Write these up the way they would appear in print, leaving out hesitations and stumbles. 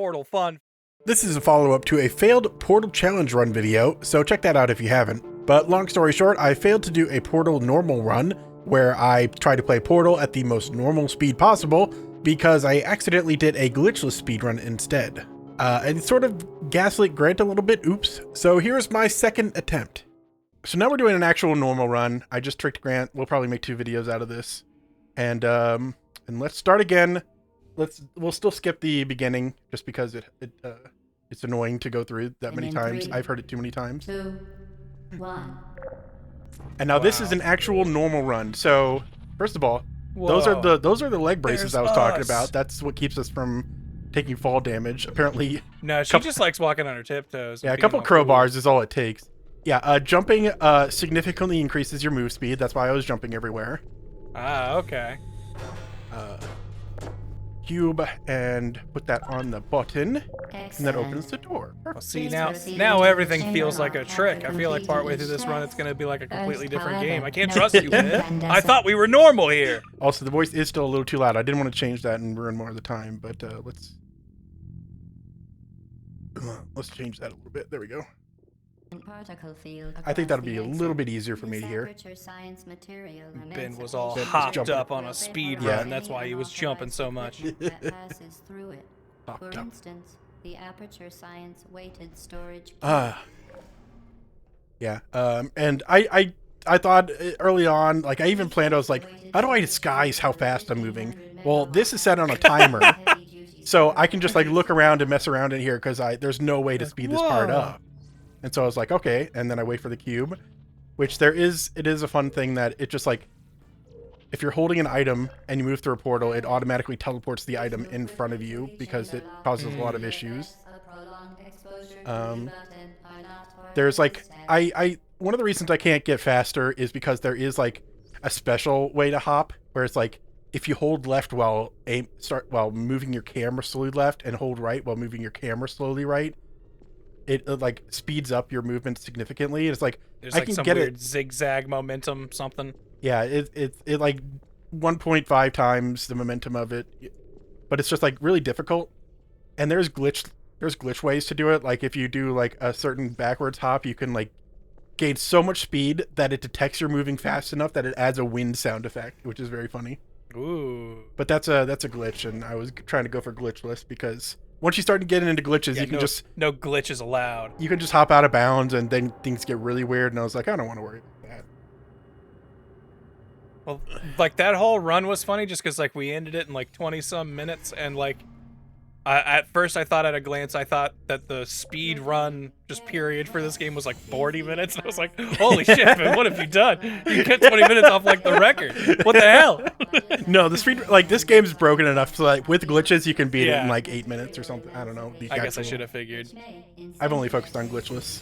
Portal fun. This is a follow-up to a failed Portal challenge run video, so check that out if you haven't. But long story short, I failed to do a Portal normal run, where I tried to play Portal at the most normal speed possible, because I accidentally did a glitchless speedrun instead. And sort of gaslit Grant a little bit, oops. So here's my second attempt. So now we're doing an actual normal run. I just tricked Grant. We'll probably make 2 videos out of this. And let's start again. We'll still skip the beginning just because it's annoying to go through that many times. I've heard it too many times. 2, 1. And now this is an actual normal run. So first of all, those are the leg braces I was talking about. That's what keeps us from taking fall damage. Apparently, No, she just likes walking on her tiptoes. yeah, a couple crowbars is all it takes. Yeah, jumping significantly increases your move speed. That's why I was jumping everywhere. Ah, okay. Cube and put that on the button, and that opens the door. Well, see, now everything feels like a trick. I feel like partway through this run, it's going to be like a completely different game. I can't trust you, man. I thought we were normal here. Also, the voice is still a little too loud. I didn't want to change that and ruin more of the time, but let's change that a little bit. There we go. I think that'll be a little bit easier for me to hear. Ben was all hopped up on a speed run. That's why he was jumping so much. For instance, the aperture science weighted storage. Yeah. And I thought early on, like I even planned, I was like, how do I disguise how fast I'm moving? Well, this is set on a timer, so I can just like look around and mess around in here because there's no way to speed this part up. And so I was like, okay, and then I wait for the cube, which it is a fun thing that it just like, if you're holding an item and you move through a portal, it automatically teleports the item in front of you because it causes a lot of issues. There's like, one of the reasons I can't get faster is because there is like a special way to hop where it's like, if you hold left while moving your camera slowly left and hold right while moving your camera slowly right, it like speeds up your movement significantly. It's like There's I like can some get weird it. zigzag momentum something. Yeah, it like 1.5 times the momentum of it, but it's just like really difficult. And there's glitch ways to do it. Like if you do like a certain backwards hop, you can like gain so much speed that it detects you're moving fast enough that it adds a wind sound effect, which is very funny. Ooh. But that's a glitch, and I was trying to go for glitchless because once you start getting into glitches, you can no glitches allowed. You can just hop out of bounds, and then things get really weird. And I was like, I don't want to worry about that. Well, like that whole run was funny just because like we ended it in like 20-some minutes, and like at first I thought at a glance I thought that the speed run just period for this game was like 40 minutes, and I was like, holy shit, man, what have you done? You get 20 minutes off like the record. What the hell? No, the speed, like this game's broken enough so like with glitches you can beat it in like 8 minutes or something. I don't know. I guess I should have figured. I've only focused on glitchless,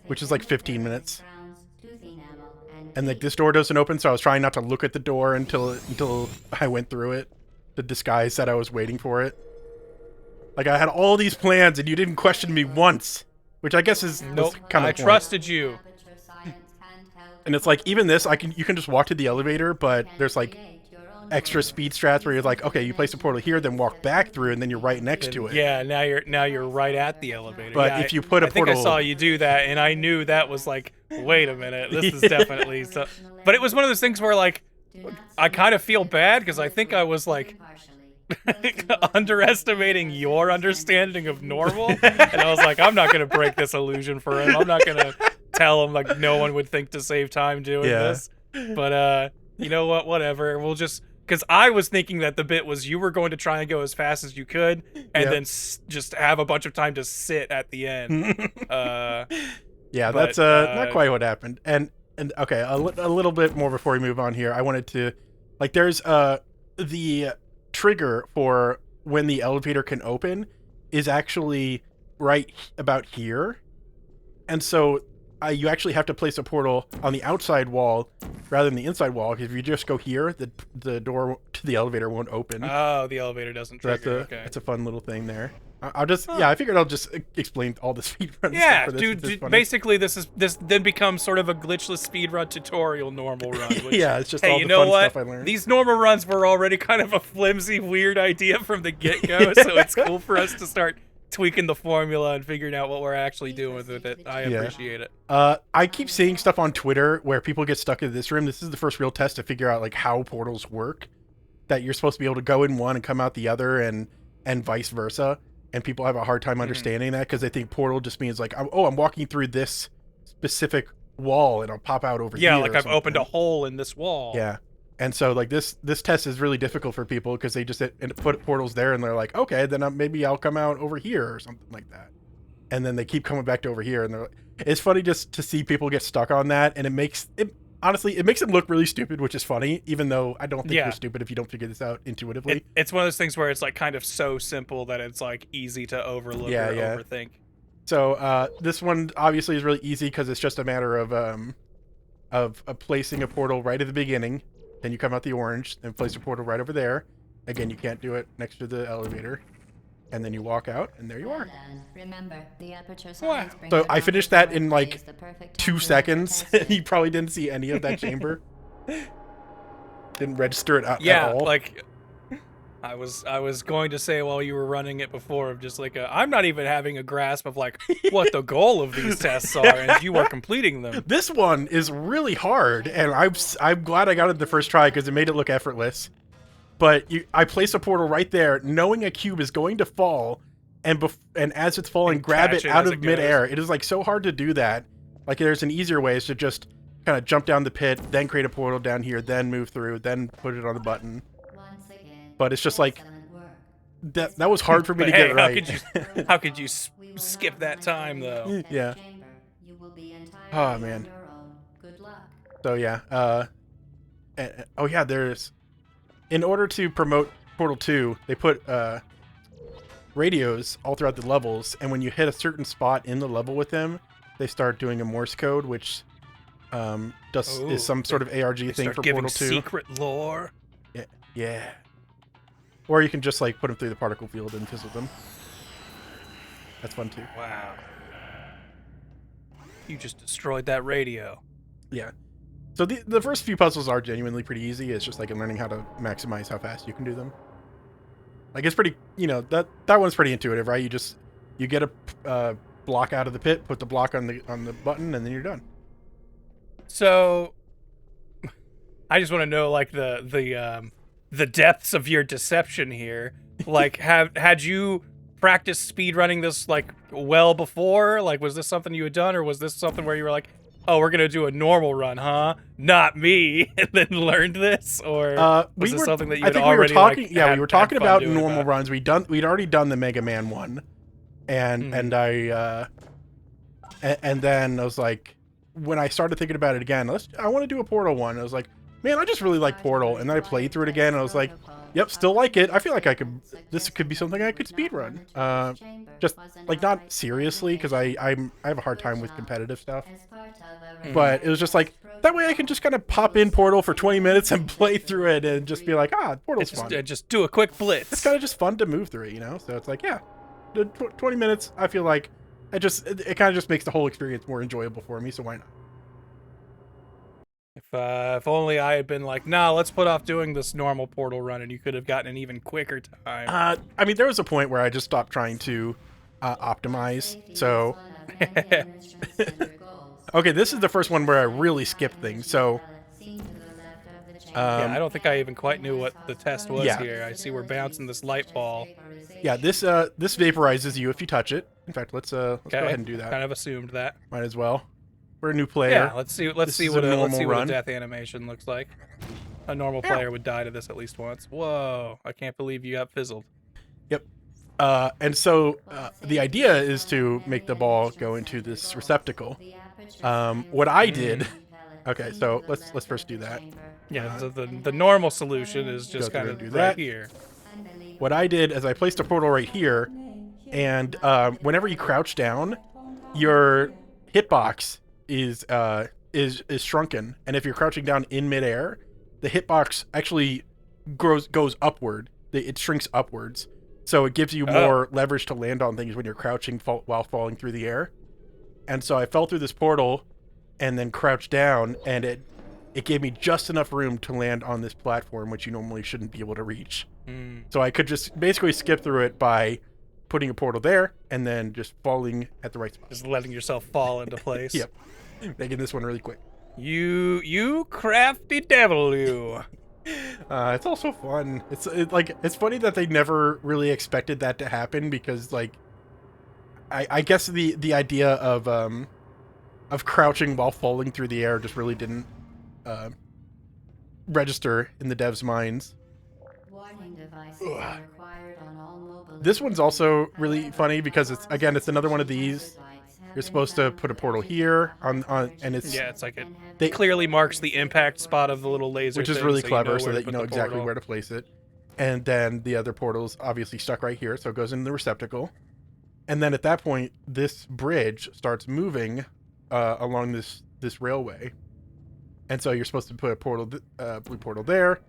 which is like 15 minutes. And like this door doesn't open, so I was trying not to look at the door until I went through it to disguise that I was waiting for it. Like I had all these plans and you didn't question me once, which I guess is nope. kind of I trusted you. And it's like even this, you can just walk to the elevator, but there's like extra speed strats where you're like, okay, you place a portal here, then walk back through, and then you're right next to it. Yeah, now you're right at the elevator. But yeah, if you put a portal, I think I saw you do that, and I knew that was like, wait a minute, this is definitely so. But it was one of those things where like, I kind of feel bad because I think I was like underestimating your understanding of normal, and I was like, I'm not gonna break this illusion for him. I'm not gonna tell him like no one would think to save time doing this. But you know what? Whatever. We'll just. Because I was thinking that the bit was you were going to try and go as fast as you could, and then just have a bunch of time to sit at the end. Yeah, that's not quite what happened. And okay, a little bit more before we move on here. I wanted to, like, there's the trigger for when the elevator can open is actually right about here, and so you actually have to place a portal on the outside wall rather than the inside wall, because if you just go here, the door to the elevator won't open. Oh, the elevator doesn't trigger. So that's a fun little thing there. I'll just I figured I'll just explain all the speedrun Yeah, stuff for this. dude. Basically, this then becomes sort of a glitchless speedrun tutorial normal run. Which, yeah, it's just hey, all you the know fun what? stuff I learned. These normal runs were already kind of a flimsy, weird idea from the get-go, so it's cool for us to start tweaking the formula and figuring out what we're actually doing with it. I appreciate it. I keep seeing stuff on Twitter where people get stuck in this room. This is the first real test to figure out like how portals work. That you're supposed to be able to go in one and come out the other, and vice versa. And people have a hard time understanding that because they think portal just means like, oh, I'm walking through this specific wall and I'll pop out over here. Yeah, like I've opened a hole in this wall. Yeah. And so like this test is really difficult for people because they just put portals there and they're like, okay, then maybe I'll come out over here or something like that. And then they keep coming back to over here, and they're like, it's funny just to see people get stuck on that, and it makes them look really stupid, which is funny, even though I don't think you're stupid if you don't figure this out intuitively. It's one of those things where it's like kind of so simple that it's like easy to overlook or overthink. So this one obviously is really easy because it's just a matter of placing a portal right at the beginning. Then you come out the orange and place a portal right over there. Again, you can't do it next to the elevator. And then you walk out, and there you are. Remember, the aperture Wow. So I finished that in like 2 seconds, and you probably didn't see any of that chamber. Didn't register it at all. Yeah, like I was going to say while you were running it before, of just like I'm not even having a grasp of like what the goal of these tests are, and you are completing them. This one is really hard, and I'm glad I got it the first try because it made it look effortless. But I place a portal right there, knowing a cube is going to fall, and as it's falling, grab it out of midair. It is like so hard to do that. Like there's an easier way is to just kind of jump down the pit, then create a portal down here, then move through, then put it on the button. But it's just like that was hard for me to get right. How could you skip that time though? Yeah. Oh man. So yeah. Oh yeah. There's. In order to promote Portal 2, they put radios all throughout the levels, and when you hit a certain spot in the level with them, they start doing a Morse code, which is some sort of ARG thing for Portal 2. Secret lore. Yeah. Or you can just like put them through the particle field and fizzle them. That's fun too. Wow. You just destroyed that radio. Yeah. So the first few puzzles are genuinely pretty easy. It's just like in learning how to maximize how fast you can do them. Like it's pretty, that one's pretty intuitive, right? You get a block out of the pit, put the block on the button, and then you're done. So I just want to know like the depths of your deception here. Like had you practiced speedrunning this like well before? Like was this something you had done, or was this something where you were like, oh, we're gonna do a normal run, huh? Not me, and then learned this, or was this something that you had already talking? Like, we were talking about normal runs. We'd already done the Mega Man one, and then I was like, when I started thinking about it again, I want to do a Portal one. I was like, man, I just really like Portal, and then I played through it again, and I was like, yep, still like it. I feel like this could be something I could speedrun. Just like not seriously, because I have a hard time with competitive stuff. But it was just like, that way I can just kind of pop in Portal for 20 minutes and play through it and just be like, Portal's fun. Just do a quick blitz. It's kind of just fun to move through it, So it's like, yeah, 20 minutes, I feel like it kind of just makes the whole experience more enjoyable for me, so why not? If only I had been like, nah, let's put off doing this normal Portal run, and you could have gotten an even quicker time. I mean, there was a point where I just stopped trying to optimize. So, okay, this is the first one where I really skipped things. So, I don't think I even quite knew what the test was here. I see we're bouncing this light ball. Yeah, this vaporizes you if you touch it. In fact, let's go ahead and do that. Kind of assumed that. Might as well. We're a new player. Yeah, let's see what a death animation looks like. A normal player would die to this at least once. Whoa, I can't believe you got fizzled. Yep. And so the idea is to make the ball go into this receptacle. What I did. Okay, so let's first do that. Yeah, the normal solution is just kind of right here. What I did is I placed a portal right here, and whenever you crouch down, your hitbox is shrunken, and if you're crouching down in midair, the hitbox actually goes upward. It shrinks upwards. So it gives you more leverage to land on things when you're crouching while falling through the air. And so I fell through this portal and then crouched down, and it gave me just enough room to land on this platform, which you normally shouldn't be able to reach. So I could just basically skip through it by putting a portal there and then just falling at the right spot. Just letting yourself fall into place. Yep. Making this one really quick. You crafty devil, you. It's also fun. It's funny that they never really expected that to happen, because like I guess the idea of crouching while falling through the air just really didn't register in the devs' minds. Warning devices are required on all mobile. This one's also really funny because it's another one of these. You're supposed to put a portal here on and it's Yeah, it's like it clearly marks the impact spot of the little laser, which is thing, really so clever, so where to that you put know the exactly portal. where to place it. And then the other portal's obviously stuck right here, so it goes in the receptacle. And then at that point, this bridge starts moving along this railway. And so you're supposed to put a portal, blue portal there,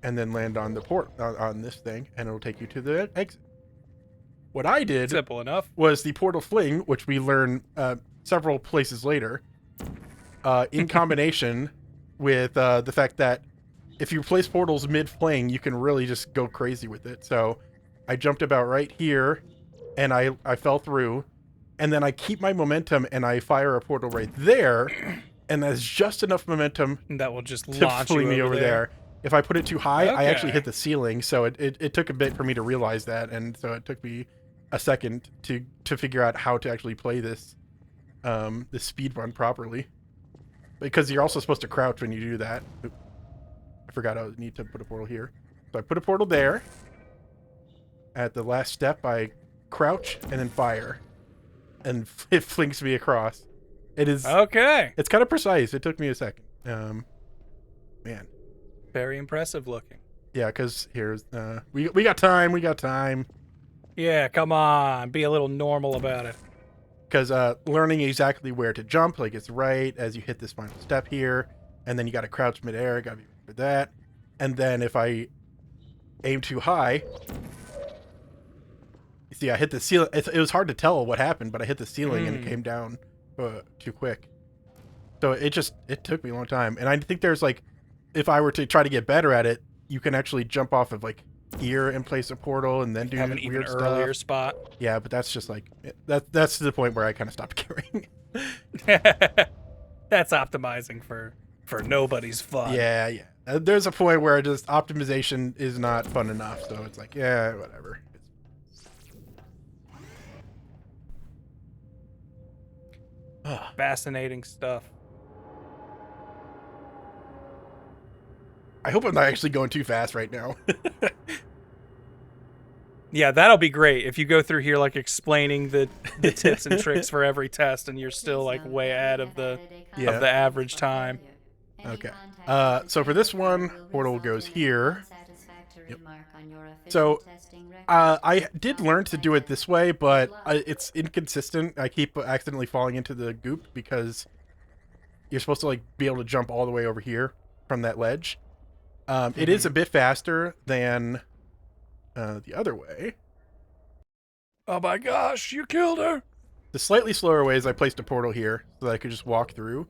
and then land on the on this thing, and it'll take you to the exit. What I did Simple enough. was the portal fling, which we learn several places later, in combination with the fact that if you place portals mid-fling, you can really just go crazy with it. So I jumped about right here, and I fell through, and then I keep my momentum, and I fire a portal right there, and that's just enough momentum That will just to launch fling you me over there. If I put it too high, I actually Okay. hit the ceiling, so it took a bit for me to realize that, and so it took me a second to figure out how to actually play this this speed run properly, because you're also supposed to crouch when you do that. Oop. I forgot I need to put a portal here, so I put a portal there. At the last step, I crouch and then fire, and it flings me across. It is Okay. It's kind of precise. It took me a second. Man. Very impressive looking. Yeah, because here's we got time. We got time. Yeah, come on. Be a little normal about it. Because learning exactly where to jump, like it's right as you hit this final step here, and then you got to crouch midair. Got to be ready for that. And then if I aim too high, you see, I hit the ceiling. It was hard to tell what happened, but I hit the ceiling and it came down too quick. So it took me a long time. And I think there's like, if I were to try to get better at it, you can actually jump off of like here and place a portal and then do Have an even weird earlier stuff. spot. Yeah, but that's just like that's to the point where I kind of stopped caring. That's optimizing for nobody's fun. Yeah. There's a point where just optimization is not fun enough, so it's like, yeah, whatever. Fascinating stuff. I hope I'm not actually going too fast right now. Yeah, that'll be great if you go through here like explaining the tips and tricks for every test, and you're still like way ahead of the average time. Okay. So for this one, portal goes here. Yep. So I did learn to do it this way, but it's inconsistent. I keep accidentally falling into the goop because you're supposed to like be able to jump all the way over here from that ledge. It is a bit faster than the other way. Oh my gosh, you killed her! The slightly slower way is I placed a portal here so that I could just walk through.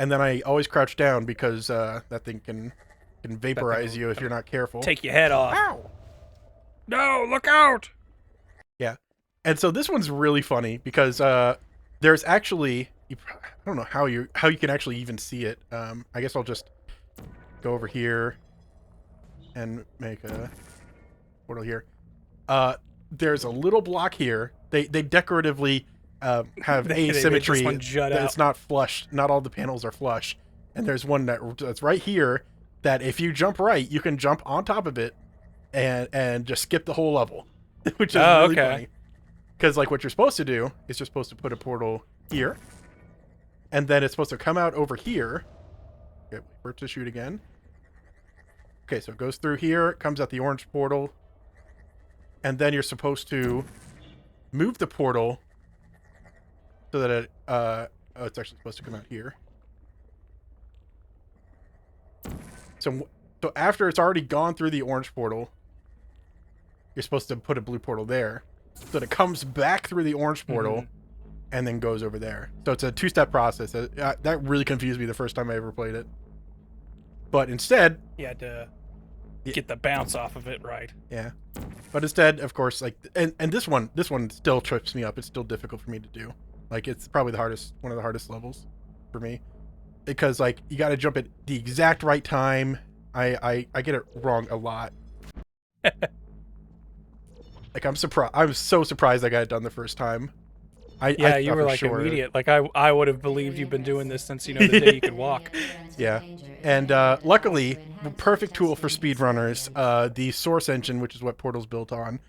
And then I always crouch down because that thing can vaporize you if you're not careful. Take your head off. Ow! No, look out! Yeah. And so this one's really funny because there's actually, I don't know how you can actually even see it. I guess I'll just go over here and make a portal here. There's a little block here. They decoratively have asymmetry. It's not flush. Not all the panels are flush. And there's one that's right here that if you jump right, you can jump on top of it and just skip the whole level, which is really funny. Because like what you're supposed to do is you're supposed to put a portal here, and then it's supposed to come out over here. Okay, wait for it to shoot again. Okay, so it goes through here, it comes out the orange portal, and then you're supposed to move the portal so that it, it's actually supposed to come out here. So after it's already gone through the orange portal, you're supposed to put a blue portal there, so that it comes back through the orange portal and then goes over there. So it's a 2-step process. That really confused me the first time I ever played it. But instead, You had to get the bounce off of it right. yeah. But instead, of course, like, and this one still trips me up. It's still difficult for me to do. Like, it's probably one of the hardest levels for me, because like you got to jump at the exact right time. I get it wrong a lot. Like, I'm so surprised I got it done the first time. I You were like immediate. Like I would have believed you've been doing this since the day you could walk. Yeah, and luckily, the perfect tool for speedrunners, the Source engine, which is what Portal's built on,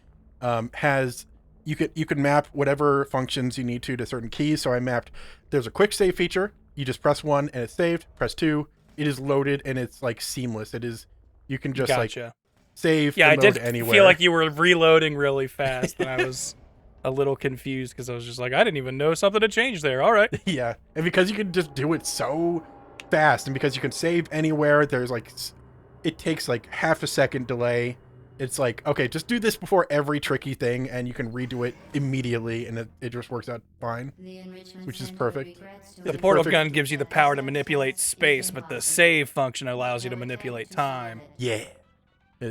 has you can map whatever functions you need to certain keys. So I mapped. There's a quick save feature. You just press 1 and it's saved. Press 2, it is loaded, and it's like seamless. It is. You can just like save. Yeah, and I load did anywhere. feel like you were reloading really fast, and I was a little confused because I was just like, I didn't even know something had changed there. All right. Yeah, and because you can just do it so fast, and because you can save anywhere, there's like, it takes like half a second delay. It's like, okay, just do this before every tricky thing, and you can redo it immediately, and it just works out fine, which is perfect. The portal gun gives you the power to manipulate space, but the save function allows you to manipulate time. Yeah.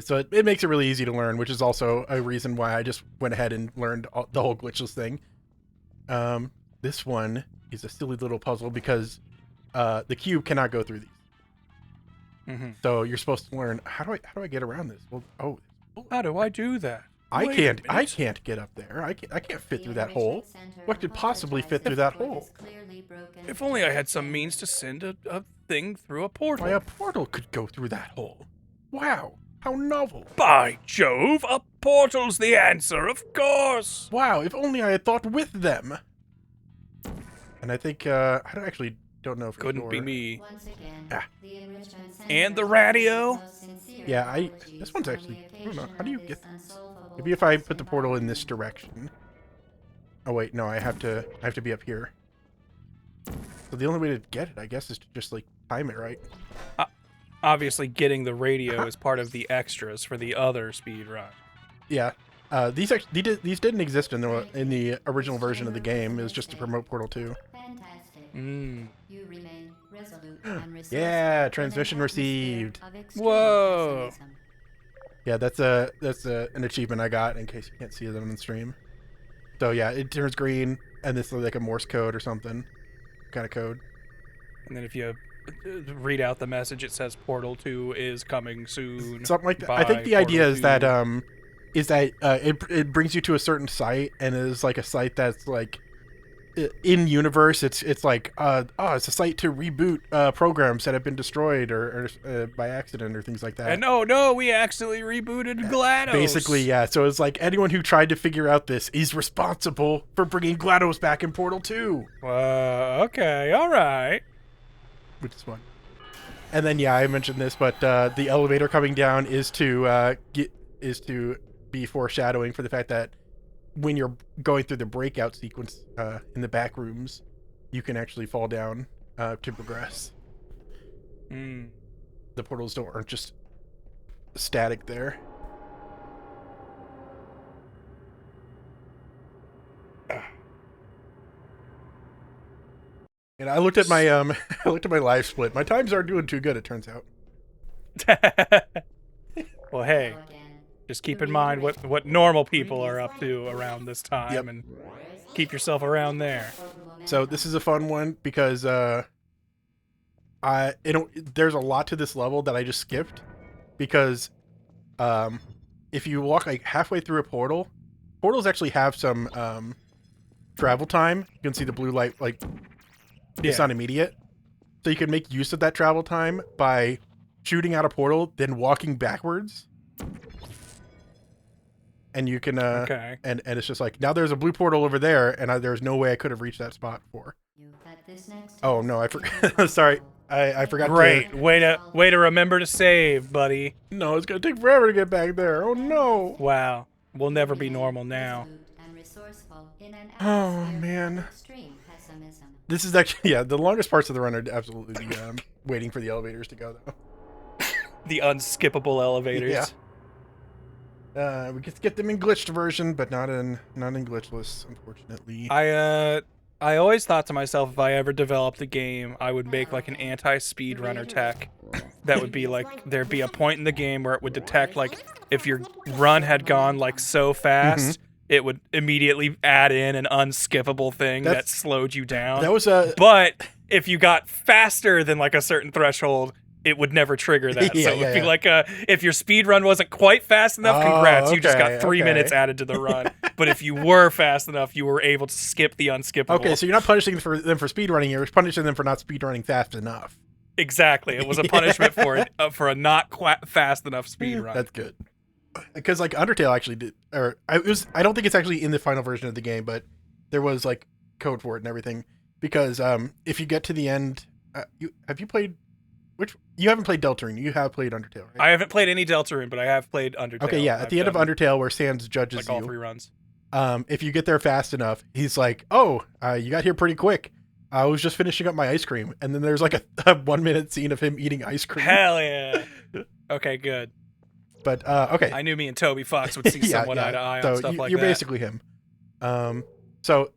So it makes it really easy to learn, which is also a reason why I just went ahead and learned the whole glitchless thing. This one is a silly little puzzle because the cube cannot go through these. So you're supposed to learn, how do I get around this? Well, how do I do that? I can't get up there. I can't fit through that hole. What could possibly fit through that hole? If only I had some means to send a thing through a portal. Why, a portal could go through that hole. Wow, how novel. By Jove, a portal's the answer, of course. Wow, if only I had thought with them. And I think, I don't know if couldn't be me. Ah. And the radio? Yeah, this one's actually, I don't know, how do you get this? Maybe if I put the portal in this direction. Oh wait, no, I have to be up here. So the only way to get it, I guess, is to just like time it right. Obviously, getting the radio is part of the extras for the other speedrun. Yeah, these didn't exist in the original version of the game. It was just to promote Portal 2. You remain resolute and Yeah, transmission received. Whoa. Yeah, that's an achievement I got, in case you can't see it on the stream. So yeah, it turns green, and this is like a Morse code or something kind of code. And then if you read out the message, it says Portal 2 is coming soon. Something like that. I think the idea is that it brings you to a certain site, and it is like a site that's like in universe. It's like it's a site to reboot programs that have been destroyed or by accident or things like that. And no, we accidentally rebooted GLaDOS. Basically, yeah. So it's like anyone who tried to figure out this is responsible for bringing GLaDOS back in Portal 2. Okay, all right. Which is fun. And then yeah, I mentioned this, but the elevator coming down is to be foreshadowing for the fact that when you're going through the breakout sequence in the back rooms, you can actually fall down to progress. The portals aren't just static there. And I looked at my live split. My times aren't doing too good, it turns out. Well, hey, just keep in mind what normal people are up to around this time, and keep yourself around there. So this is a fun one because there's a lot to this level that I just skipped because if you walk like halfway through a portal, portals actually have some travel time. You can see the blue light, like it's not immediate. So you can make use of that travel time by shooting out a portal, then walking backwards. And you can, and it's just like, now there's a blue portal over there, and there's no way I could have reached that spot before. Oh, no, I forgot. Sorry. I forgot. Great. Way to remember to save, buddy. No, it's going to take forever to get back there. Oh, no. Wow. We'll never be normal now. Oh, man. This is actually, the longest parts of the run are absolutely waiting for the elevators to go, though. The unskippable elevators. Yeah. We could get them in glitched version, but not in glitchless, unfortunately. I always thought to myself, if I ever developed a game, I would make like an anti-speedrunner tech. That would be like, there'd be a point in the game where it would detect like if your run had gone like so fast, it would immediately add in an unskippable thing that slowed you down. That was a. But if you got faster than like a certain threshold, it would never trigger that. So it would be like if your speed run wasn't quite fast enough, congrats, you just got 3 minutes added to the run. But if you were fast enough, you were able to skip the unskippable. Okay, so you're not punishing them for speed running, you're punishing them for not speed running fast enough. Exactly. It was a punishment for a not quite fast enough speed run. That's good. Because like Undertale actually did, or I don't think it's actually in the final version of the game, but there was like code for it and everything. Because if you get to the end, you haven't played Deltarune, you have played Undertale, right? I haven't played any Deltarune, but I have played Undertale. Okay, yeah, at the end of Undertale where Sans judges like all 3 runs. If you get there fast enough, he's like, "Oh, you got here pretty quick. I was just finishing up my ice cream," and then there's like a 1 minute scene of him eating ice cream. Hell yeah! Okay, good. But okay, I knew me and Toby Fox would see somewhat eye to eye on stuff like that. You're basically him. So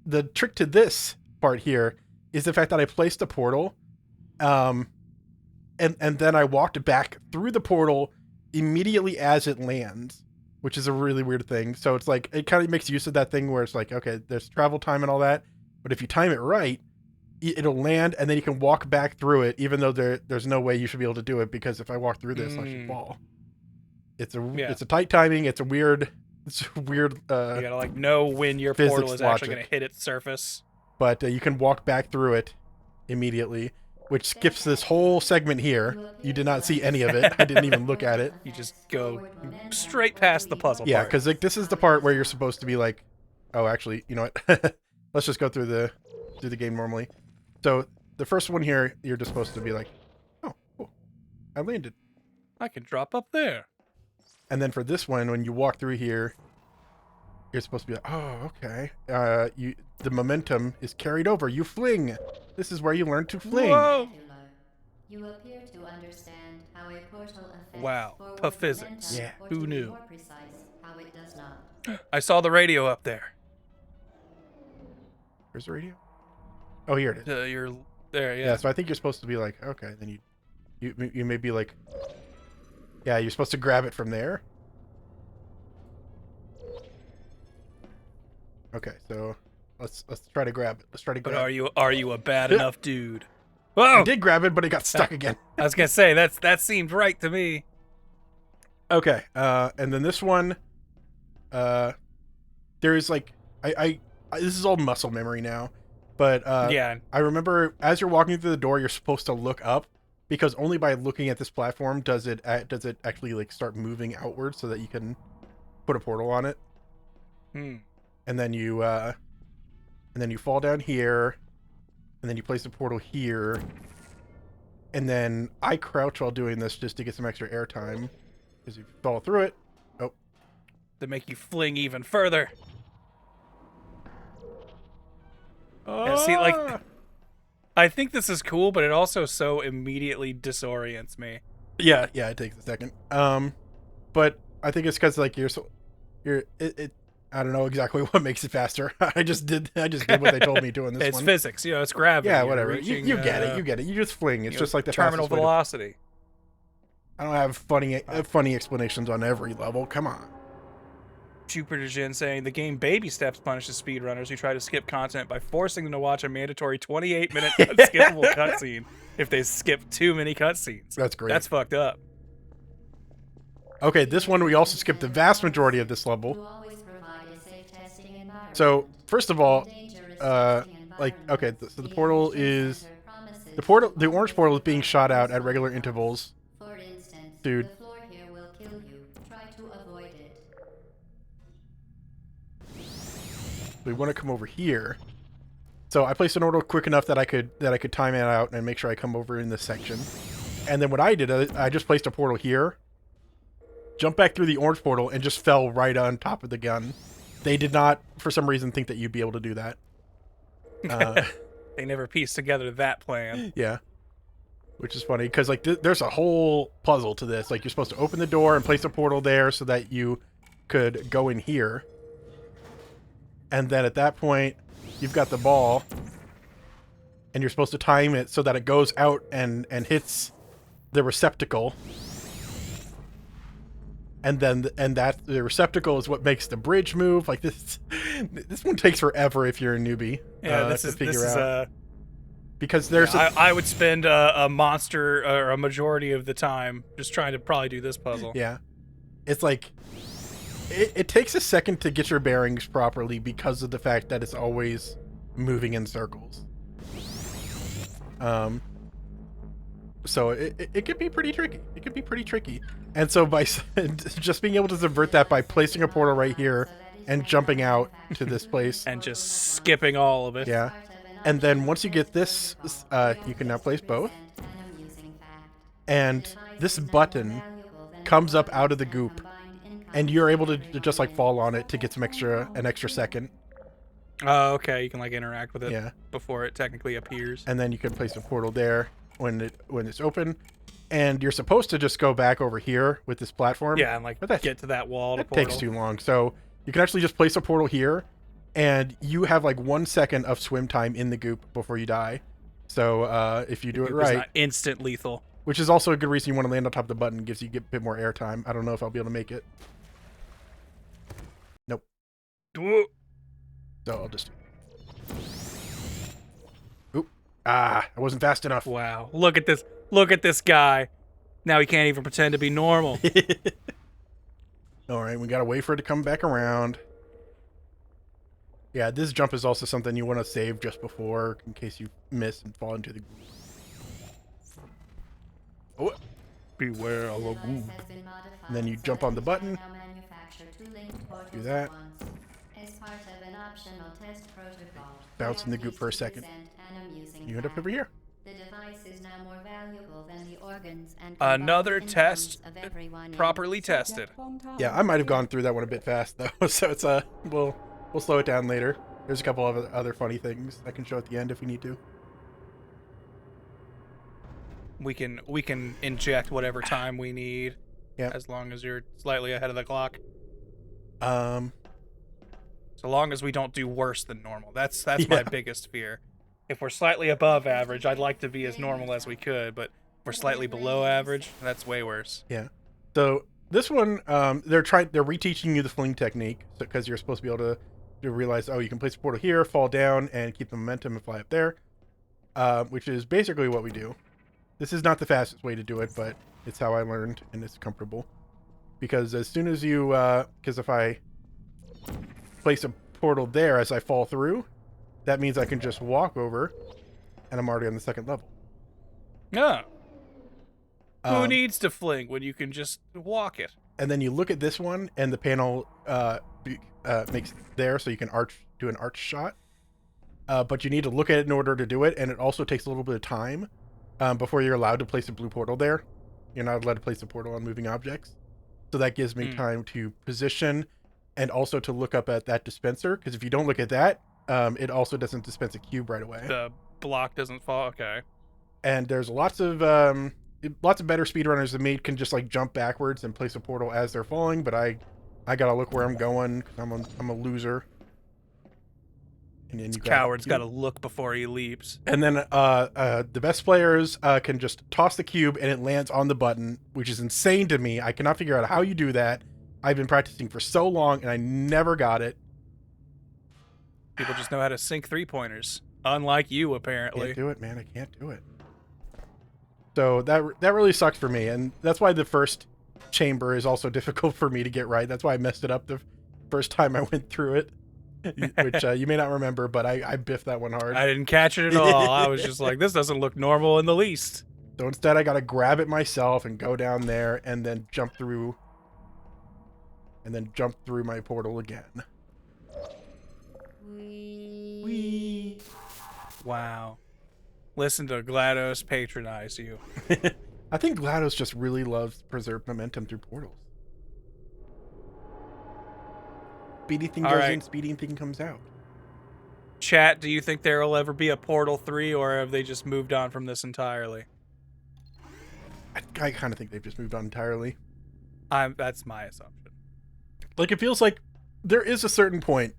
the trick to this part here is the fact that I placed a portal, and then I walked back through the portal immediately as it lands, which is a really weird thing. So it's like, it kind of makes use of that thing where it's like, okay, there's travel time and all that, but if you time it right, it'll land and then you can walk back through it, even though there's no way you should be able to do it, because if I walk through this, I should fall. It's a tight timing. It's a weird. You gotta like know when your portal is actually gonna hit its surface. But you can walk back through it immediately, which skips this whole segment here. You did not see any of it. I didn't even look at it. You just go straight past the puzzle. Yeah, because like this is the part where you're supposed to be like, oh, actually, you know what? Let's just go through the game normally. So the first one here, you're just supposed to be like, oh, cool, I landed. I can drop up there. And then for this one, when you walk through here, you're supposed to be like, oh, okay. The momentum is carried over. You fling. This is where you learn to fling. Whoa. You appear to understand how a portal affects Wow, physics. Yeah. Who knew? More precise, how it does not. I saw the radio up there. Where's the radio? Oh, here it is. You're there, yeah. Yeah, so I think you're supposed to be like, okay, then you may be like, yeah, you're supposed to grab it from there. Okay, so let's try to grab it. Let's try to grab it. But are you a bad enough dude? Whoa! I did grab it, but it got stuck again. I was gonna say that seemed right to me. Okay, and then this one, there is like, I this is all muscle memory now, but yeah, I remember as you're walking through the door, you're supposed to look up, because only by looking at this platform does it actually like start moving outward so that you can put a portal on it. And then you fall down here, and then you place the portal here, and then I crouch while doing this just to get some extra air time, because you fall through it. Oh, to make you fling even further. And see, like, I think this is cool, but it also so immediately disorients me. Yeah, it takes a second. But I think it's because like I don't know exactly what makes it faster. I just did what they told me to in this it's one. It's physics, it's gravity. Yeah, whatever. Reaching, you get it. You get it. You just fling. It's just like the terminal velocity. I don't have funny explanations on every level. Come on. Jupiter Jin saying the game Baby Steps punishes speedrunners who try to skip content by forcing them to watch a mandatory 28-minute unskippable cutscene if they skip too many cutscenes. That's great. That's fucked up. Okay, this one we also skipped the vast majority of this level. So first of all, okay, so the portal is the orange portal is being shot out at regular intervals. For instance, dude. the floor here will kill you. Try to avoid it. We want to come over here. So I placed an order quick enough that I could time it out and make sure I come over in this section. And then what I did, I just placed a portal here, jumped back through the orange portal, and just fell right on top of the gun. They did not, for some reason, think that you'd be able to do that. They never pieced together that plan. Yeah. Which is funny because like there's a whole puzzle to this. Like you're supposed to open the door and place a portal there so that you could go in here. And then at that point, you've got the ball and you're supposed to time it so that it goes out and hits the receptacle. And then that the receptacle is what makes the bridge move. Like this one takes forever if you're a newbie. Yeah, this is because there's I would spend a monster or a majority of the time just trying to probably do this puzzle. Yeah. It's like it takes a second to get your bearings properly because of the fact that it's always moving in circles. So it could be pretty tricky. It could be pretty tricky. And so by just being able to subvert that by placing a portal right here and jumping out to this place. And just skipping all of it. Yeah. And then once you get this, you can now place both. And this button comes up out of the goop. And you're able to just like fall on it to get an extra second. Oh, okay. You can like interact with it Yeah. before it technically appears. And then you can place a portal there when it's open. And you're supposed to just go back over here with this platform. Yeah, and like get to that wall. That takes too long. So you can actually just place a portal here. And you have like 1 second of swim time in the goop before you die. So if you do it right, not instant lethal. Which is also a good reason you want to land on top of the button. Gives you a bit more air time. I don't know if I'll be able to make it. Nope. So I'll just. Oop! I wasn't fast enough. Wow! Look at this! Look at this guy. Now he can't even pretend to be normal. All right, we gotta wait for it to come back around. Yeah, this jump is also something you want to save just before, in case you miss and fall into the goop. Oh, beware of a goop. And then you jump on the button. Do that. Bounce in the goop for a second. You end up over here. Another test properly tested. Yeah, I might have gone through that one a bit fast though, so it's we'll slow it down later. There's a couple of other funny things I can show at the end if we need to. We can inject whatever time we need. Yeah. As long as you're slightly ahead of the clock. So long as we don't do worse than normal. That's my biggest fear. If we're slightly above average, I'd like to be as normal as we could, but if we're slightly below average, that's way worse. Yeah. So this one, they're reteaching you the fling technique because you're supposed to be able to realize, oh, you can place a portal here, fall down, and keep the momentum and fly up there, which is basically what we do. This is not the fastest way to do it, but it's how I learned, and it's comfortable. Because as soon as you, because if I place a portal there as I fall through, that means I can just walk over, and I'm already on the second level. Yeah. Who needs to fling when you can just walk it? And then you look at this one, and the panel makes there so you can do an arch shot. But you need to look at it in order to do it, and it also takes a little bit of time before you're allowed to place a blue portal there. You're not allowed to place a portal on moving objects. So that gives me time to position and also to look up at that dispenser, because if you don't look at that, it also doesn't dispense a cube right away. The block doesn't fall? Okay. And there's lots of better speedrunners than me can just like jump backwards and place a portal as they're falling, but I gotta look where I'm going because I'm a loser. And then you coward's gotta look before he leaps. And then the best players can just toss the cube and it lands on the button, which is insane to me. I cannot figure out how you do that. I've been practicing for so long and I never got it. People just know how to sink 3-pointers. Unlike you, apparently. Can't do it, man. I can't do it. So that really sucks for me, and that's why the first chamber is also difficult for me to get right. That's why I messed it up the first time I went through it, which you may not remember, but I biffed that one hard. I didn't catch it at all. I was just like, this doesn't look normal in the least. So instead, I got to grab it myself and go down there and then jump through my portal again. Whee. Wow. Listen to GLaDOS patronize you. I think GLaDOS just really loves preserved momentum through portals. Speedy thing goes in, speeding thing comes out. Chat, do you think there will ever be a Portal 3, or have they just moved on from this entirely? I kind of think they've just moved on entirely. That's my assumption. Like, it feels like there is a certain point,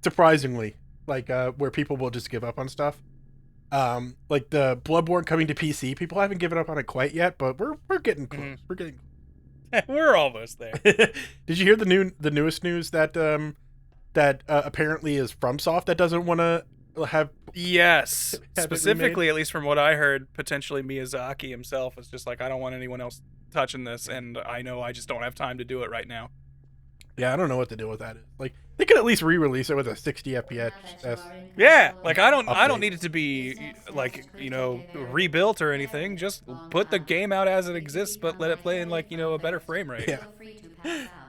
surprisingly, like where people will just give up on stuff. Like the Bloodborne coming to PC, people haven't given up on it quite yet, but we're getting close. Mm-hmm. We're getting. We're almost there. Did you hear the newest news that apparently is FromSoft that doesn't want to have? Yes, have it specifically, remade? at least from what I heard, potentially Miyazaki himself is just like, I don't want anyone else touching this, and I know I just don't have time to do it right now. Yeah, I don't know what the deal with that is. Like, they could at least re-release it with a 60 FPS. Yeah, like I don't Update. need it to be like, you know, rebuilt or anything. Just put the game out as it exists, but let it play in, like, you know, a better frame rate. Yeah.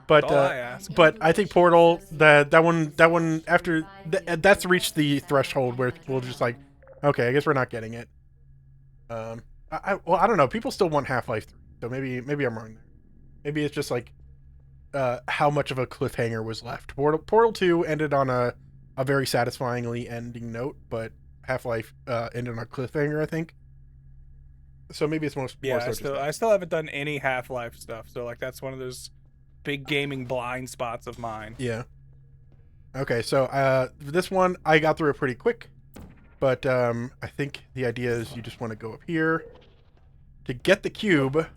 But That's all I ask. But I think Portal, that one after that's reached the threshold where people are just like, okay, I guess we're not getting it. Well, I don't know. People still want Half-Life 3, so maybe I'm wrong there. Maybe it's just like how much of a cliffhanger was left. Portal 2 ended on a very satisfyingly ending note, but Half-Life ended on a cliffhanger, I think. So maybe it's more Yeah, so I still haven't done any Half-Life stuff, so like that's one of those big gaming blind spots of mine. Yeah. Okay, so this one I got through it pretty quick, but I think the idea is you just want to go up here to get the cube,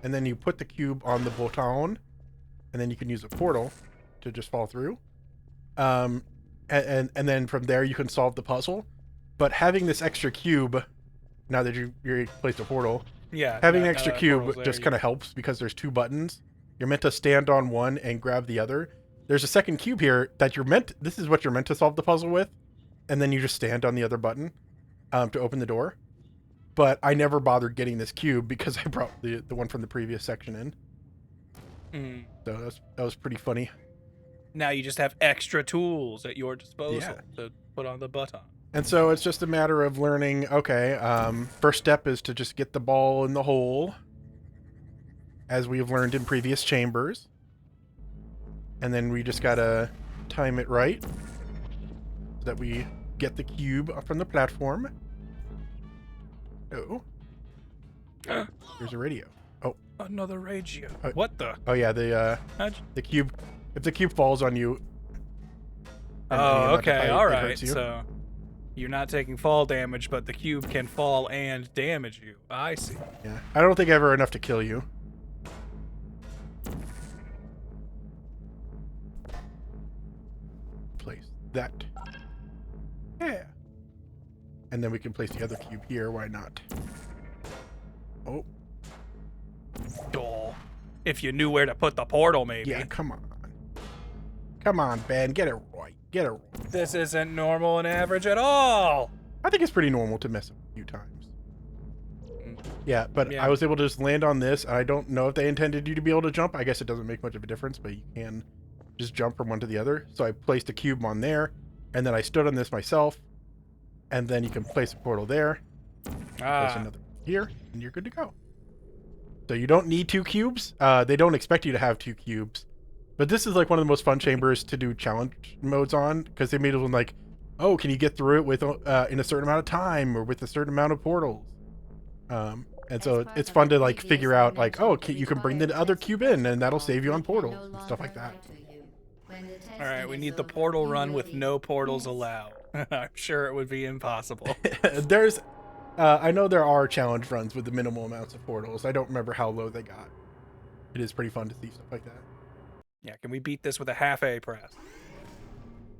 and then you put the cube on the button, and then you can use a portal to just fall through. And then from there you can solve the puzzle. But having this extra cube, now that you're placed a portal, Yeah, having now an extra that cube portal's there, just kind of helps because there's two buttons. You're meant to stand on one and grab the other. There's a second cube here that this is what you're meant to solve the puzzle with, and then you just stand on the other button to open the door. But I never bothered getting this cube because I brought the one from the previous section in. Mm. So that was pretty funny. Now you just have extra tools at your disposal Yeah. to put on the button. And so it's just a matter of learning, okay, first step is to just get the ball in the hole, as we have learned in previous chambers. And then we just gotta time it right so that we get the cube up from the platform. Oh. Here's a radio. Oh. Another radio. Oh. What the? Oh yeah, the cube, if the cube falls on you. Oh, okay, all it right. hurts you. So you're not taking fall damage, but the cube can fall and damage you. I see. Yeah. I don't think ever enough to kill you. Place that. Yeah. And then we can place the other cube here. Why not? Oh. Oh, if you knew where to put the portal, maybe. Yeah, come on. Come on, Ben. Get it right. Get it right. This isn't normal and average at all. I think it's pretty normal to mess up a few times. Yeah, but Yeah. I was able to just land on this. I don't know if they intended you to be able to jump. I guess it doesn't make much of a difference, but you can just jump from one to the other. So I placed a cube on there, and then I stood on this myself, and then you can place a portal there, place another here, and you're good to go. So you don't need two cubes. They don't expect you to have two cubes. But this is like one of the most fun chambers to do challenge modes on, because they made it like, oh, can you get through it with in a certain amount of time or with a certain amount of portals? And so it's fun to like figure out like, oh, you can bring the other cube in and that'll save you on portals and stuff like that. All right, we need the portal run with no portals allowed. I'm sure it would be impossible. I know there are challenge runs with the minimal amounts of portals. I don't remember how low they got. It is pretty fun to see stuff like that. Yeah, can we beat this with a half A press?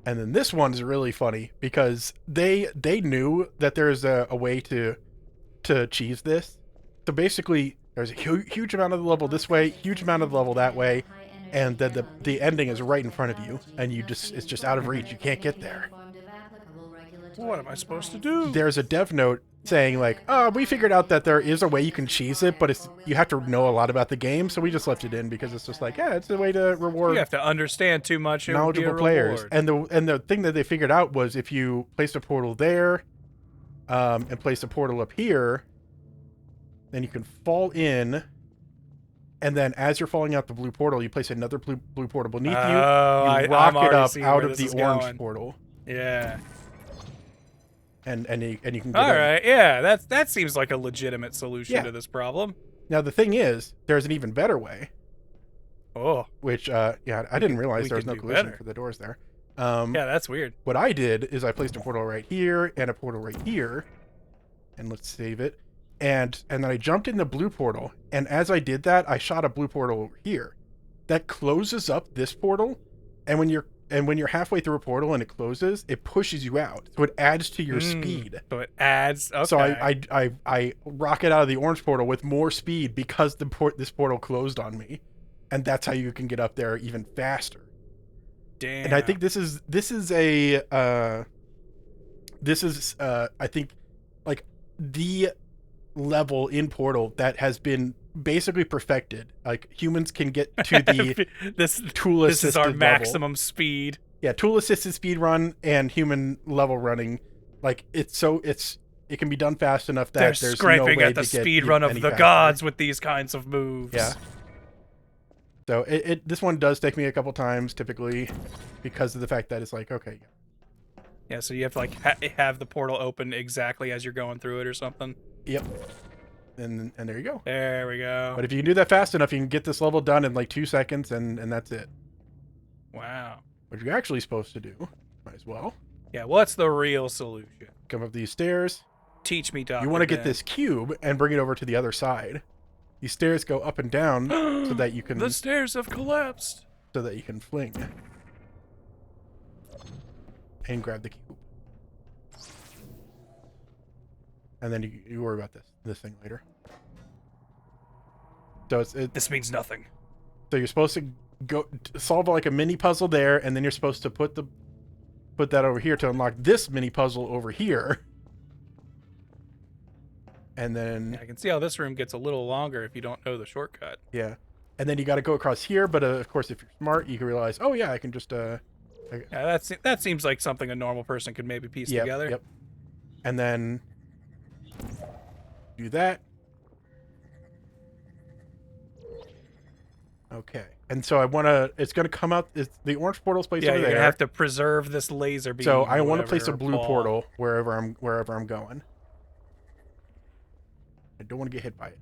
And then this one's really funny because they knew that there's a way to cheese this. So basically, there's a huge amount of the level this way, huge amount of the level that way, and then the ending is right in front of you, and it's just out of reach. You can't get there. What am I supposed to do? There's a dev note saying like, oh, we figured out that there is a way you can cheese it, but you have to know a lot about the game, so we just left it in because it's just like, yeah, it's a way to reward You have to understand too much. It would be a knowledgeable players. reward. And the thing that they figured out was if you place a portal there, and place a portal up here, then you can fall in, and then as you're falling out the blue portal, you place another blue portal beneath you. I'm You rocket already up seeing out where of this the is orange going. portal, Yeah. and you can get All in. right. Yeah, that seems like a legitimate solution Yeah. to this problem. Now the thing is, there's an even better way. Oh. Which, yeah, I didn't realize there was no collision better. for the doors there. Yeah, that's weird. What I did is I placed a portal right here and a portal right here. And let's save it. And then I jumped in the blue portal. And as I did that, I shot a blue portal over here. That closes up this portal. And when you're halfway through a portal and it closes, it pushes you out. So it adds to your speed. So it adds. Okay. So I rocket out of the orange portal with more speed because this portal closed on me. And that's how you can get up there even faster. Damn. And I think this is I think like the level in Portal that has been basically perfected. Like humans can get to the this tool assisted This is our level. maximum speed. Yeah, tool assisted speed run and human level running. Like it can be done fast enough that They're there's scraping no way at the to get speed run of any the faster. gods with these kinds of moves. Yeah. So this one does take me a couple times typically because of the fact that it's like, okay. Yeah, so you have to like have the portal open exactly as you're going through it or something. Yep. And there you go. There we go. But if you can do that fast enough, you can get this level done in like 2 seconds and that's it. Wow. What you're actually supposed to do, might as well. Yeah, what's the real solution? Come up these stairs. Teach me, Dr. You want to get Ben. this cube and bring it over to the other side. These stairs go up and down so that you can The stairs have collapsed. fling. And grab the cube. And then you worry about this thing later. So This means nothing. So you're supposed to go solve like a mini puzzle there, and then you're supposed to put that over here to unlock this mini puzzle over here. And then I can see how this room gets a little longer if you don't know the shortcut. yeah, and then you got to go across here. But of course, if you're smart, you can realize, oh yeah, I can just Yeah, that seems like something a normal person could maybe piece together. Yep. And then do that. Okay. And so it's going to come out. The orange portal's placed Yeah, over you're there. gonna have to preserve this laser beam. So I or want to whatever, place a or blue ball. portal wherever I'm going. I don't want to get hit by it.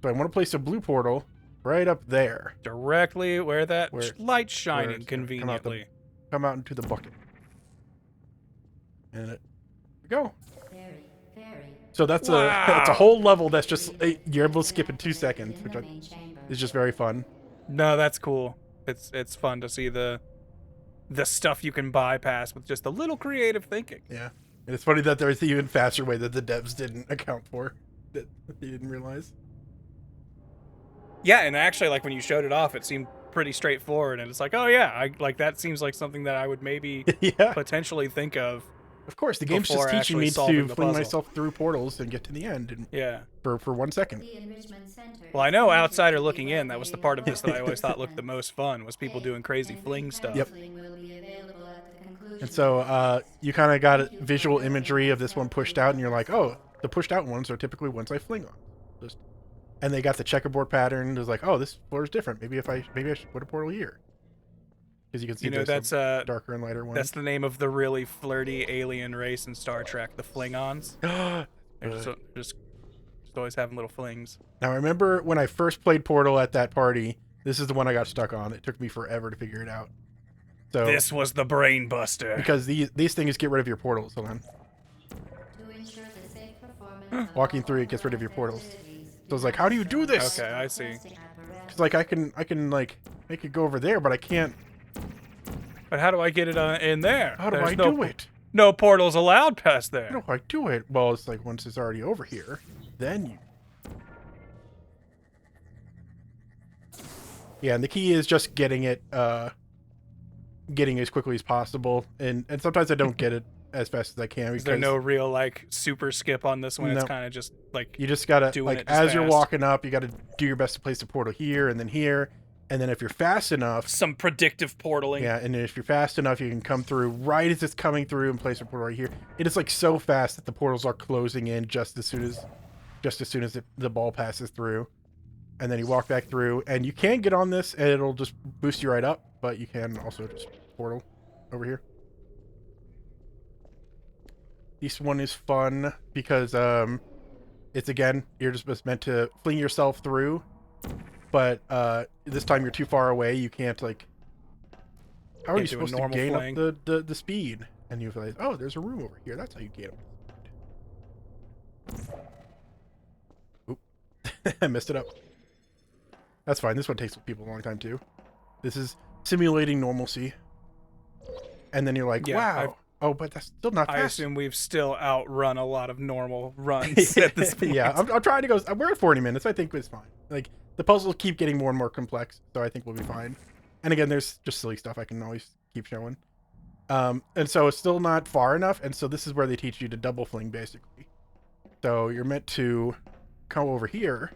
So I want to place a blue portal right up there. Directly where that light's where shining it's gonna conveniently. Come out into the bucket. And go. Very, very. So that's Wow. that's a whole level that's just you're able to skip in 2 seconds, In which the main chamber. is just very fun. No, that's cool. It's fun to see the stuff you can bypass with just a little creative thinking. Yeah. And it's funny that there's the even faster way that the devs didn't account for that they didn't realize. Yeah, and actually, like when you showed it off, it seemed pretty straightforward, and it's like, oh yeah, that seems like something that I would maybe Yeah. potentially think of. Of course, the game's Before just teaching actually me solving to the fling puzzle. myself through portals and get to the end in, Yeah. for 1 second. The enrichment center Well, I is know centered outsider to looking be in, that was the part of this that I always thought looked the located. most fun, was people doing crazy And fling stuff. Yep. counseling will be available at the conclusion And of so the you kind of got a visual imagery of this one pushed out, and you're like, oh, the pushed out ones are typically ones I fling on. And they got the checkerboard pattern. It was like, oh, this floor is different. Maybe I should put a portal here. Because you can see You know, there's that's some darker and lighter ones. that's the name of the really flirty alien race in Star Trek, the Flingons. They're just always having little flings. Now, I remember when I first played Portal at that party, this is the one I got stuck on. It took me forever to figure it out. So This was the brain buster. because these things get rid of your portals. Hold on. to ensure the safe performance of Walking all through it gets rid of your portals. facilities. So it's like, how do you do this? Okay, I see. It's like I can like make it go over there, but I can't. But how do I get it in there? How do There's I no, do it? No portals allowed past How there. do I do it? Well, it's like once it's already over here, then you. Yeah, and the key is just getting it, getting as quickly as possible, and sometimes I don't get it as fast as I can. Is there no real like super skip on this one? It's No. kind of just like You just gotta doing like it just as you're fast. walking up, you gotta do your best to place the portal here and then here, and then if you're fast enough, some predictive portaling. yeah, and if you're fast enough, you can come through right as it's coming through and place a portal right here. It is like so fast that the portals are closing in just as soon as the ball passes through, and then you walk back through, and you can get on this, and it'll just boost you right up, but you can also just portal over here. This one is fun because It's again, you're just meant to fling yourself through, but this time you're too far away. You can't like. How are you supposed to gain up the speed? And you realize, oh, there's a room over here. That's how you gain up. Oop, I messed it up. That's fine. This one takes people a long time too. This is simulating normalcy. And then you're like, wow. Oh, but that's still not fast. I assume we've still outrun a lot of normal runs at this point. Yeah, I'm trying to go. We're at 40 minutes. I think it's fine. Like, the puzzles keep getting more and more complex, so I think we'll be fine. And again, there's just silly stuff I can always keep showing. And so it's still not far enough, and so this is where they teach you to double fling, basically. So you're meant to come over here,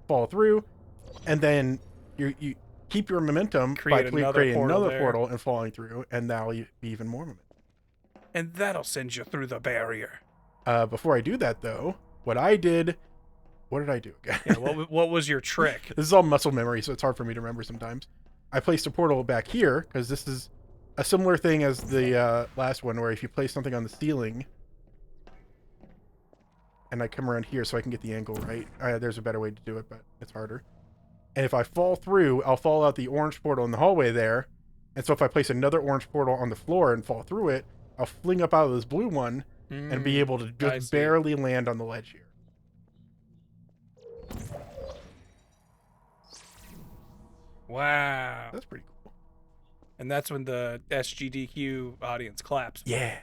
fall through, and then you keep your momentum by creating another portal and falling through, and that'll be even more momentum. And that'll send you through the barrier. Before I do that, though, what I did... What did I do again? Yeah, what was your trick? This is all muscle memory, so it's hard for me to remember sometimes. I placed a portal back here, because this is a similar thing as the last one, where if you place something on the ceiling, and I come around here so I can get the angle right. There's a better way to do it, but it's harder. And if I fall through, I'll fall out the orange portal in the hallway there. And so if I place another orange portal on the floor and fall through it, I'll fling up out of this blue one and be able to just barely land on the ledge here. Wow. That's pretty cool. And that's when the SGDQ audience claps. Yeah.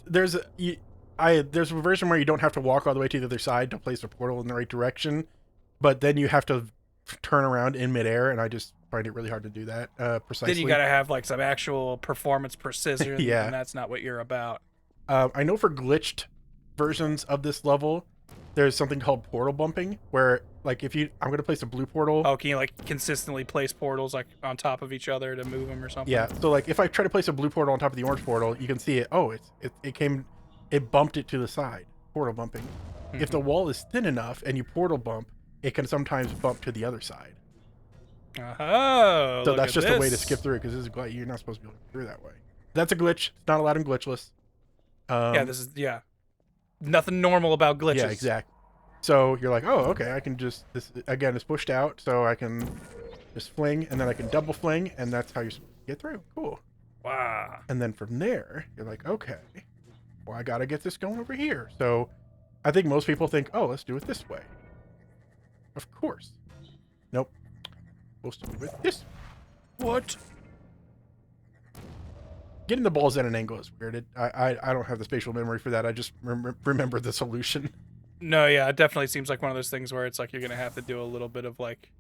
There's a version where you don't have to walk all the way to the other side to place a portal in the right direction, but then you have to turn around in midair, and I just find it really hard to do that precisely. Then you gotta have like some actual performance precision, yeah. And that's not what you're about. I know for glitched versions of this level, there's something called portal bumping, where like I'm gonna place a blue portal. Oh, can you like consistently place portals like on top of each other to move them or something? Yeah. So like if I try to place a blue portal on top of the orange portal, you can see it. Oh, it bumped it to the side. Portal bumping. Mm-hmm. If the wall is thin enough and you portal bump, it can sometimes bump to the other side. Oh. So that's just a way to skip through it, because this is you're not supposed to be able to get through that way. That's a glitch. It's not allowed in glitchless. Yeah. Nothing normal about glitches. Yeah, exactly. So you're like, oh, okay, I can just, this again is pushed out, so I can just fling, and then I can double fling, and that's how you're supposed to get through. Cool. Wow. And then from there, you're like, okay, well, I gotta get this going over here. So I think most people think, oh, let's do it this way. Of course. Nope. Supposed to do it this way. What? Getting the balls at an angle is weird. I don't have the spatial memory for that. I just remember the solution. No, yeah, it definitely seems like one of those things where it's like you're gonna have to do a little bit of like,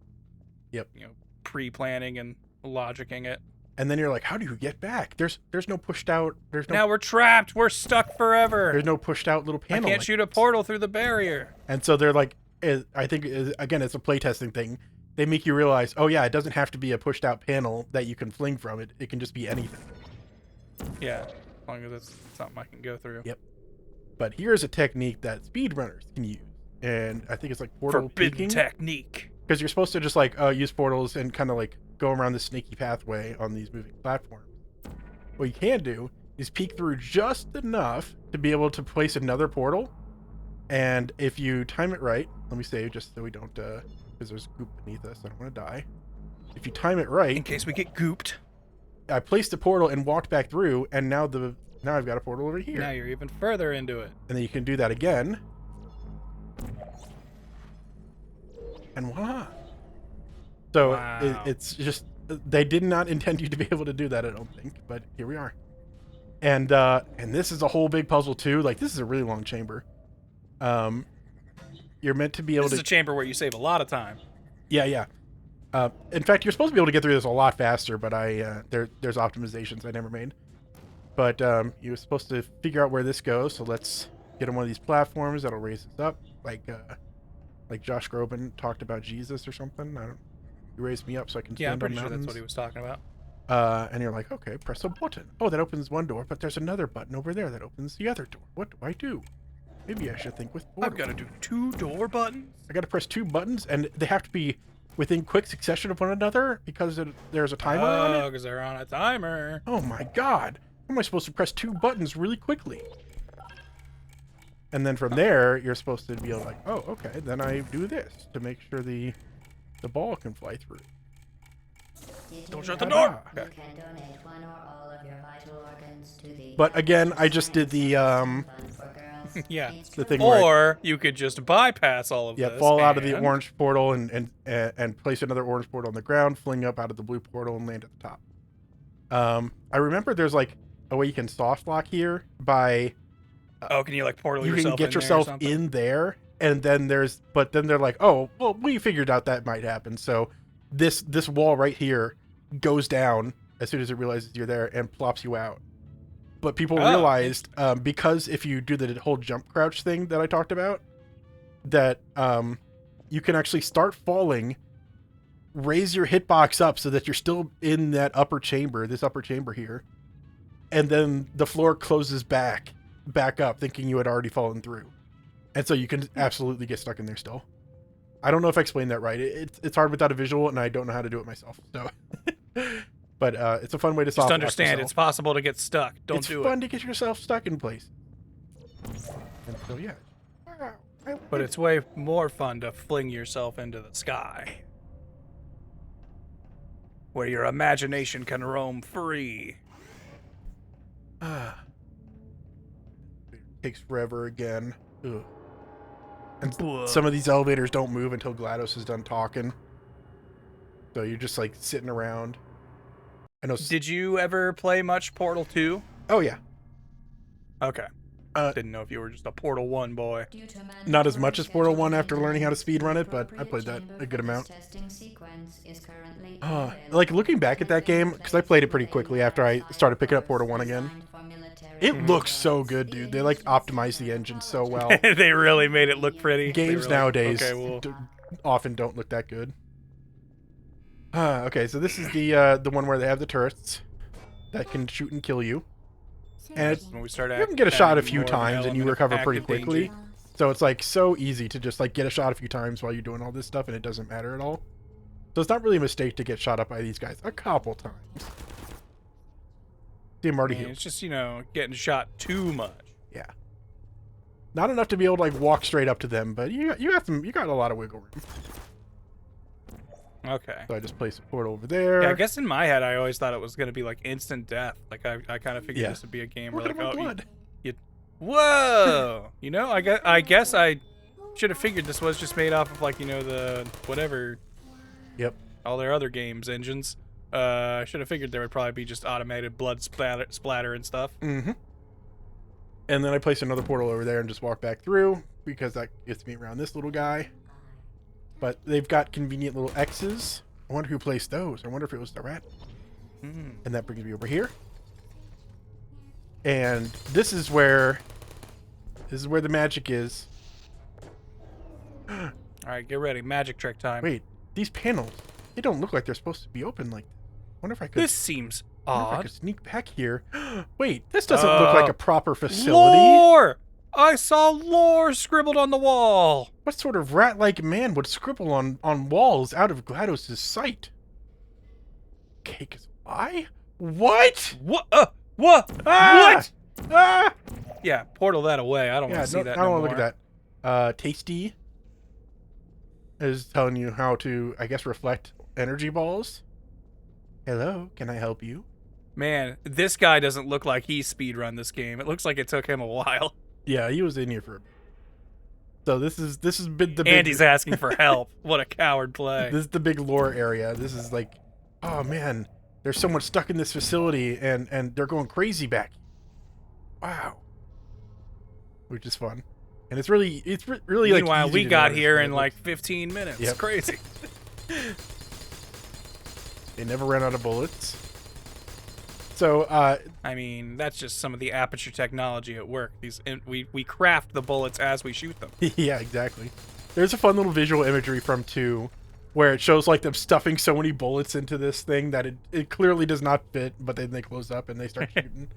pre-planning and logicking it. And then you're like, how do you get back? There's no pushed out. Now we're trapped. We're stuck forever. There's no pushed out little panel. I can't shoot a portal through the barrier. And so they're like, I think again, it's a playtesting thing. They make you realize, oh yeah, it doesn't have to be a pushed out panel that you can fling from. It can just be anything. Yeah, as long as it's something I can go through. Yep. But here's a technique that speedrunners can use, and I think it's like portal peeking. Technique. Because you're supposed to just like use portals and kind of like go around the snaky pathway on these moving platforms. What you can do is peek through just enough to be able to place another portal, and if you time it right, let me save just so we don't, because there's goop beneath us, I don't want to die. If you time it right, in case we get gooped. I placed the portal and walked back through, and now I've got a portal over here. Now you're even further into it. And then you can do that again. And voila. So wow. It's just, they did not intend you to be able to do that, I don't think, but here we are. And this is a whole big puzzle too. Like, this is a really long chamber. You're meant to be able to... This is a chamber where you save a lot of time. Yeah. In fact, you're supposed to be able to get through this a lot faster, but there's optimizations I never made. But you're supposed to figure out where this goes, so let's get on one of these platforms that'll raise us up, like Josh Groban talked about Jesus or something. He raised me up so I can stand on mountains. Yeah, I'm pretty sure that's what he was talking about. And you're like, okay, press a button. Oh, that opens one door, but there's another button over there that opens the other door. What do I do? Maybe I should think with portals. I've got to do 2 door buttons? I got to press 2 buttons, and they have to be within quick succession of one another because there's a timer on it? Oh, because they're on a timer. Oh my god. How am I supposed to press 2 buttons really quickly? And then from there, you're supposed to be like, oh, okay, then I do this to make sure the ball can fly through. Don't shut the door. You can donate one or all of your vital organs to the But again, I just did the Yeah. the thing where Or you could just bypass all of this. fall out of the and- orange portal and place another orange portal on the ground, fling up out of the blue portal, and land at the top. I remember there's like a way you can soft lock here by Oh, can you like portal you yourself can get in there or yourself something? in there, and then but then they're like, oh, well, we figured out that might happen. So this wall right here goes down as soon as it realizes you're there and plops you out. But people realized because if you do the whole jump crouch thing that I talked about, that you can actually start falling, raise your hitbox up so that you're still in that upper chamber, this upper chamber here, and then the floor closes back up, thinking you had already fallen through, and so you can absolutely get stuck in there still. I don't know if I explained that right. It's hard without a visual, and I don't know how to do it myself. So, but it's a fun way to Just understand it's possible to get stuck. Don't do it. It's fun to get yourself stuck in place. And so yeah, But it's way more fun to fling yourself into the sky, where your imagination can roam free. takes forever again. Ugh. And Ugh. some of these elevators don't move until GLaDOS is done talking. So you're just like sitting around. I know. Did you ever play much Portal 2? Oh yeah. Okay. Didn't know if you were just a Portal 1 boy. Not as much as Portal 1 after learning how to speedrun it, but I played that a good amount. Like looking back at that game, because I played it pretty quickly after I started picking up Portal 1 again. It looks so good, dude. They like optimized the engine so well. They really made it look pretty. Games nowadays well, often don't look that good. Okay, so this is the one where they have the turrets that can shoot and kill you. And when we start you can get a shot a few times and you recover pretty quickly. So it's like so easy to just like get a shot a few times while you're doing all this stuff and it doesn't matter at all. So it's not really a mistake to get shot up by these guys a couple times. See him already healed. It's just, you know, getting shot too much. Yeah. Not enough to be able to like walk straight up to them, but you got a lot of wiggle room. Okay. So I just placed a portal over there. Yeah, I guess in my head I always thought it was going to be like instant death. Like I kind of figured this would be a game where like, blood. Whoa! You know, I guess I should have figured this was just made off of like, you know, the whatever. Yep. All their other games engines. I should have figured there would probably be just automated blood splatter and stuff. Mm-hmm. And then I placed another portal over there and just walk back through because that gets me around this little guy. But they've got convenient little X's. I wonder who placed those. I wonder if it was the rat. And that brings me over here. And this is where the magic is. All right, get ready. Magic trick time. Wait, these panels, they don't look like they're supposed to be open like that. I wonder if I could, This seems I wonder if I odd. could sneak back here. Wait, this doesn't look like a proper facility. Lore! I saw lore scribbled on the wall. What sort of rat-like man would scribble on walls out of GLaDOS' sight? Cake is a lie? What? What? What? Ah! What? Ah! Yeah, portal that away. I don't want to see that I don't no want to more. look at that. Tasty is telling you how to, I guess, reflect energy balls. Hello, can I help you? Man, this guy doesn't look like he speedrun this game. It looks like it took him a while. Yeah, he was in here for a bit. So this has been the big... Andy's asking for help. What a coward play. This is the big lore area. This is like, oh man, there's someone stuck in this facility and they're going crazy back. Wow. Which is fun. And it's really like Meanwhile, easy we to got notice, here but in it like looks- 15 minutes. Yep. Crazy. They never ran out of bullets. So, I mean, that's just some of the aperture technology at work. We craft the bullets as we shoot them. yeah, exactly. There's a fun little visual imagery from 2 where it shows like them stuffing so many bullets into this thing that it clearly does not fit, but then they close up and they start shooting.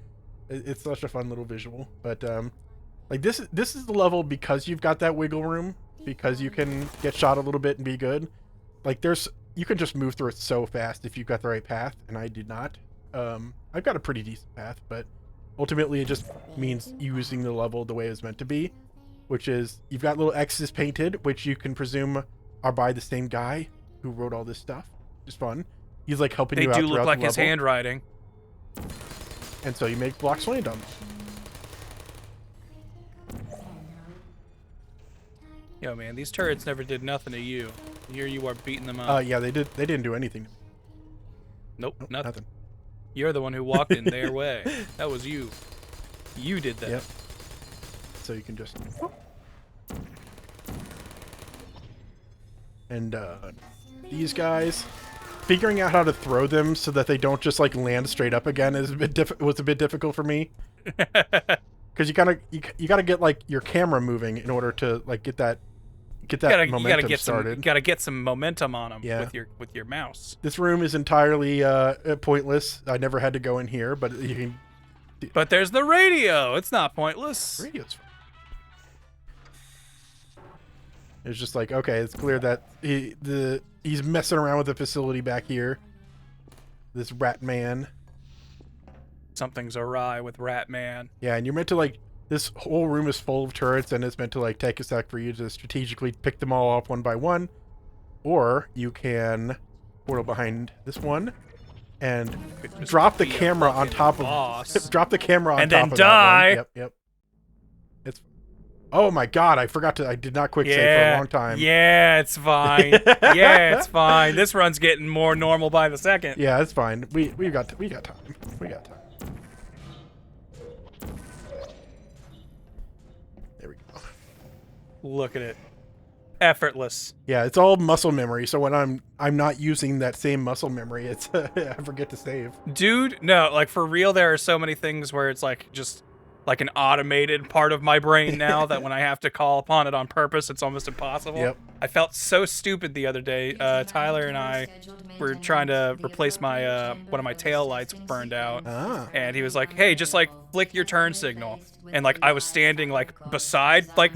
It's such a fun little visual. But like this is the level because you've got that wiggle room, because you can get shot a little bit and be good. Like you can just move through it so fast if you've got the right path, and I did not. I've got a pretty decent path, but ultimately it just means using the level the way it was meant to be. which is you've got little X's painted, which you can presume are by the same guy who wrote all this stuff. It's fun. He's like helping They you out do look throughout like the his level. handwriting. And so you make blocks land on them. Yo, man, these turrets never did nothing to you. Here you are beating them up. Yeah, they didn't do anything. Nope, Nope, nothing. You're the one who walked in their way. That was you. You did that. Yep. So you can just... And these guys, figuring out how to throw them so that they don't just like land straight up again is was a bit difficult for me. Because you gotta get like your camera moving in order to like get that momentum started. You gotta get some momentum on them Yeah. with your mouse. This room is entirely pointless. I never had to go in here, but you can. But there's the radio. It's not pointless. Radio's fine. It's just like, okay, it's clear that he's messing around with the facility back here. This rat man. Something's awry with Rat Man. Yeah, and you're meant to like, this whole room is full of turrets, and it's meant to like take a sec for you to strategically pick them all off one by one. Or you can portal behind this one and drop the camera on top of drop the camera on and top then of die. That one. Yep. It's oh my god, I did not quick save for a long time. Yeah, it's fine. Yeah, it's fine. This run's getting more normal by the second. Yeah, it's fine. We got time. We got time. There we go. Look at it. Effortless. Yeah, it's all muscle memory. So when I'm not using that same muscle memory, it's I forget to save. Dude, no, like for real, there are so many things where it's like just like an automated part of my brain now that when I have to call upon it on purpose, it's almost impossible. Yep. I felt so stupid the other day. Tyler and I were trying to replace my one of my tail lights burned out, and he was like, "Hey, just like flick your turn signal." And like I was standing like beside like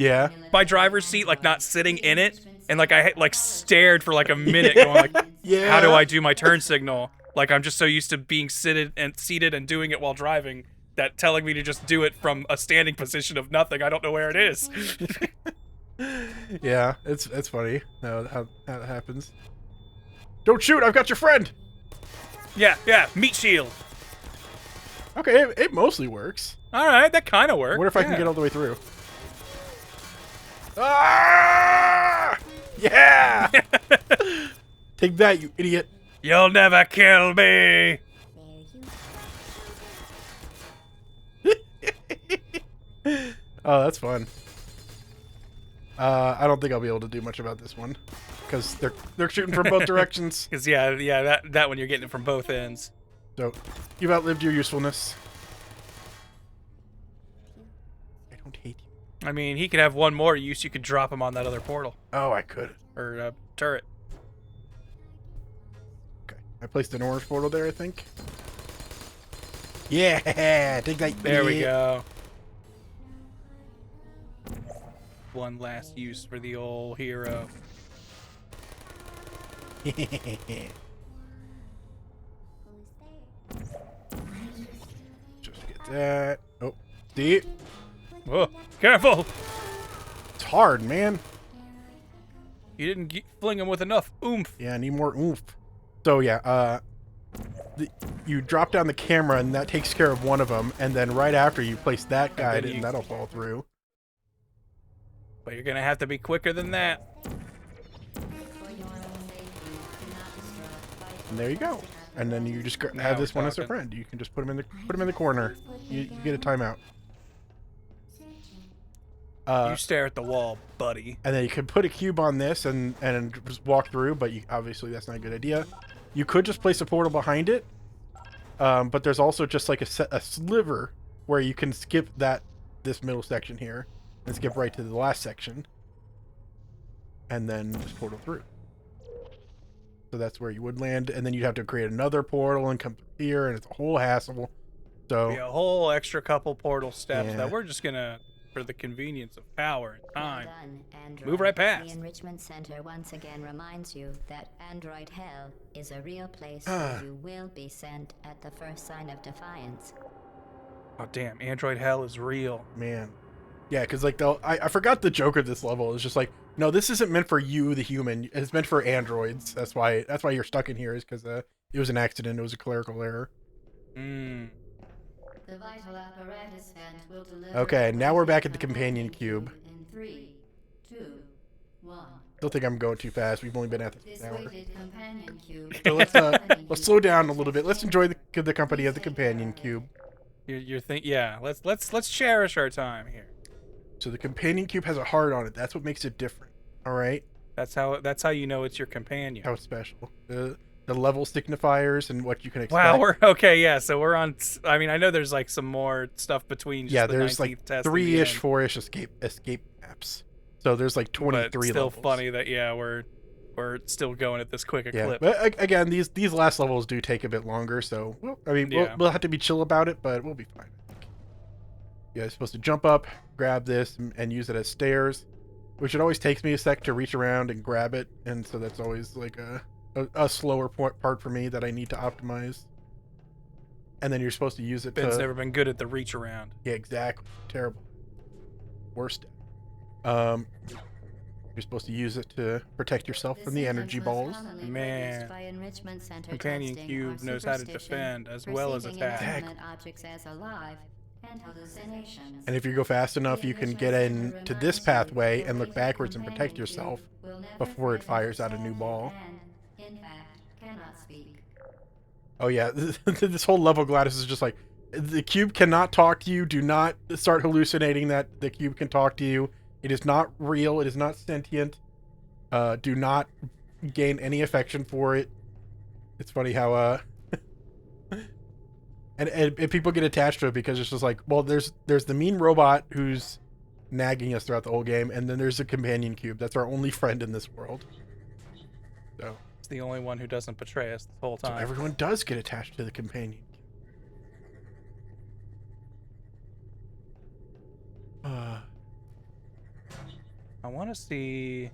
my driver's seat, like not sitting in it, and like I like stared for like a minute, going like, "How do I do my turn signal?" Like I'm just so used to being seated and doing it while driving that telling me to just do it from a standing position of nothing, I don't know where it is. Yeah, it's funny how that happens. Don't shoot! I've got your friend. Yeah, meat shield. Okay, it mostly works. All right, that kind of works. What if I can get all the way through? Ah! Yeah! Take that, you idiot! You'll never kill me. Oh, that's fun. I don't think I'll be able to do much about this one because they're shooting from both directions. Because yeah, that one you're getting it from both ends. So you've outlived your usefulness. I don't hate you. I mean, he could have one more use. You could drop him on that other portal Oh, I could. or turret. Okay, I placed an orange portal there, I think. Yeah, take that. There we go. One last use for the old hero. Just get that. Oh, see? Whoa, careful! It's hard, man. You didn't fling him with enough oomph. Yeah, I need more oomph. So yeah, you drop down the camera and that takes care of one of them, and then right after you place that guide and that'll fall through. But you're gonna have to be quicker than that. And there you go. And then you just have this one as a friend. You can just put him in the corner. You get a timeout. You stare at the wall, buddy. And then you could put a cube on this and just walk through, but obviously that's not a good idea. You could just place a portal behind it, but there's also just like a sliver where you can skip this middle section here and skip right to the last section, and then just portal through. So that's where you would land, and then you'd have to create another portal and come through here, and it's a whole hassle. So be a whole extra couple portal steps that we're just gonna, for the convenience of power and time, move right past. The Enrichment Center once again reminds you that Android Hell is a real place where you will be sent at the first sign of defiance. Oh damn, Android Hell is real. man, Yeah, because like I forgot the joke of this level is just like, no, this isn't meant for you, the human. It's meant for androids. That's why you're stuck in here is because it was an accident. It was a clerical error. Mm. The vital apparatus vent will deliver. Okay, now we're back at the companion cube. In 3, 2, 1. Still think I'm going too fast. We've only been at this This an hour. weighted companion cube. So let's slow down a little bit. Let's enjoy the company of the companion cube. Yeah. Let's cherish our time here. So the companion cube has a heart on it. That's what makes it different. All right. That's how you know it's your companion. How it's special. The level signifiers and what you can expect. Wow, we're okay. Yeah, so we're on. I mean, I know there's like some more stuff between. Just the there's 19th like test and 3-ish, the 4-ish escape maps. So there's like 23 but still levels. funny that we're still going at this quick a clip. But again, these last levels do take a bit longer. So we'll have to be chill about it, but we'll be fine. Yeah, you're supposed to jump up, grab this, and use it as stairs, which it always takes me a sec to reach around and grab it, and so that's always like a slower part for me that I need to optimize. And then you're supposed to use it Ben's never been good at the reach around. Yeah, exactly. Terrible. Worst. You're supposed to use it to protect yourself from the energy balls. Man, companion cube knows how to defend as well as attack. And if you go fast enough, you can get into this pathway and look backwards and protect yourself before it fires out a new ball. Oh yeah, this whole level, GLaDOS, is just like, the cube cannot talk to you. Do not start hallucinating that the cube can talk to you. It is not real. It is not sentient. Do not gain any affection for it. It's funny how and people get attached to it because it's just like, well, there's the mean robot who's nagging us throughout the whole game, and then there's a companion cube. That's our only friend in this world. So it's the only one who doesn't betray us the whole time. So everyone does get attached to the companion. I want to see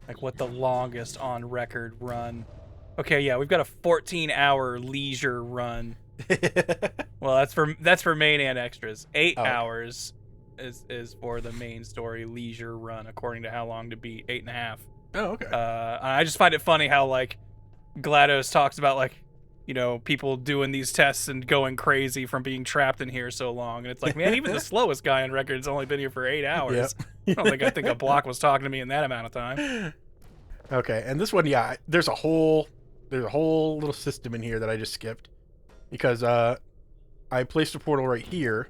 like what the longest on record run. Okay, yeah, we've got a 14-hour leisure run. Well, that's for main and extras. 8 hours is for the main story leisure run, according to how long to beat. 8.5. Oh, okay. I just find it funny how like GLaDOS talks about like, you know, people doing these tests and going crazy from being trapped in here so long, and it's like, man, even the slowest guy on record's only been here for 8 hours. Yep. I think a block was talking to me in that amount of time. Okay, and this one, yeah, there's a whole little system in here that I just skipped because I placed a portal right here,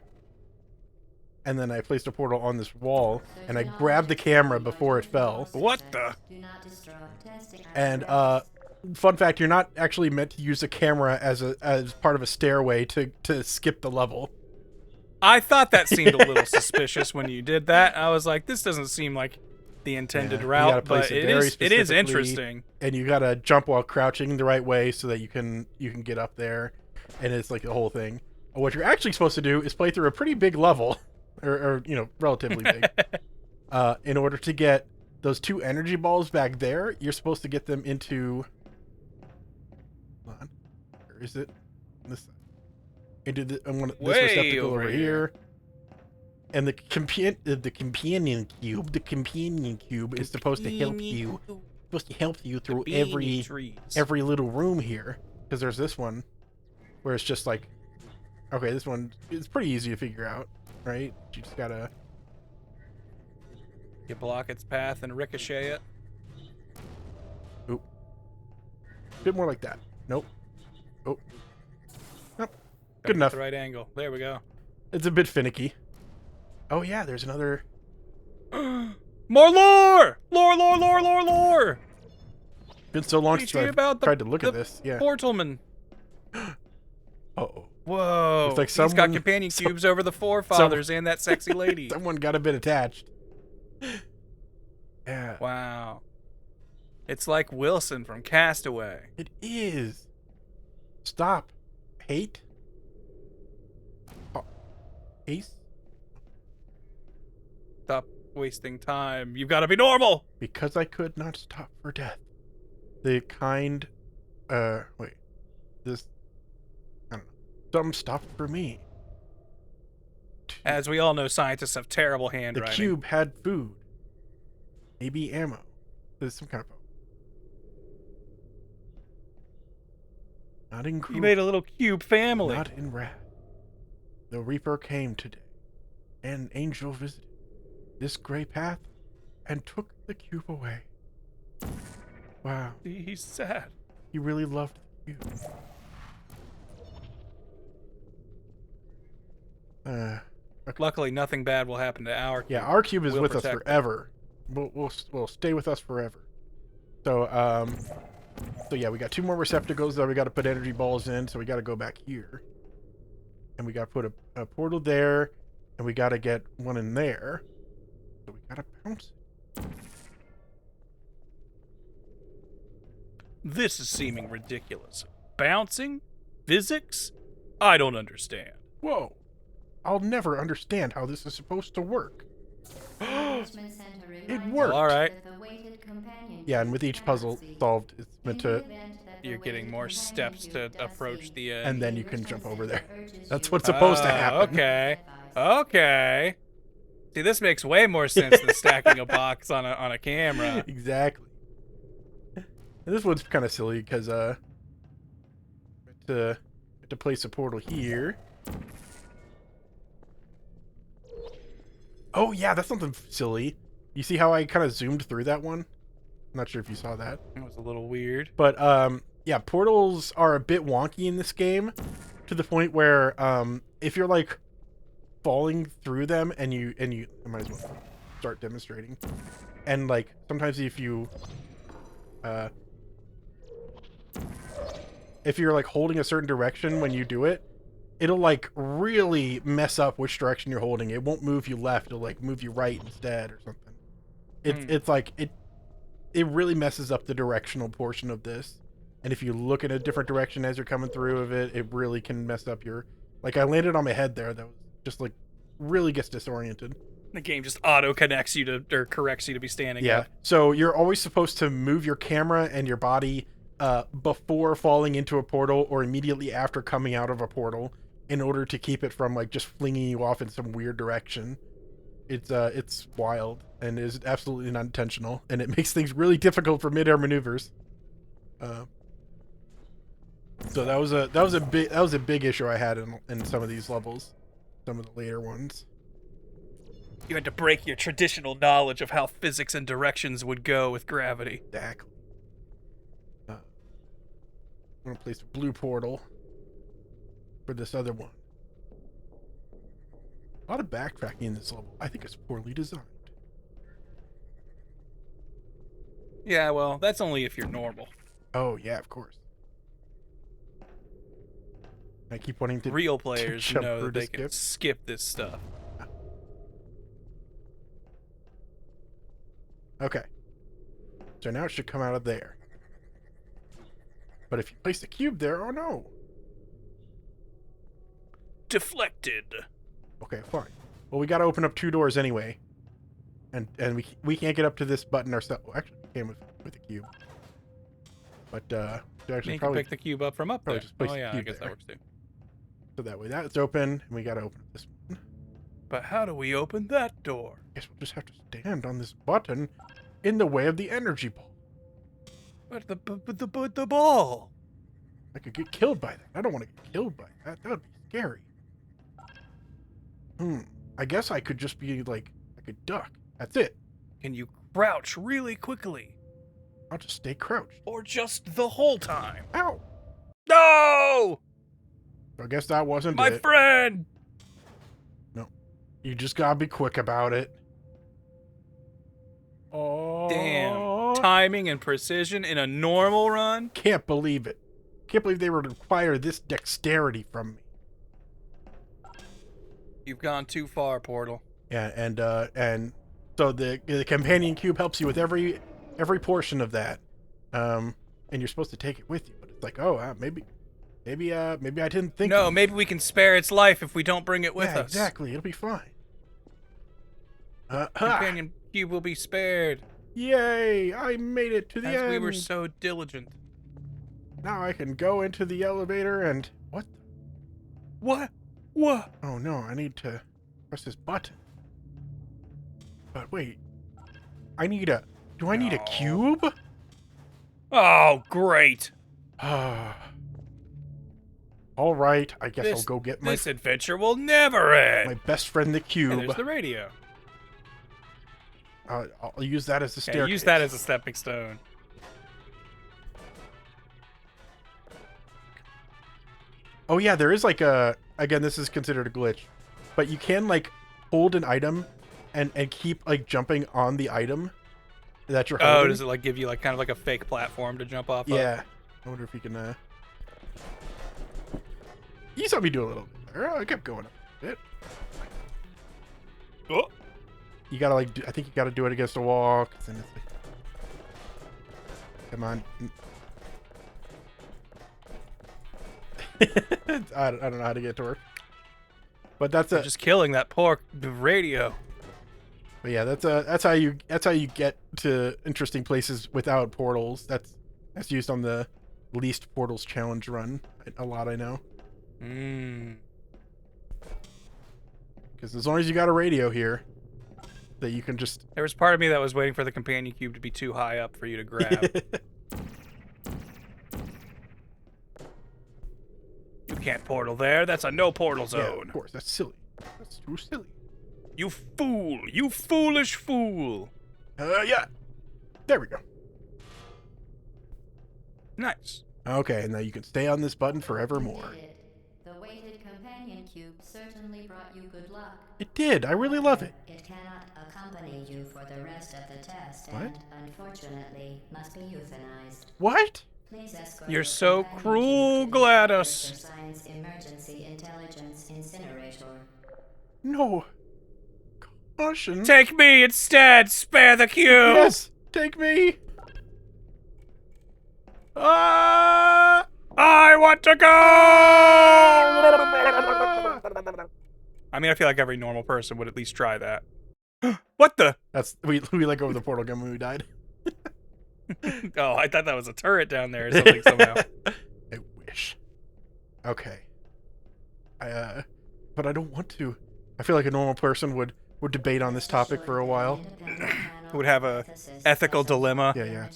and then I placed a portal on this wall, and I grabbed the camera before it fell. What the? And fun fact, you're not actually meant to use a camera as part of a stairway to skip the level. I thought that seemed a little suspicious when you did that. I was like, this doesn't seem like the intended route, but it is interesting. And you gotta jump while crouching the right way so that you can get up there, and it's like the whole thing. What you're actually supposed to do is play through a pretty big level, or you know, relatively big, in order to get those 2 energy balls back there. You're supposed to get them into. Hold on, where is it? This. Into the. I want this receptacle over here. And the companion cube is supposed to help you. Through every little room here, because there's this one where it's just like, okay, this one is pretty easy to figure out, right? You just gotta block its path and ricochet it. Oop. A bit more like that. Nope. Oh. Nope. Good enough. The right angle. There we go. It's a bit finicky. Oh yeah, there's another. More lore! Lore! Been so long since I've tried to look at this. Yeah. Portalman. Uh-oh. Whoa. It's like he's got companion cubes over the forefathers and that sexy lady. Someone got a bit attached. Yeah. Wow. It's like Wilson from Castaway. It is. Stop. Hate. Ace. Stop wasting time. You've got to be normal. Because I could not stop for death. The kind, wait, this, I don't know. Something stopped for me. As we all know, scientists have terrible The handwriting. cube had food. Maybe ammo. There's some kind of... Not in You Groove. made a little cube family. Not in Wrath. The Reaper came today. An angel visited this gray path and took the cube away. Wow. He's sad. He really loved the cube. Okay. Luckily, nothing bad will happen to our cube. Yeah, our cube is We'll with us protect it. forever. We'll stay with us forever. So yeah, we got 2 more receptacles that we got to put energy balls in. So we got to go back here, and we got to put a portal there, and we got to get one in there. So we got to bounce it. This is seeming ridiculous. Bouncing? Physics? I don't understand. Whoa! I'll never understand how this is supposed to work. It worked. All right. Yeah, and with each puzzle solved, it's meant to, You're getting more steps to approach the end. and then you can jump over there. That's what's supposed to happen. Okay. Okay. See, this makes way more sense than stacking a box on a camera. Exactly. And this one's kind of silly because to place a portal here. Oh yeah, that's something silly. You see how I kind of zoomed through that one? I'm not sure if you saw that. It was a little weird. But yeah, portals are a bit wonky in this game, to the point where if you're like falling through them and you I might as well start demonstrating. And like sometimes if you're like holding a certain direction when you do it, it'll like really mess up which direction you're holding. It won't move you left, it'll like move you right instead or something. It's like it really messes up the directional portion of this. And if you look in a different direction as you're coming through of it, it really can mess up your... Like, I landed on my head there. That was just, like, really gets disoriented. The game just auto-connects you to, or corrects you to be standing Yeah. up. So you're always supposed to move your camera and your body before falling into a portal or immediately after coming out of a portal in order to keep it from, like, just flinging you off in some weird direction. It's wild and is absolutely not intentional, and it makes things really difficult for mid-air maneuvers. So that was a big issue I had in some of these levels, some of the later ones. You had to break your traditional knowledge of how physics and directions would go with gravity. Exactly. I'm gonna place a blue portal for this other one. A lot of backtracking in this level. I think it's poorly designed. Yeah, well, that's only if you're normal. Oh yeah, of course. I keep wanting to Real players jump know or that to they can skip this stuff. Okay. So now it should come out of there. But if you place the cube there, oh no. Deflected. Okay, fine. Well, we got to open up 2 doors anyway. And we can't get up to this button ourselves. Well, actually, we can with the cube. But actually You can probably pick the cube up from up there. probably just place Oh the yeah, I cube guess there. that works too. so that way that's open, and we got to open up this one. But how do we open that door? Guess we'll just have to stand on this button in the way of the energy ball. But the ball. I could get killed by that. I don't want to get killed by that. That would be scary. I guess I could just be like, I could duck. That's it. Can you crouch really quickly? I'll just stay crouched. Or just the whole time? Ow! No! I guess that wasn't My it. friend! No. You just gotta be quick about it. Oh. Damn. Timing and precision in a normal run? Can't believe it. Can't believe they would require this dexterity from me. You've gone too far, Portal. Yeah, and so the companion cube helps you with every portion of that. And you're supposed to take it with you, but it's like, oh, maybe I didn't think. No, maybe we can spare its life if we don't bring it with Yeah, us. exactly. It'll be fine. Companion cube will be spared. Yay! I made it to the As end. we were so diligent. Now I can go into the elevator and what? What? What? Oh no! I need to Press this button. But wait. I need a... Do I need a cube? Oh, great. All right, I guess I'll go get my... This adventure will never end. My best friend, the cube. Hey, there's the radio. I'll use that as a staircase. Use that as a stepping stone. Oh yeah, there is like a... Again, this is considered a glitch. But you can like hold an item and keep like jumping on the item that you're holding. Oh, does it like give you like kind of like a fake platform to jump off of? Yeah. I wonder if you can... You saw me do a little bit there. I kept going up a bit. Oh. You gotta like... I think you gotta do it against a wall. 'Cause then it's like... Come on. I don't know how to get it to work. But that's You're just killing that poor radio. But yeah, that's how you get to interesting places without portals. That's used on the least portals challenge run a lot, I know. Because as long as you got a radio here, that you can just... There was part of me that was waiting for the companion cube to be too high up for you to grab. You can't portal there. That's a no portal zone. Yeah, of course. That's silly. That's too silly. You fool. You foolish fool. Yeah. There we go. Nice. Okay, and now you can stay on this button forevermore. The weighted companion cube certainly brought you good luck. It did. I really love it. It cannot accompany you for the rest of the test What? and, unfortunately, must be euthanized. What? Please escort You're your so companion cruel, cube to the GLaDOS. Director Science Emergency Intelligence Incinerator. No. Caution. Take me instead. Spare the cube. Yes. Take me. Ah! I want to go. I mean, I feel like every normal person would at least try that. What the? That's we let go of the portal gun when we died. Oh, I thought that was a turret down there or something somehow. I wish. Okay. But I don't want to. I feel like a normal person would debate on this topic for a while. Would have a ethical dilemma. Yeah, yeah.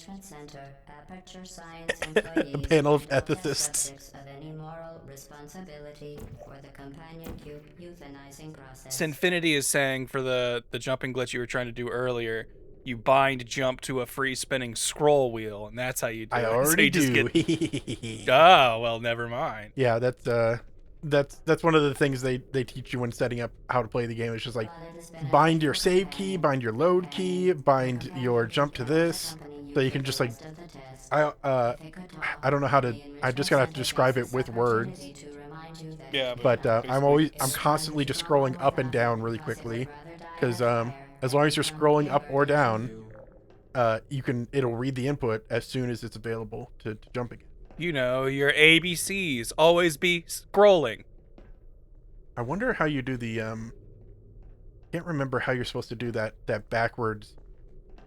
A panel of ethicists. Sinfinity is saying for the jumping glitch you were trying to do earlier, you bind jump to a free spinning scroll wheel, and that's how you do it. I So already you just do. Oh, well, never mind. Yeah, that's one of the things they teach you when setting up how to play the game. It's just like bind your save key, bind your load key, bind your jump to this, so you can just like I don't know how to. I just gotta have to describe it with words. Yeah, But I'm constantly just scrolling up and down really quickly, because as long as you're scrolling up or down, it'll read the input as soon as it's available to jump again. you know, your ABCs. Always be scrolling. I wonder how you do the can't remember how you're supposed to do that backwards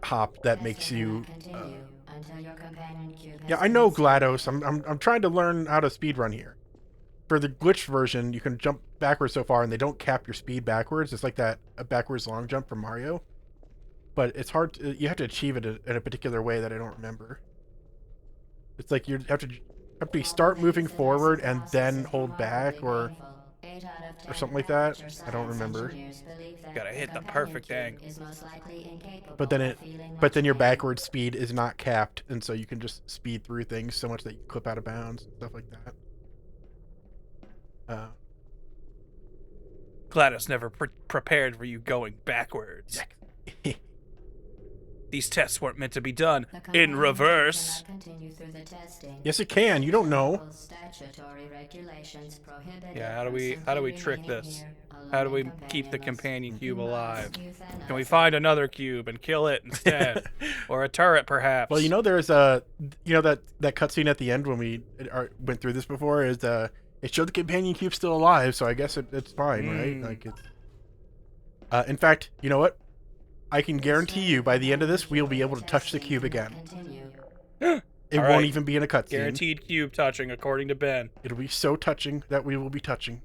hop that makes you yeah, I know GLaDOS. I'm trying to learn how to speedrun here. For the glitch version, you can jump backwards so far and they don't cap your speed backwards. It's like that a backwards long jump from Mario. But it's hard you have to achieve it in a particular way that I don't remember. It's like you have to start moving forward and then hold back or something like that. I don't remember. Gotta hit the perfect angle. But then your backward speed is not capped, and so you can just speed through things so much that you clip out of bounds and stuff like that. GLaDOS never prepared for you going backwards. These tests weren't meant to be done in reverse. Yes, it can. You don't know. Yeah, how do we trick this? How do we keep the companion cube alive? Can we find another cube and kill it instead? Or a turret, perhaps? Well, you know, there's that cutscene at the end when we went through this before is it showed the companion cube still alive, so I guess it's fine, right? Like it's. In fact, you know what? I can guarantee you by the end of this, we'll be able to touch the cube again. It won't even be in a cutscene. Guaranteed cube touching, according to Ben. It'll be so touching that we will be touching.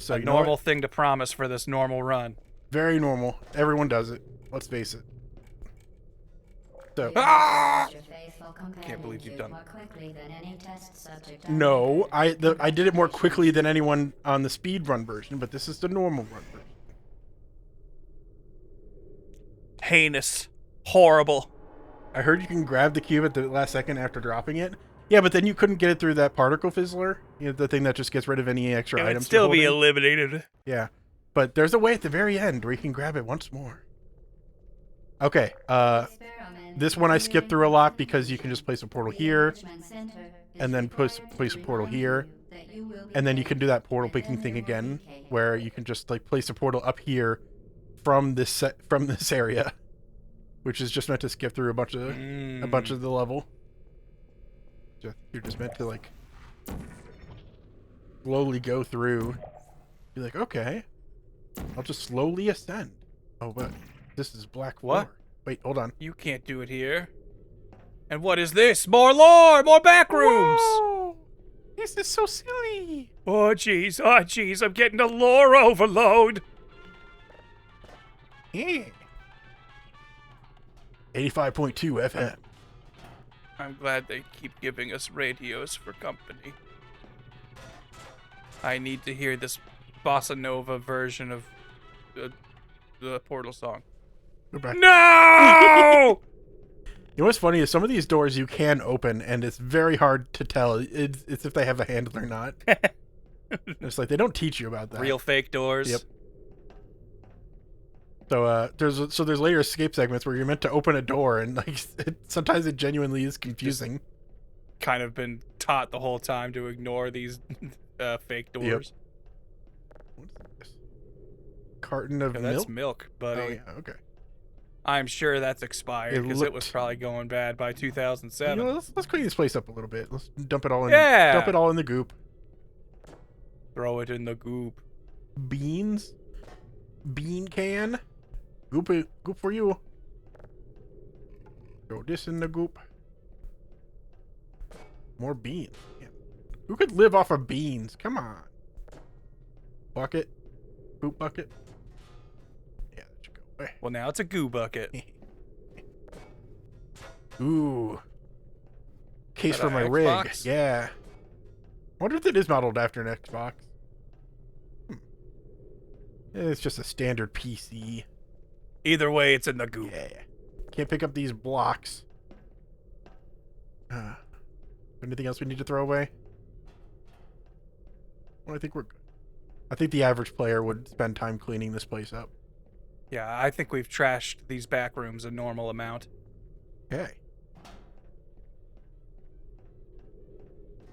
So a you know what? normal thing to promise for this normal run. Very normal. Everyone does it. Let's face it. So Can't believe you've done that. no, I did it more quickly than anyone on the speedrun version, but this is the normal run version. Heinous. Horrible. I heard you can grab the cube at the last second after dropping it. Yeah, but then you couldn't get it through that particle fizzler, you know, the thing that just gets rid of any extra It would items. still be eliminated. Yeah, but there's a way at the very end where you can grab it once more. Okay, this one I skipped through a lot because you can just place a portal here, and then place a portal here, and then you can do that portal picking thing again, where you can just like place a portal up here from this area, which is just meant to skip through a bunch of the level. You're just meant to like slowly go through. Be like, okay, I'll just slowly ascend. Oh, but this is black floor. What? Wait, hold on. You can't do it here. And what is this? More lore! More back rooms! Whoa! This is so silly. Oh, jeez. Oh, jeez. I'm getting a lore overload. Yeah. 85.2 FM. I'm glad they keep giving us radios for company. I need to hear this bossa nova version of the Portal song. Go back. No! You know what's funny is some of these doors you can open, and it's very hard to tell it's if they have a handle or not. It's like they don't teach you about that. Real fake doors. Yep. So there's later escape segments where you're meant to open a door, and like sometimes it genuinely is confusing. Kind of been taught the whole time to ignore these fake doors. Yep. What's this? Carton of Yeah, milk. that's milk, buddy. Oh yeah, okay. I'm sure that's expired because it was looked- probably going bad by 2007. You know, let's clean this place up a little bit. Let's dump it all in. Yeah. Dump it all in the goop. Throw it in the goop. Beans. Bean can. Goop for you. Throw this in the goop. More beans. Yeah. Who could live off of beans? Come on. Bucket. Poop bucket. Yeah, that should go away. Well, now it's a goo bucket. Ooh. Case Is for that my an rig. Xbox? Yeah. I wonder if it is modeled after an Xbox. It's just a standard PC. Either way, it's in the goop. Yeah. Can't pick up these blocks. Anything else we need to throw away? Well, I think we're good. I think the average player would spend time cleaning this place up. Yeah, I think we've trashed these back rooms a normal amount. Okay.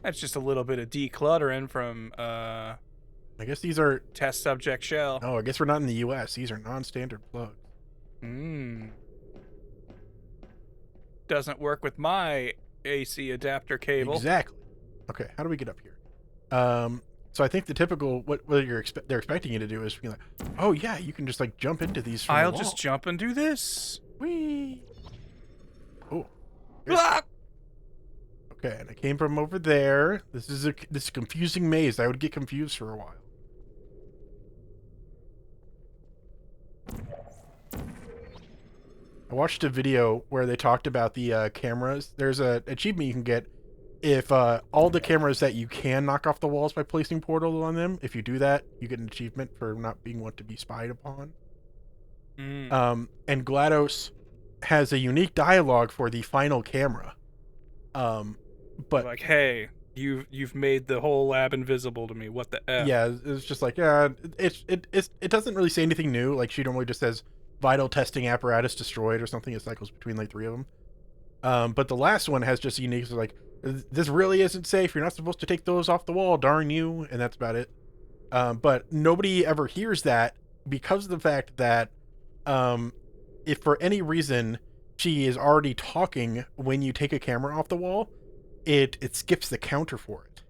That's just a little bit of decluttering from I guess these are... test subject shell. Oh, I guess we're not in the US. These are non-standard plugs. Doesn't work with my AC adapter cable. Exactly. Okay, how do we get up here? So I think the typical what they're expecting you to do is be like, oh yeah, you can just like jump into these from I'll the wall. just jump and do this. Whee! Oh. Ah! Okay, and I came from over there. This is a confusing maze. I would get confused for a while. I watched a video where they talked about the cameras. There's a achievement you can get if all the cameras that you can knock off the walls by placing portal on them. If you do that, you get an achievement for not being one to be spied upon. And GLaDOS has a unique dialogue for the final camera. But like, hey, you've made the whole lab invisible to me. What the F? yeah, it's just like, yeah, it doesn't really say anything new. Like she normally just says vital testing apparatus destroyed or something. It cycles between like 3 of them. But the last one has just unique, like, this really isn't safe. You're not supposed to take those off the wall, darn you. And that's about it. But nobody ever hears that because of the fact that if for any reason she is already talking when you take a camera off the wall, it skips the counter for it.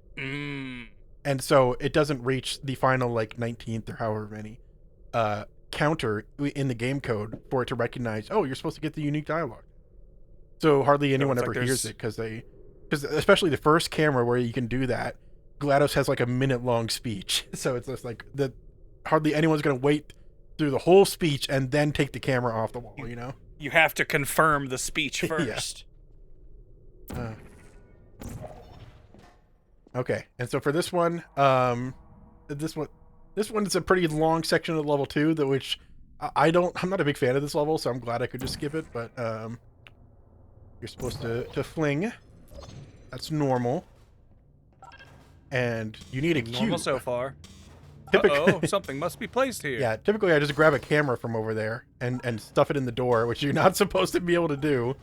And so it doesn't reach the final like 19th or however many counter in the game code for it to recognize, oh, you're supposed to get the unique dialogue. So hardly anyone ever hears it because especially the first camera where you can do that, GLaDOS has like a minute-long speech, so it's just like that. Hardly anyone's gonna wait through the whole speech and then take the camera off the wall. You know. You have to confirm the speech first. Okay, and so for this one, this one is a pretty long section of level 2, which I'm not a big fan of this level, so I'm glad I could just skip it. But you're supposed to fling. That's normal, and you need a cube. Normal so far. Typically, something must be placed here. Yeah, typically I just grab a camera from over there and stuff it in the door, which you're not supposed to be able to do.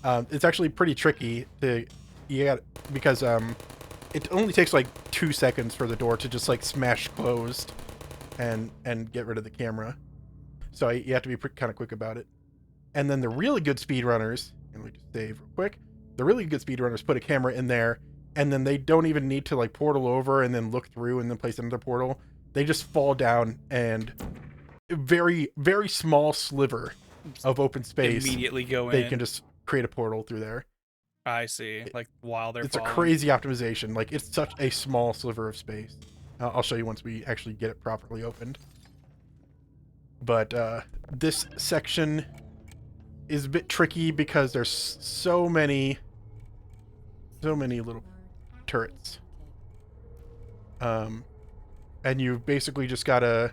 It's actually pretty tricky because it only takes like 2 seconds for the door to just like smash closed and get rid of the camera. So you have to be kind of quick about it. And then the really good speedrunners, and let me just save real quick. The really good speedrunners put a camera in there, and then they don't even need to like portal over and then look through and then place another portal. They just fall down and very, very small sliver of open space. Immediately go in. They can just create a portal through there. I see. Like while they're It's falling. a crazy optimization. Like it's such a small sliver of space. I'll show you once we actually get it properly opened. But this section is a bit tricky because there's so many little turrets. And you basically just gotta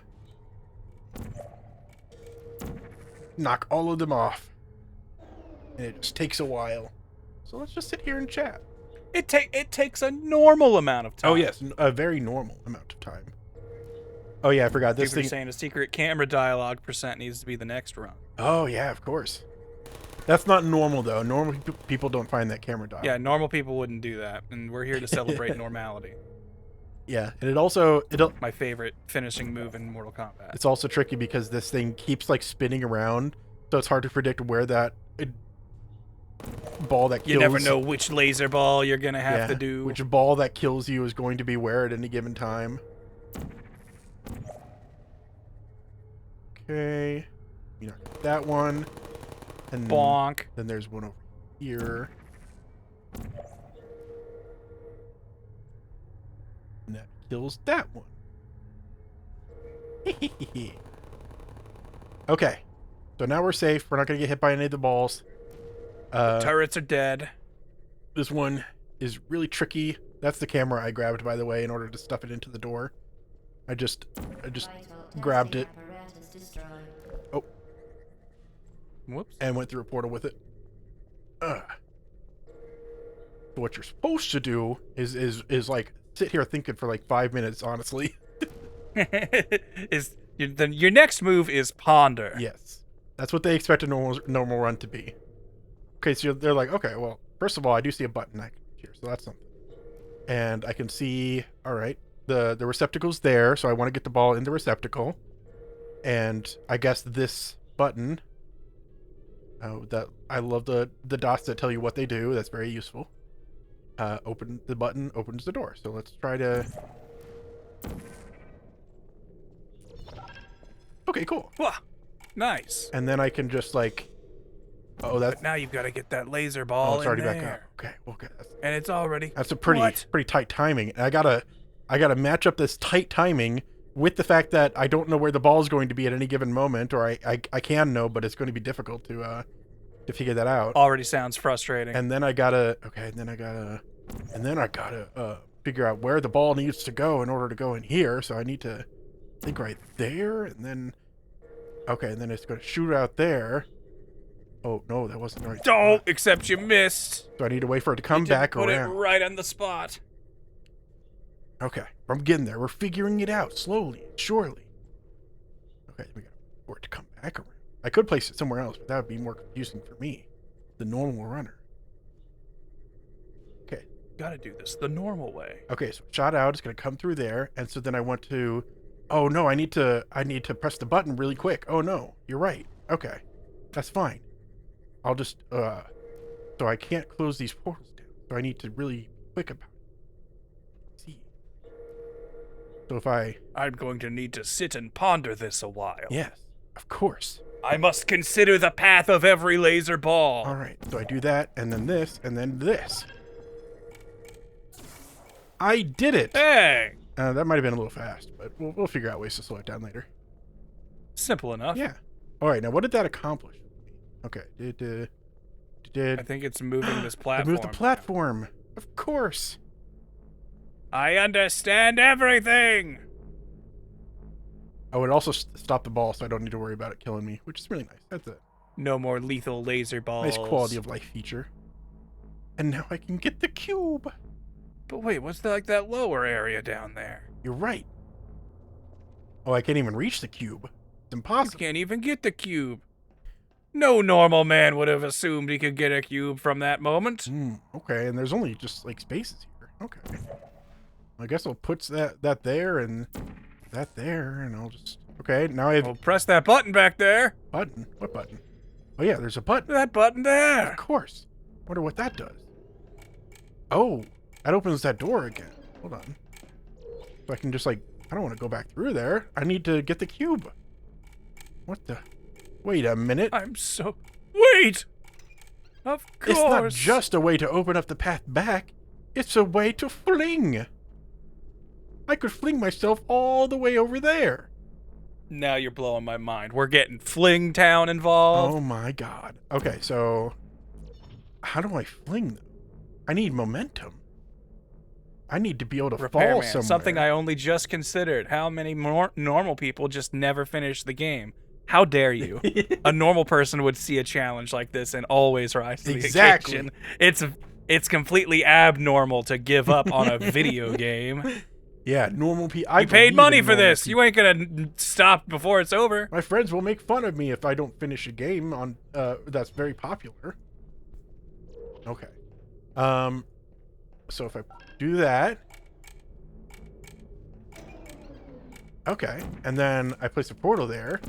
knock all of them off. And it just takes a while. So let's just sit here and chat. It takes a normal amount of time. Oh yes, a very normal amount of time. Oh yeah, I forgot this People are thing. saying a secret camera dialogue percent needs to be the next run. Oh yeah, of course. That's not normal though. Normal people don't find that camera dial. Yeah, normal people wouldn't do that, and we're here to celebrate normality. Yeah, and it'll My favorite finishing move in Mortal Kombat. it's also tricky because this thing keeps like spinning around, so it's hard to predict where that ball that kills. You never know which laser ball you're gonna have to do. Which ball that kills you is going to be where at any given time. Okay, you know that one, and Bonk. then there's one over here. And that kills that one. Okay. So now we're safe. We're not going to get hit by any of the balls. Turrets are dead. This one is really tricky. That's the camera I grabbed, by the way, in order to stuff it into the door. I just grabbed it. Oh. Whoops. And went through a portal with it. So what you're supposed to do is like sit here thinking for like 5 minutes, honestly. Your next move is ponder. Yes. That's what they expect a normal run to be. Okay, so they're like, okay, well, first of all, I do see a button here, so that's something. And I can see, all right, the receptacle's there, so I want to get the ball in the receptacle. And I guess this button, that I love the dots that tell you what they do. That's very useful. Open the button, opens the door. So let's try to... Okay, cool. Wah, nice. And then I can just like... Oh, that's... But now you've got to get that laser ball it's already in back there. up. Okay, okay. And it's already... That's a pretty tight timing. And I gotta match up this tight timing with the fact that I don't know where the ball is going to be at any given moment, or I can know, but it's going to be difficult to figure that out. Already sounds frustrating. And then I gotta figure out where the ball needs to go in order to go in here. So I need to think right there, and then and then it's going to shoot out there. Oh no, that wasn't the right. Don't, except you missed. So I need to wait for it to come back put around. It right on the spot. Okay, I'm getting there. We're figuring it out slowly, surely. Okay, we got for it to come back around. I could place it somewhere else, but that would be more confusing for me, the normal runner. Okay. Gotta do this the normal way. Okay, so shot out is gonna come through there, and so then I want to. Oh no, I need to press the button really quick. Oh no, you're right. Okay, that's fine. I'll just so I can't close these portals down. So I need to really be quick about it. See. So if I'm going to need to sit and ponder this a while. yes, of course. I must consider the path of every laser ball. All right, so I do that, and then this, and then this. I did it. Hey! That might have been a little fast, but we'll figure out ways to slow it down later. Simple enough. Yeah. All right. Now, what did that accomplish? Okay. I think it's moving this platform. I moved the platform. Of course. I understand everything! I would also stop the ball so I don't need to worry about it killing me, which is really nice. That's a No more lethal laser balls. nice quality of life feature. And now I can get the cube. But wait, what's that lower area down there? You're right. Oh, I can't even reach the cube. It's You impossible. can't even get the cube. No normal man would have assumed he could get a cube from that moment. Okay, and there's only just like spaces here. Okay. I guess I'll put that there and that there, and I'll just... Okay, now I have... Well, press that button back there. Button? What button? Oh yeah, there's a button. That button there. Of course. Wonder what that does. Oh, that opens that door again. Hold on. So I can just like... I don't want to go back through there. I need to get the cube. What the... Wait a minute. I'm so... Wait! Of course. It's not just a way to open up the path back. It's a way to fling. I could fling myself all the way over there. Now you're blowing my mind. We're getting Fling Town involved. Oh my god. Okay, so... How do I fling them? I need momentum. I need to be able to fall Repairman, somewhere. something I only just considered. How many normal people just never finish the game? How dare you? A normal person would see a challenge like this and always rise to the occasion. It's completely abnormal to give up on a video game. Yeah, normal people. You paid money for this. You ain't gonna stop before it's over. My friends will make fun of me if I don't finish a game on that's very popular. Okay. So if I do that. Okay. And then I place a portal there.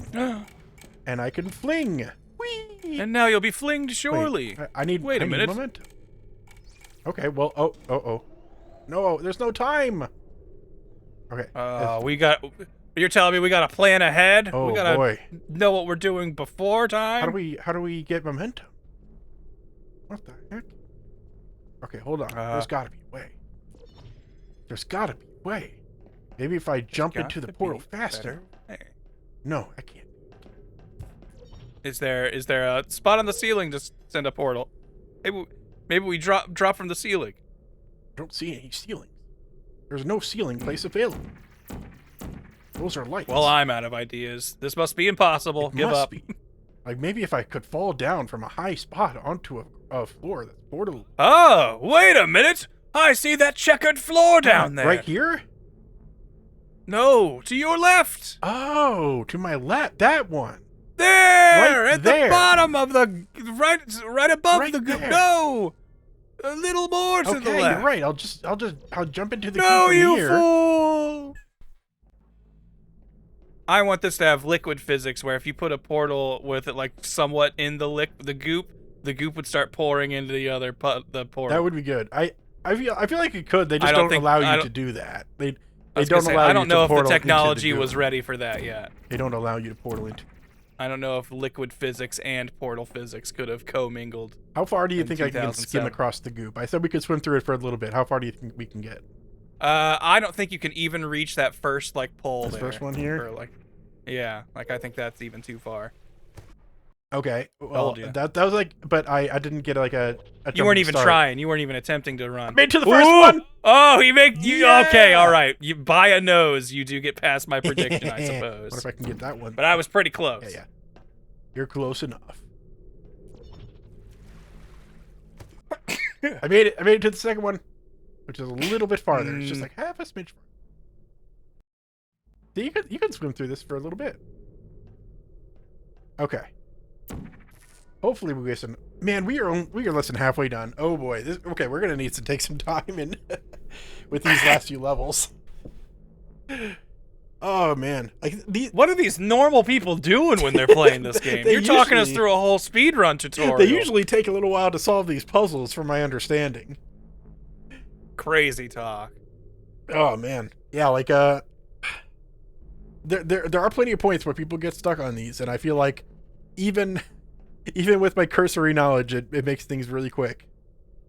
And I can fling. Whee! And now you'll be flinged surely. Wait, I need Wait a minute. Momentum. Okay, well, oh. No, there's no time. Okay. You're telling me we gotta plan ahead? Oh, we gotta boy. know what we're doing before time? How do we get momentum? What the heck? Okay, hold on. There's gotta be a way. There's gotta be a way. Maybe if I jump into the portal faster. Hey. No, I can't. Is there a spot on the ceiling to send a portal? Maybe we drop from the ceiling. I don't see any ceilings. There's no ceiling place available. Those are lights. Well, I'm out of ideas. This must be impossible. Give must up. Be. Like maybe if I could fall down from a high spot onto a floor that's portal. Oh, wait a minute! I see that checkered floor down there. Right here? No, to your left. Oh, to my left. That one. There, right at there. the bottom of the right above Right the goop. there. No, a little more to the Okay, left. you're right. I'll jump into the No, goop in you here. fool! I want this to have liquid physics, where if you put a portal with it like somewhat in the goop would start pouring into the portal. That would be good. I feel like it could. They just don't allow you to do that. They don't allow you to portal. I don't know if the into technology goop. was ready for that yet. They don't allow you to portal into. I don't know if liquid physics and portal physics could have commingled. How far do you think I can skim 2007. across the goop? I said we could swim through it for a little bit. How far do you think we can get? I don't think you can even reach that first pull. This first one here? Or, yeah, I think that's even too far. Okay. Well, Told ya. that was but I didn't get a You weren't even start. trying. You weren't even attempting to run. Made to the first Ooh! one. Oh, he make you Yeah! okay? All right, you by a nose. You do get past my prediction, I suppose. What if I can get that one? But I was pretty close. Yeah. You're close enough. I made it to the second one, which is a little bit farther. It's just like half a smidge farther. You can swim through this for a little bit. Okay. Hopefully we get some. Man, we are less than halfway done. Oh boy. Okay, we're gonna need to take some time in with these last few levels. Oh man, What are these normal people doing when they're playing this game? You're talking us through a whole speedrun tutorial. They usually take a little while to solve these puzzles, from my understanding. Crazy talk. Oh man, yeah, there are plenty of points where people get stuck on these, and I feel like even with my cursory knowledge, it makes things really quick.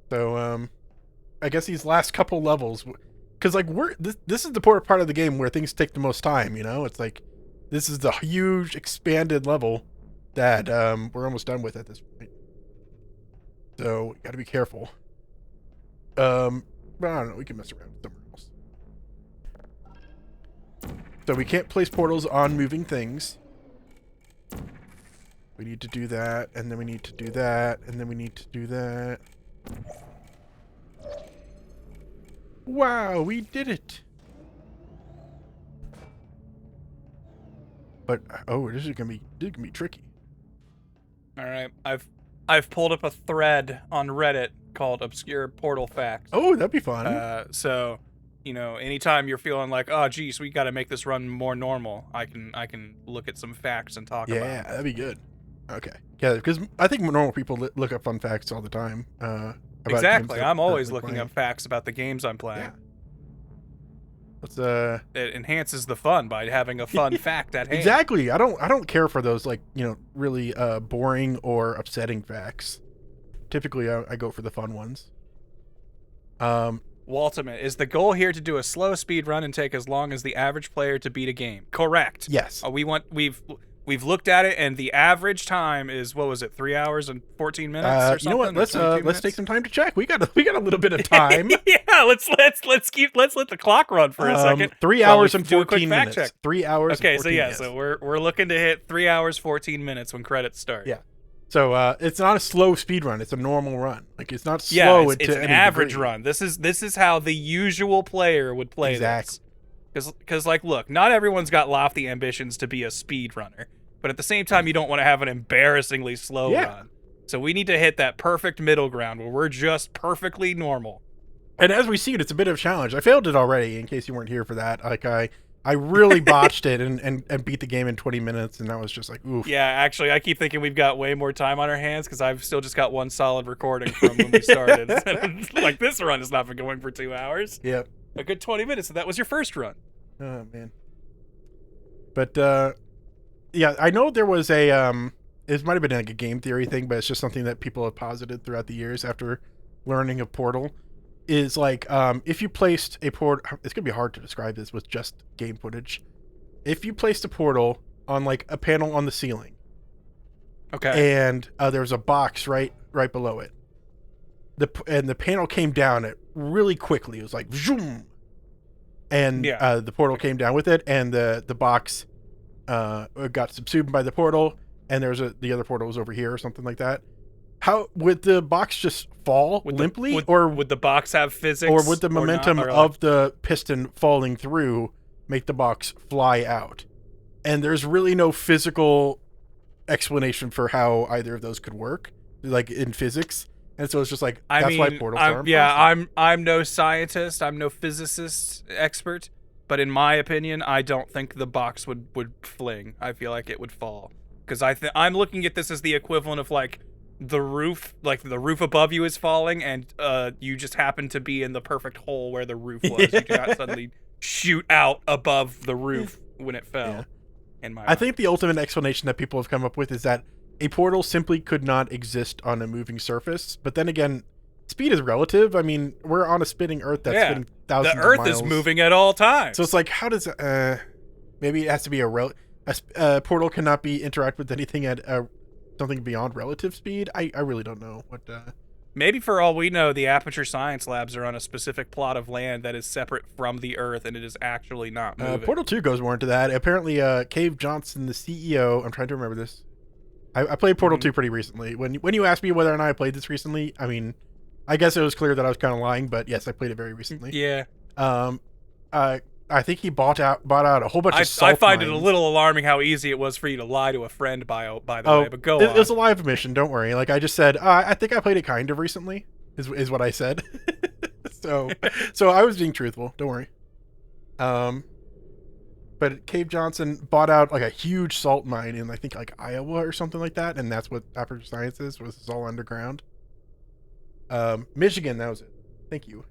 So I guess these last couple levels, because like this is the part of the game where things take the most time. You know, it's like this is the huge expanded level that we're almost done with at this point. So got to be careful. But I don't know. We can mess around somewhere else. So we can't place portals on moving things. We need to do that, and then we need to do that, and then we need to do that. Wow, we did it! But oh, this is gonna be tricky. All right, I've pulled up a thread on Reddit called "Obscure Portal Facts." Oh, that'd be fun. So, you know, anytime you're feeling like, oh, geez, we got to make this run more normal, I can look at some facts and talk about it. Yeah, that'd be good. Okay, yeah, because I think normal people look up fun facts all the time. About Exactly, games I'm always they're looking playing. up facts about the games I'm playing. Yeah. Let's It enhances the fun by having a fun fact at hand. Exactly. I don't care for those, like, you know, really boring or upsetting facts. Typically, I go for the fun ones. Waltimate, is the goal here to do a slow speed run and take as long as the average player to beat a game? Correct. Yes. We've looked at it, and the average time is, what was it, 3 hours and 14 minutes or something? You know what? Or 22 Let's minutes? take some time to check. We got a little bit of time. Yeah, let's let the clock run for a second. 3 while hours we and do a quick 14 fact minutes. check. 3 hours. Okay, and 14 so yeah, minutes. so we're looking to hit 3 hours 14 minutes when credits start. Yeah. So it's not a slow speed run. It's a normal run. Like, it's not slow. Yeah, it's an average run. This is how the usual player would play Exactly. this. Because like, look, not everyone's got lofty ambitions to be a speed runner, but at the same time, you don't want to have an embarrassingly slow run. So we need to hit that perfect middle ground where we're just perfectly normal. And as we see it, it's a bit of a challenge. I failed it already, in case you weren't here for that. Like, I really botched it and beat the game in 20 minutes, and that was just like, oof. Yeah, actually, I keep thinking we've got way more time on our hands because I've still just got one solid recording from when we started. Like, this run has not been going for 2 hours. Yep. A good 20 minutes, and that was your first run. Oh, man. But, yeah, I know there was a, it might have been like a game theory thing, but it's just something that people have posited throughout the years after learning of Portal, is like, if you placed a portal, it's going to be hard to describe this with just game footage. If you placed a portal on like a panel on the ceiling, okay, and there was a box right below it, the panel came down it really quickly. It was like zoom, and the portal came down with it, and the box got subsumed by the portal, and the other portal was over here or something like that. How would the box just fall limply, or would the box have physics, or would the momentum not, of the piston falling through make the box fly out? And there's really no physical explanation for how either of those could work, like in physics. And so it's just like, that's why portals are impossible. Yeah, I'm no scientist, I'm no physicist expert, but in my opinion, I don't think the box would fling. I feel like it would fall, because I'm looking at this as the equivalent of like the roof above you is falling, and you just happen to be in the perfect hole where the roof was. You do not suddenly shoot out above the roof when it fell. Yeah. I think the ultimate explanation that people have come up with is that a portal simply could not exist on a moving surface. But then again, speed is relative. I mean, we're on a spinning Earth that's spinning thousands of miles. The Earth is moving at all times. So it's like, how does maybe it has to be a portal cannot be interact with anything at something beyond relative speed. I really don't know what. Maybe for all we know, the Aperture Science Labs are on a specific plot of land that is separate from the Earth, and it is actually not moving. Portal 2 goes more into that. Apparently, Cave Johnson, the CEO, I'm trying to remember this. I played Portal 2 pretty recently. When you asked me whether or not I played this recently, I mean, I guess it was clear that I was kind of lying, but yes, I played it very recently. Yeah. I think he bought out a whole bunch of salt I find mines. it a little alarming how easy it was for you to lie to a friend, by the way, but go on. It was a live mission, don't worry. Like, I just said, I think I played it kind of recently, is what I said. so I was being truthful, don't worry. But Cave Johnson bought out like a huge salt mine in, I think, like Iowa or something like that, and that's what Aperture Science is. It's all underground. Michigan, that was it. Thank you.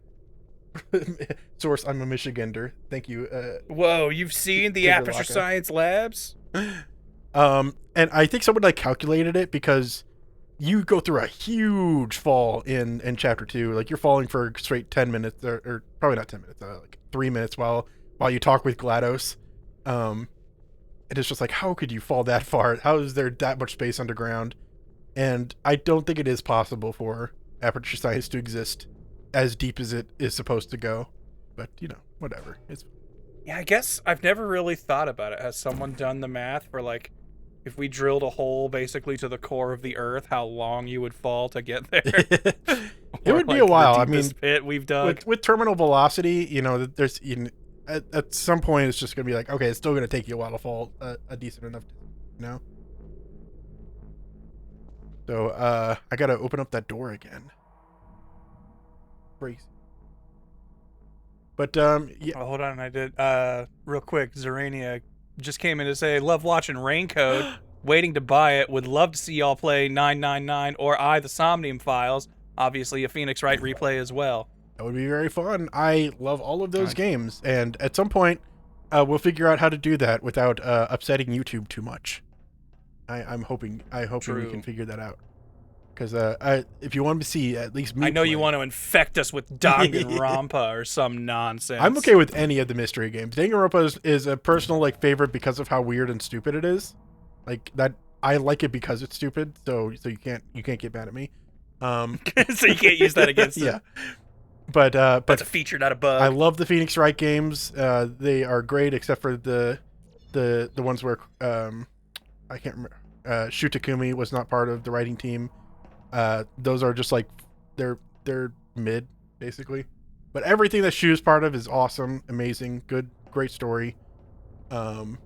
Source, I'm a Michigander. Thank you. Whoa, you've seen the Aperture Science Labs? And I think someone like calculated it because you go through a huge fall in chapter 2. Like you're falling for straight 10 minutes or probably not 10 minutes, like 3 minutes while you talk with GLaDOS. It is just like, how could you fall that far? How is there that much space underground? And I don't think it is possible for Aperture Science to exist as deep as it is supposed to go. But, you know, whatever. Yeah, I guess I've never really thought about it. Has someone done the math for, like, if we drilled a hole basically to the core of the Earth, how long you would fall to get there? It would be a while. I mean, pit we've dug. With terminal velocity, you know, there's at some point it's just gonna be like, okay, it's still gonna take you a while to fall a decent enough, you know. So I gotta open up that door again. Crazy. But yeah. Oh, hold on, I did real quick. Zerania just came in to say, love watching Raincode, waiting to buy it, would love to see y'all play 999 or the Somnium Files, obviously a Phoenix Wright replay as well. That would be very fun. I love all of those games, and at some point we'll figure out how to do that without upsetting YouTube too much. I'm hoping we can figure that out. Because if you want to see at least me, I know you want to infect us with Danganronpa or some nonsense. I'm okay with any of the mystery games. Danganronpa is a personal like favorite because of how weird and stupid it is. Like that, I like it because it's stupid. So you can't get mad at me. So you can't use that against yeah. But that's a feature, not a bug. I love the Phoenix Wright games. They are great, except for the ones where I can't remember. Shutakumi was not part of the writing team. Those are just like they're mid basically, but everything that Shu's part of is awesome, amazing, good, great story. So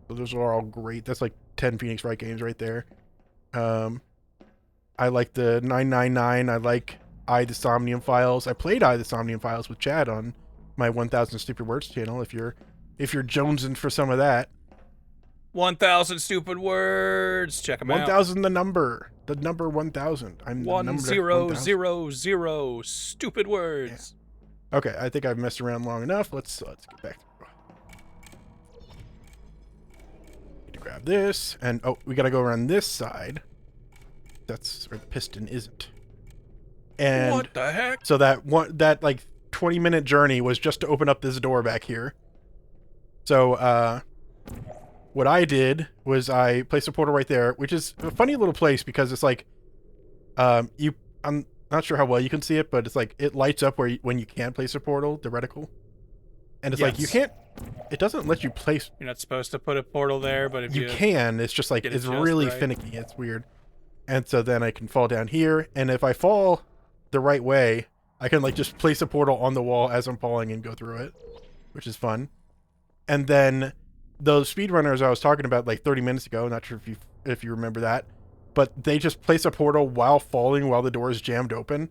those are all great. That's like 10 Phoenix Wright games right there. I like the 999. I like the Somnium Files. I played the Somnium Files with Chad on my 1000 Stupid Words channel. If you're jonesing for some of that. 1000 Stupid Words. Check them out. 1000 the number 1000. I'm 1000 Stupid Words. Yeah. Okay, I think I've messed around long enough. Let's get back to grab this, and we gotta go around this side. That's where the piston isn't. And what the heck? So that like 20-minute journey was just to open up this door back here. So what I did was I placed a portal right there, which is a funny little place because it's like, I'm not sure how well you can see it, but it's like it lights up when you can place a portal, the reticle, and it's like it doesn't let you place. You're not supposed to put a portal there, but if you can, it's just like it's really finicky. It's weird, and so then I can fall down here, and if I fall the right way, I can like just place a portal on the wall as I'm falling and go through it, which is fun, and then. Those speedrunners I was talking about like 30 minutes ago, not sure if you remember that, but they just place a portal while falling while the door is jammed open,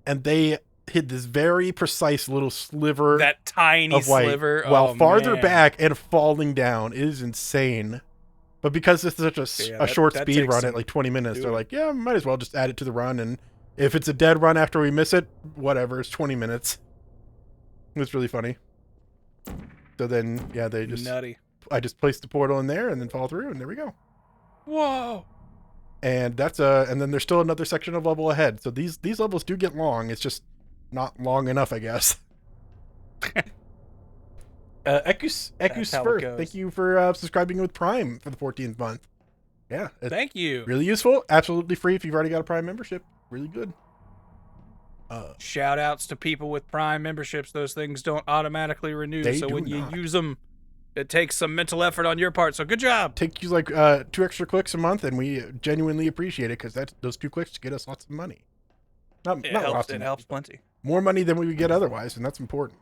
and they hit this very precise little sliver, that tiny sliver, while farther back and falling down. It is insane. But because this is such a short speed run at like 20 minutes, they're like, yeah, might as well just add it to the run, and if it's a dead run after we miss it, whatever, it's 20 minutes. It's really funny. So then, yeah, they just... Nutty. I just placed the portal in there and then fall through, and there we go. Whoa! And that's and then there's still another section of level ahead. So these levels do get long. It's just not long enough, I guess. Ecus first. Thank you for subscribing with Prime for the 14th month. Yeah. Thank you. Really useful. Absolutely free if you've already got a Prime membership. Really good. Shout outs to people with Prime memberships. Those things don't automatically renew. So when you use them, it takes some mental effort on your part, so good job. Take you like 2 extra clicks a month, and we genuinely appreciate it because those 2 clicks get us lots of money. It helps plenty. More money than we would get otherwise, and that's important.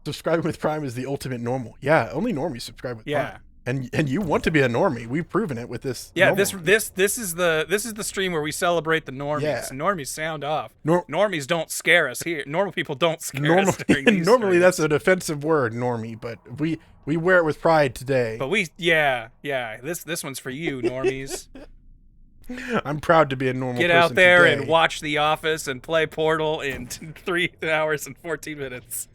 Subscribing with Prime is the ultimate normal. Yeah, only normies subscribe with Prime. And you want to be a normie. We've proven it with this. Yeah, this is the stream where we celebrate the normies. Yeah. Normies sound off. Normies don't scare us here. Normal people don't scare us during these normally streams. That's an offensive word, normie, but we wear it with pride today. But this one's for you, normies. I'm proud to be a normal person. Get out there today. and watch The Office and play Portal in 3 hours and 14 minutes.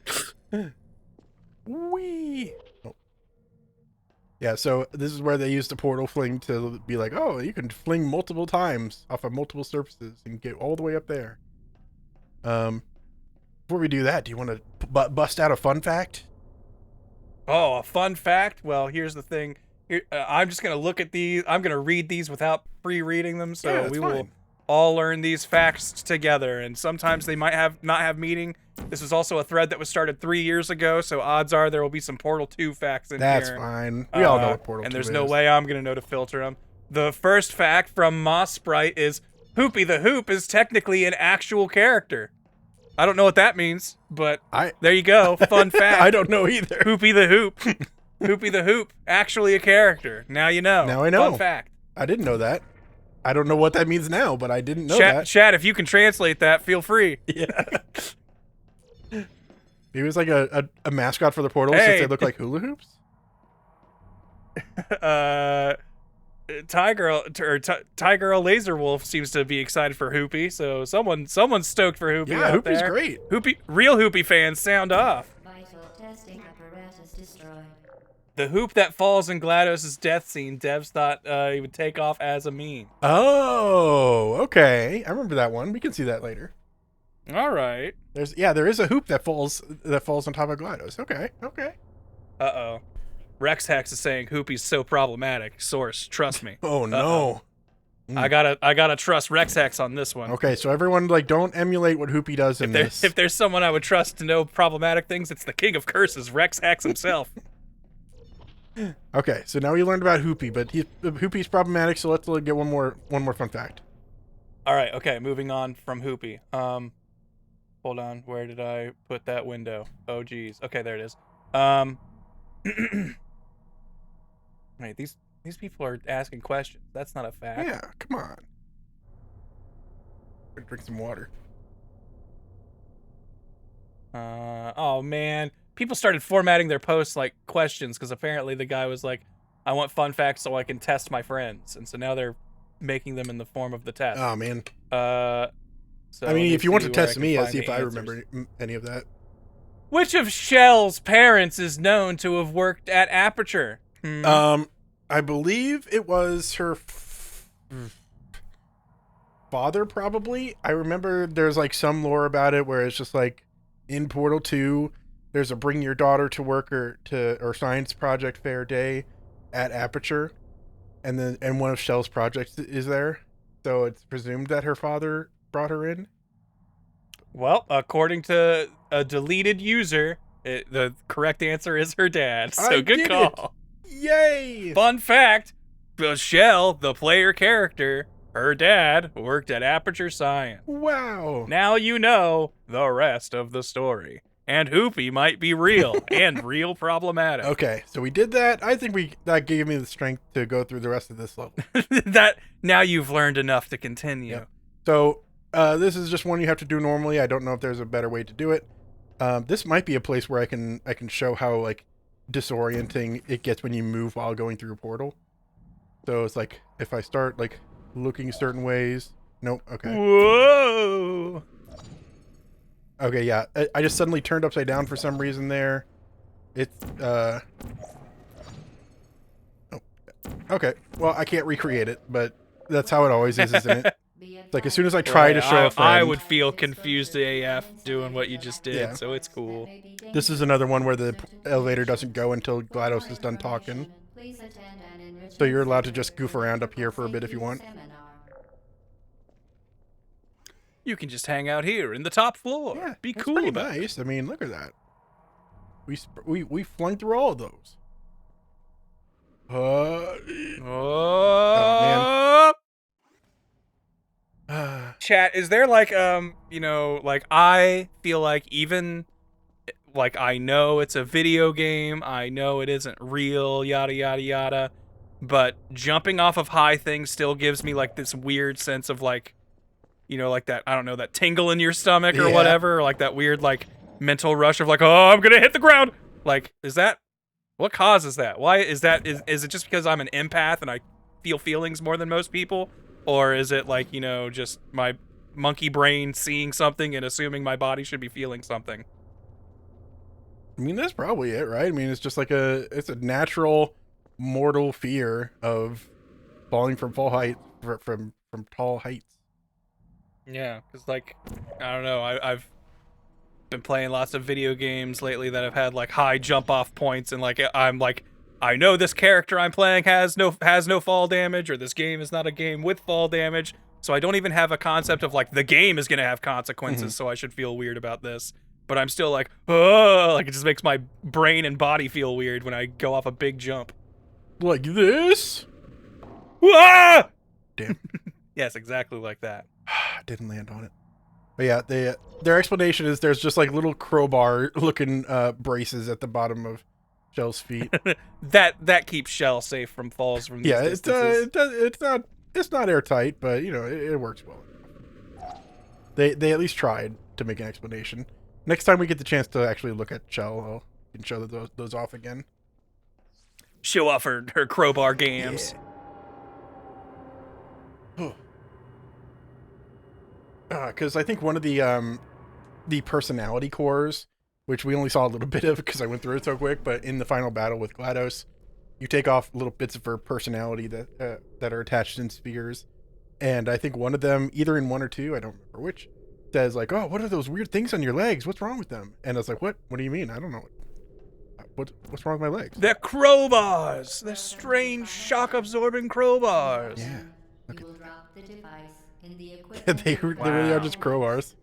Wee. Yeah, so this is where they use the portal fling to be like, oh, you can fling multiple times off of multiple surfaces and get all the way up there. Before we do that, do you want to bust out a fun fact? Oh, a fun fact? Well, here's the thing. Here, I'm just going to look at these. I'm going to read these without pre-reading them, so Yeah, that's we fine. will all learn these facts together, and sometimes they might not have meaning. This was also a thread that was started 3 years ago, so odds are there will be some Portal 2 facts in That's here. fine. We all know what Portal 2 and there's is. no way I'm going to know to filter them. The first fact from Moss Sprite is Hoopy the Hoop is technically an actual character. I don't know what that means, but there you go. Fun fact. I don't know either. Hoopy the Hoop. Hoopy the Hoop, actually a character. Now you know. Now I know. Fun fact. I didn't know that. I don't know what that means now, but I didn't know that. Chat, if you can translate that, feel free. Yeah. He was like a mascot for the portal Hey. since they look like hula hoops. Ty-Girl Laser Wolf seems to be excited for Hoopy, so someone's stoked for Hoopy. Yeah, out Hoopy's there. great. Real Hoopy fans, sound off. Vital testing apparatus destroyed. The hoop that falls in GLaDOS' death scene, devs thought he would take off as a meme. Oh, okay. I remember that one. We can see that later. All right. There is a hoop that falls on top of GLaDOS. Okay. Uh-oh. Rex Hex is saying Hoopy's so problematic. Source, trust me. Oh no. I gotta trust Rex Hex on this one. Okay, so everyone don't emulate what Hoopy does in this. If there's someone I would trust to know problematic things, it's the king of curses, Rex Hex himself. Okay, so now we learned about Hoopy, but Hoopy's problematic, so let's get one more fun fact. All right, okay, moving on from Hoopy. Hold on, where did I put that window? Oh geez. Okay, there it is. Wait, these people are asking questions. That's not a fact. Yeah, come on. Drink some water. Oh man. People started formatting their posts like questions because apparently the guy was like, I want fun facts so I can test my friends. And so now they're making them in the form of the test. Oh man. So I mean, if you want to test me, I'll I'll see if I remember any of that. Which of Shell's parents is known to have worked at Aperture? I believe it was her father, probably. I remember there's like some lore about it where it's just like in Portal 2, there's a bring your daughter to work or science project fair day at Aperture, and one of Shell's projects is there, so it's presumed that her father brought her in. Well, according to a deleted user, the correct answer is her dad. So I good did call. Yay! Fun fact, Shell, the player character, her dad worked at Aperture Science. Wow. Now you know the rest of the story. And Hoopy might be real and real problematic. Okay, so we did that. I think that gave me the strength to go through the rest of this level. That now you've learned enough to continue. Yep. So this is just one you have to do normally. I don't know if there's a better way to do it. This might be a place where I can show how like disorienting it gets when you move while going through a portal. So it's like if I start like looking certain ways. Nope. Okay. Whoa. Okay. Yeah. I just suddenly turned upside down for some reason there. It's Oh. Okay. Well, I can't recreate it, but that's how it always is, isn't it? Like as soon as I try to show a friend, I would feel confused AF doing what you just did, Yeah. so it's cool. This is another one where the elevator doesn't go until GLaDOS is done talking. So you're allowed to just goof around up here for a bit if you want. You can just hang out here in the top floor. Yeah, Be that's cool pretty about it. nice. I mean, look at that. We flung through all of those. Oh, Chat, is there like like I feel like even like I know it's a video game, I know it isn't real, yada yada yada, but jumping off of high things still gives me like this weird sense of like, like that, I don't know, that tingle in your stomach or Yeah. whatever, or like that weird like mental rush of like, oh, I'm gonna hit the ground. Like, what causes that? Why is that? Is it just because I'm an empath and I feel feelings more than most people? Or is it like, just my monkey brain seeing something and assuming my body should be feeling something? I mean, that's probably it, right? I mean, it's just like it's a natural mortal fear of falling from from tall heights. Yeah, because like, I don't know, I've been playing lots of video games lately that have had like high jump off points, and like I'm like, I know this character I'm playing has no fall damage, or this game is not a game with fall damage, so I don't even have a concept of like the game is gonna have consequences, so I should feel weird about this. But I'm still like, oh, like it just makes my brain and body feel weird when I go off a big jump. Like this? Ah! Damn. Yes, exactly like that. Didn't land on it. But yeah, their explanation is there's just like little crowbar looking braces at the bottom of Shell's feet. that keeps Shell safe from falls from these distances. It's not airtight, but you know it works well. They at least tried to make an explanation. Next time we get the chance to actually look at Shell, I can show those off again. Show off her crowbar games. Yeah. Because I think one of the personality cores, which we only saw a little bit of because I went through it so quick, but in the final battle with GLaDOS, you take off little bits of her personality that are attached in spheres, and I think one of them, either in 1 or 2, I don't remember which, says like, "Oh, what are those weird things on your legs? What's wrong with them?" And I was like, "What? What do you mean? I don't know. What's wrong with my legs?" They're crowbars. They're strange shock-absorbing crowbars. Yeah. You will drop the device in the equipment. they really are just crowbars.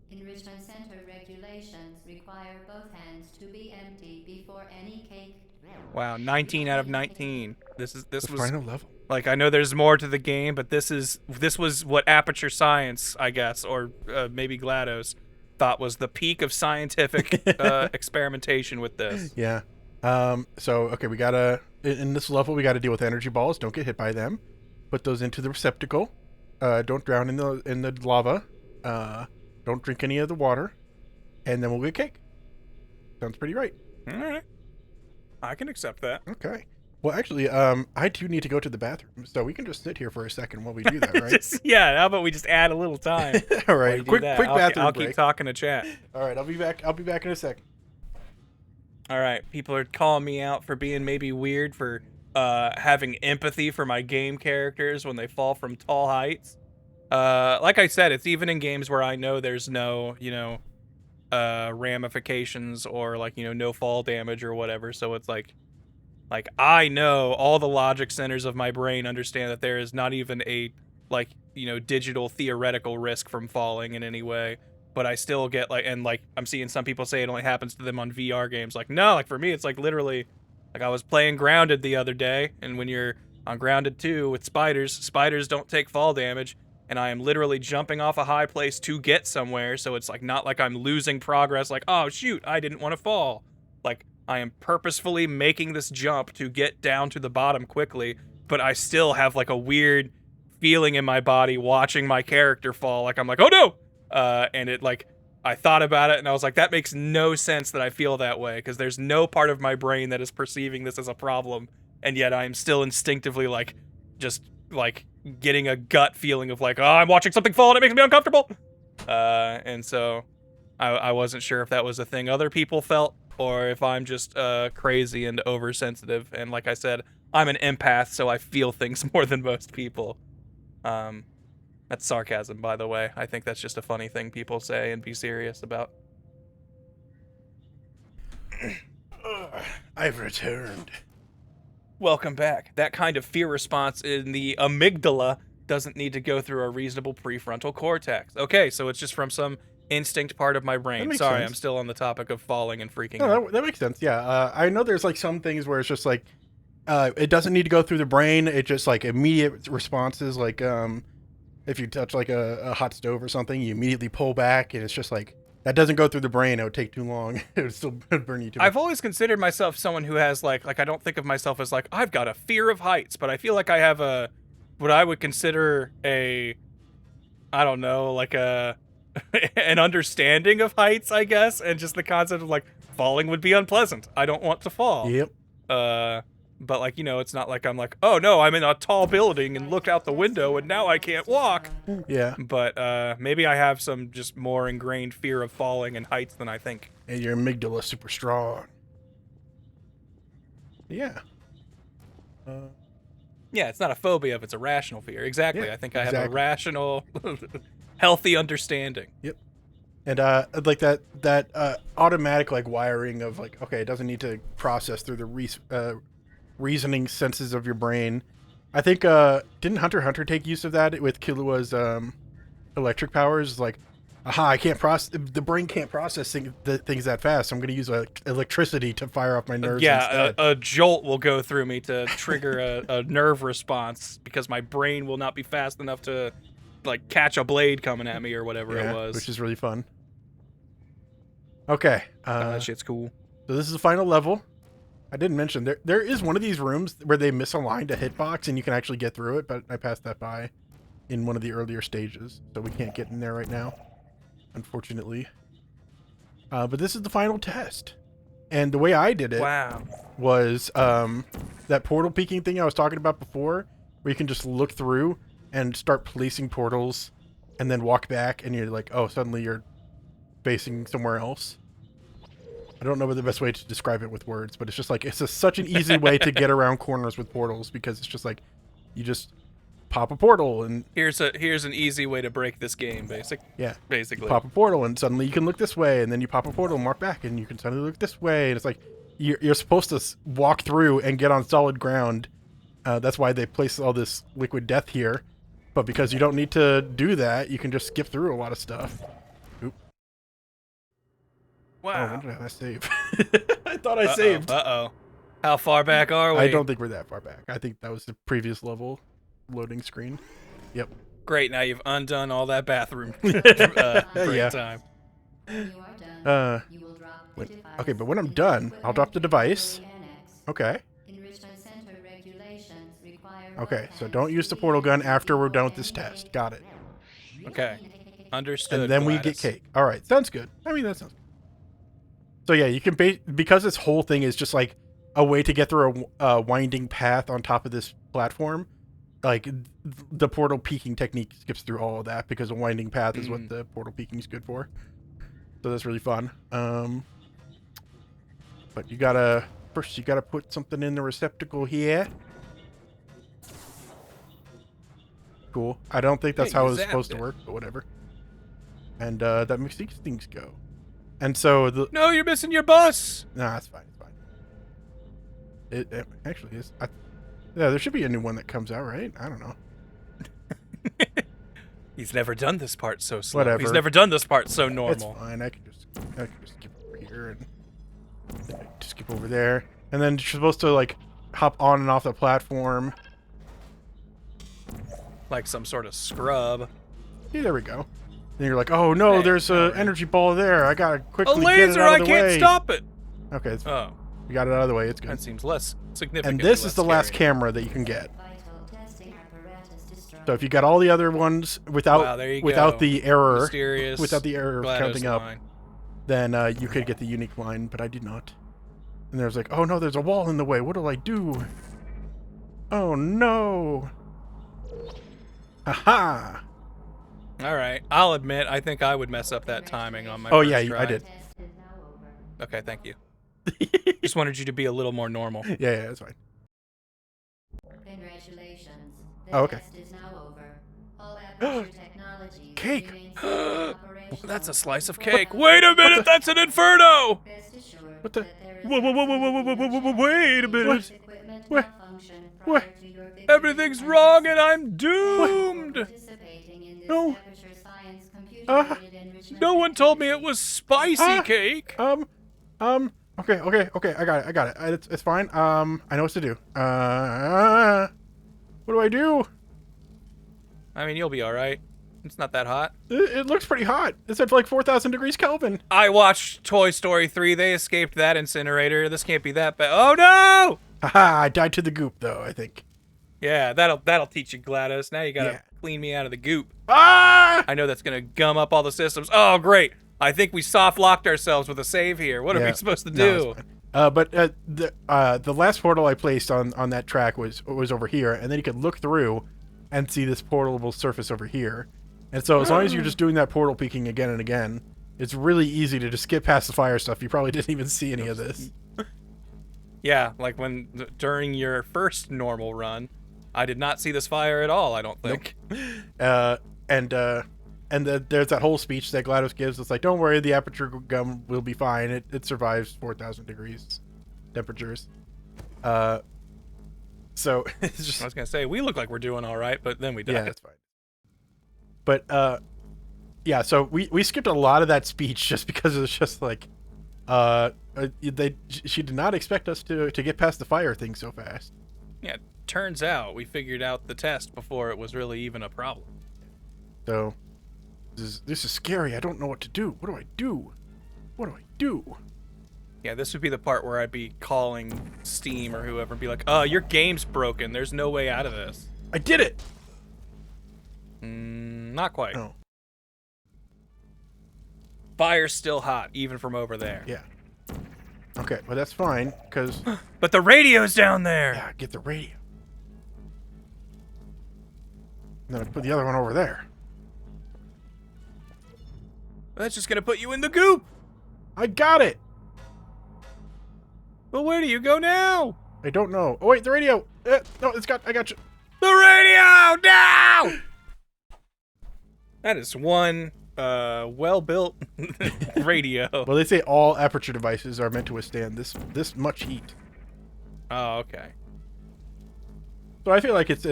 Enrichment center regulations require both hands to be empty before any cake. Wow, 19 out of 19. This was Final level. like, I know there's more to the game, but this was what Aperture Science, I guess, or maybe GLaDOS, thought was the peak of scientific experimentation with this. Yeah. So okay, we gotta in this level we gotta deal with energy balls. Don't get hit by them. Put those into the receptacle. Don't drown in the lava. Don't drink any of the water, and then we'll get cake. Sounds pretty right. All right, I can accept that. Okay. Well, actually, I do need to go to the bathroom, so we can just sit here for a second while we do that, right? Yeah. How about we just add a little time? All right. Quick bathroom I'll break. keep talking to chat. All right. I'll be back in a second. All right. People are calling me out for being maybe weird for having empathy for my game characters when they fall from tall heights. Like I said, it's even in games where I know there's no, ramifications or like, no fall damage or whatever. So it's like I know all the logic centers of my brain understand that there is not even a digital theoretical risk from falling in any way. But I still get I'm seeing some people say it only happens to them on VR games. Like, no, for me, it's literally, I was playing Grounded the other day, and when you're on Grounded 2 with spiders don't take fall damage, and I am literally jumping off a high place to get somewhere, so it's not like I'm losing progress, oh shoot, I didn't want to fall. I am purposefully making this jump to get down to the bottom quickly, but I still have a weird feeling in my body watching my character fall. I'm like, oh no! And it I thought about it and I was like, that makes no sense that I feel that way, because there's no part of my brain that is perceiving this as a problem, and yet I'm still instinctively getting a gut feeling of oh, I'm watching something fall and it makes me uncomfortable. And so I wasn't sure if that was a thing other people felt, or if I'm just crazy and oversensitive. And like I said, I'm an empath, so I feel things more than most people. That's sarcasm, by the way. I think that's just a funny thing people say and be serious about. I've returned. Welcome back. That kind of fear response in the amygdala doesn't need to go through a reasonable prefrontal cortex. Okay, so it's just from some instinct part of my brain. Sorry, sense. I'm still on the topic of falling and freaking out. That makes sense, yeah. I know there's some things where it's just it doesn't need to go through the brain. It just immediate responses, if you touch a hot stove or something, you immediately pull back, and it's just that doesn't go through the brain. It would take too long. It would still burn you too much. I've always considered myself someone who has I don't think of myself as I've got a fear of heights, but I feel like I have what I would consider an understanding of heights, I guess, and just the concept of falling would be unpleasant. I don't want to fall. Yep. But it's not I'm oh no, I'm in a tall building and look out the window and now I can't walk. Yeah. But maybe I have some just more ingrained fear of falling and heights than I think. And your amygdala is super strong. Yeah. Yeah, it's not a phobia if it's a rational fear. Exactly. Yeah, I think I have a exactly. rational, healthy understanding. Yep. And like that automatic like wiring of like, okay, it doesn't need to process through the reasoning senses of your brain. I think didn't Hunter x Hunter take use of that with Killua's electric powers? Like, aha, I can't process, the brain can't process things that fast, so I'm going to use electricity to fire off my nerves instead. A jolt will go through me to trigger a nerve response because my brain will not be fast enough to like catch a blade coming at me or whatever it was. Which is really fun. Okay. That shit's cool. So this is the final level. I didn't mention there is one of these rooms where they misaligned a hitbox and you can actually get through it, but I passed that by in one of the earlier stages, so we can't get in there right now, unfortunately. But this is the final test. And the way I did it was that portal peeking thing I was talking about before, where you can just look through and start policing portals and then walk back and you're like, oh, suddenly you're facing somewhere else. I don't know what the best way to describe it with words, but it's just like, it's such an easy way to get around corners with portals, because it's just like, you just pop a portal and... Here's an easy way to break this game, basically. You pop a portal and suddenly you can look this way, and then you pop a portal and walk back and you can suddenly look this way, and it's like, you're supposed to walk through and get on solid ground. That's why they place all this liquid death here, but because you don't need to do that, you can just skip through a lot of stuff. Wow. Oh, when did I save? I thought I saved. Uh-oh. How far back are we? I don't think we're that far back. I think that was the previous level loading screen. Yep. Great, now you've undone all that bathroom break time. Wait. Okay, but when I'm done, I'll drop the device. Okay. Okay, so don't use the portal gun after we're done with this test. Got it. Okay. Understood. And then we get cake. All right, sounds good. I mean, that sounds good. So yeah, you can because this whole thing is just like a way to get through a winding path on top of this platform. Like the portal peeking technique skips through all of that, because a winding path is what the portal peeking is good for. So that's really fun. But you gotta put something in the receptacle here. Cool. I don't think that's how it's supposed to work, but whatever. And that makes these things go. And so no, you're missing your bus. Nah, that's fine. It's fine. It actually is. Yeah, there should be a new one that comes out, right? I don't know. He's never done this part so slow. Whatever. He's never done this part so normal. It's fine. I can just skip over here and just skip over there, and then you're supposed to like hop on and off the platform, like some sort of scrub. Yeah, there we go. And you're like, oh no, there's an energy ball there. I gotta quickly get it out of the way. I can't stop it. Okay, it's fine. We got it out of the way. It's good. That seems less significant. And this is the last camera that you can get. So if you got all the other ones without the error, without the error of counting up, then you could get the unique line. But I did not. And there's like, oh no, there's a wall in the way. What do I do? Oh no! Aha! All right, I'll admit, I think I would mess up that timing on my. Oh yeah, try. I did. Okay, thank you. Just wanted you to be a little more normal. Yeah, that's fine. Congratulations. Oh, okay. Test is now over. All Aperture Technologies Cake. That's a slice of cake. Wait a minute, that's an inferno. What the? Whoa, wait a minute. What? Everything's wrong and I'm doomed. No. No one told me it was spicy cake. Okay. I got it. It's fine. I know what to do. What do I do? I mean, you'll be all right. It's not that hot. It looks pretty hot. It's at like 4,000 degrees Kelvin. I watched Toy Story 3. They escaped that incinerator. This can't be that bad. Oh no! Haha! I died to the goop though, I think. Yeah, that'll teach you, GLaDOS. Now you gotta clean me out of the goop. Ah! I know that's gonna gum up all the systems. Oh great! I think we soft locked ourselves with a save here. What are we supposed to do? But the last portal I placed on that track was over here, and then you could look through and see this portable surface over here. And so as long as you're just doing that portal peeking again and again, it's really easy to just skip past the fire stuff. You probably didn't even see any of this. Yeah, like during your first normal run, I did not see this fire at all, I don't think. Nope. There's that whole speech that GLaDOS gives. It's like, don't worry, the aperture gum will be fine. It survives 4,000 degrees temperatures. So it's just. I was gonna say we look like we're doing all right, but then we died. Yeah, that's fine. But yeah. So we skipped a lot of that speech just because it was just like, she did not expect us to get past the fire thing so fast. Yeah, turns out we figured out the test before it was really even a problem. So. This is scary. I don't know what to do. What do I do? What do I do? Yeah, this would be the part where I'd be calling Steam or whoever and be like, your game's broken. There's no way out of this. I did it! Not quite. No. Fire's still hot, even from over there. Yeah. Okay, well that's fine, because... But the radio's down there! Yeah, get the radio. And then I put the other one over there. That's just gonna put you in the goop! I got it! But where do you go now? I don't know. Oh wait, the radio! No, I got you. The radio! No! That is one, well-built radio. Well, they say all aperture devices are meant to withstand this much heat. Oh, okay. So I feel like it's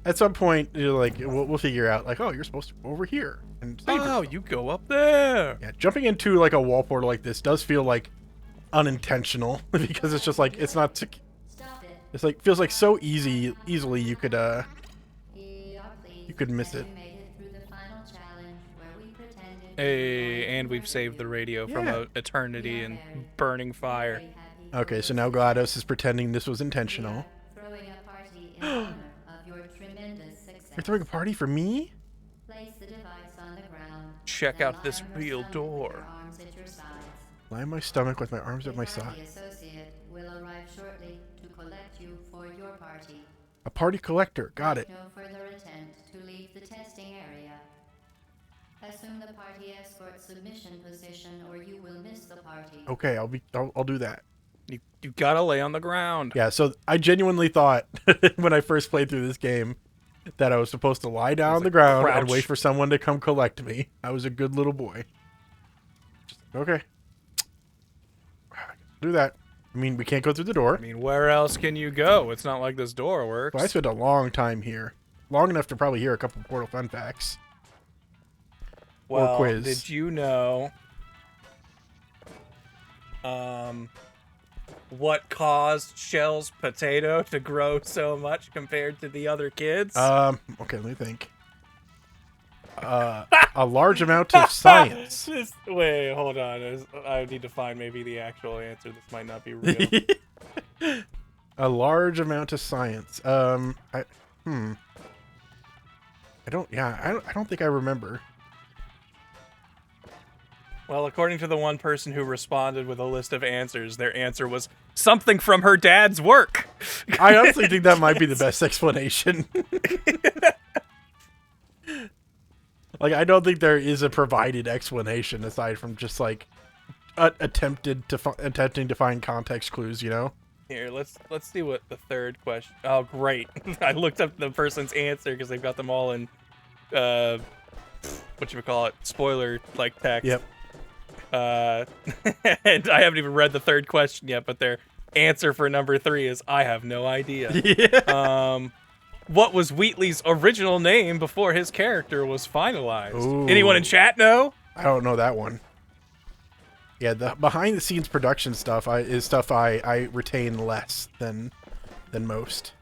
at some point, like, we'll figure out, like, oh, you're supposed to go over here. And save yourself. You go up there. Yeah, jumping into, like, a wall portal like this does feel, like, unintentional. Because it's just, like, it's not... Stop it. It's, like, feels like so easily you could miss it. Hey, and we've saved the radio from eternity and burning fire. Okay, so now GLaDOS is pretending this was intentional. You're throwing a party for me? Check out this real door. Lie on my stomach with my arms at my side. A party collector. Got it. No further attempt to leave the testing area. Assume the party escort submission position, or you will miss the party. Okay, I'll do that. You gotta lay on the ground. Yeah, so I genuinely thought when I first played through this game that I was supposed to lie down on the ground and wait for someone to come collect me. I was a good little boy. Okay. Do that. I mean, we can't go through the door. I mean, where else can you go? It's not like this door works. So I spent a long time here. Long enough to probably hear a couple Portal fun facts. Well, or quiz. Did you know what caused Shell's potato to grow so much compared to the other kids? Okay, let me think. A large amount of science. Wait, hold on. I need to find maybe the actual answer. This might not be real. A large amount of science. I don't think I remember. Well, according to the one person who responded with a list of answers, their answer was something from her dad's work. I honestly think that might be the best explanation. Like, I don't think there is a provided explanation aside from just like attempting to find context clues, you know? Here, let's see what the third question. Oh, great! I looked up the person's answer because they've got them all in whatchamacallit, spoiler like text. Yep. And I haven't even read the third question yet, but their answer for number 3 is I have no idea. Yeah. What was Wheatley's original name before his character was finalized? Ooh. Anyone in chat know? I don't know that one. Yeah, the behind the scenes production stuff is stuff I retain less than most.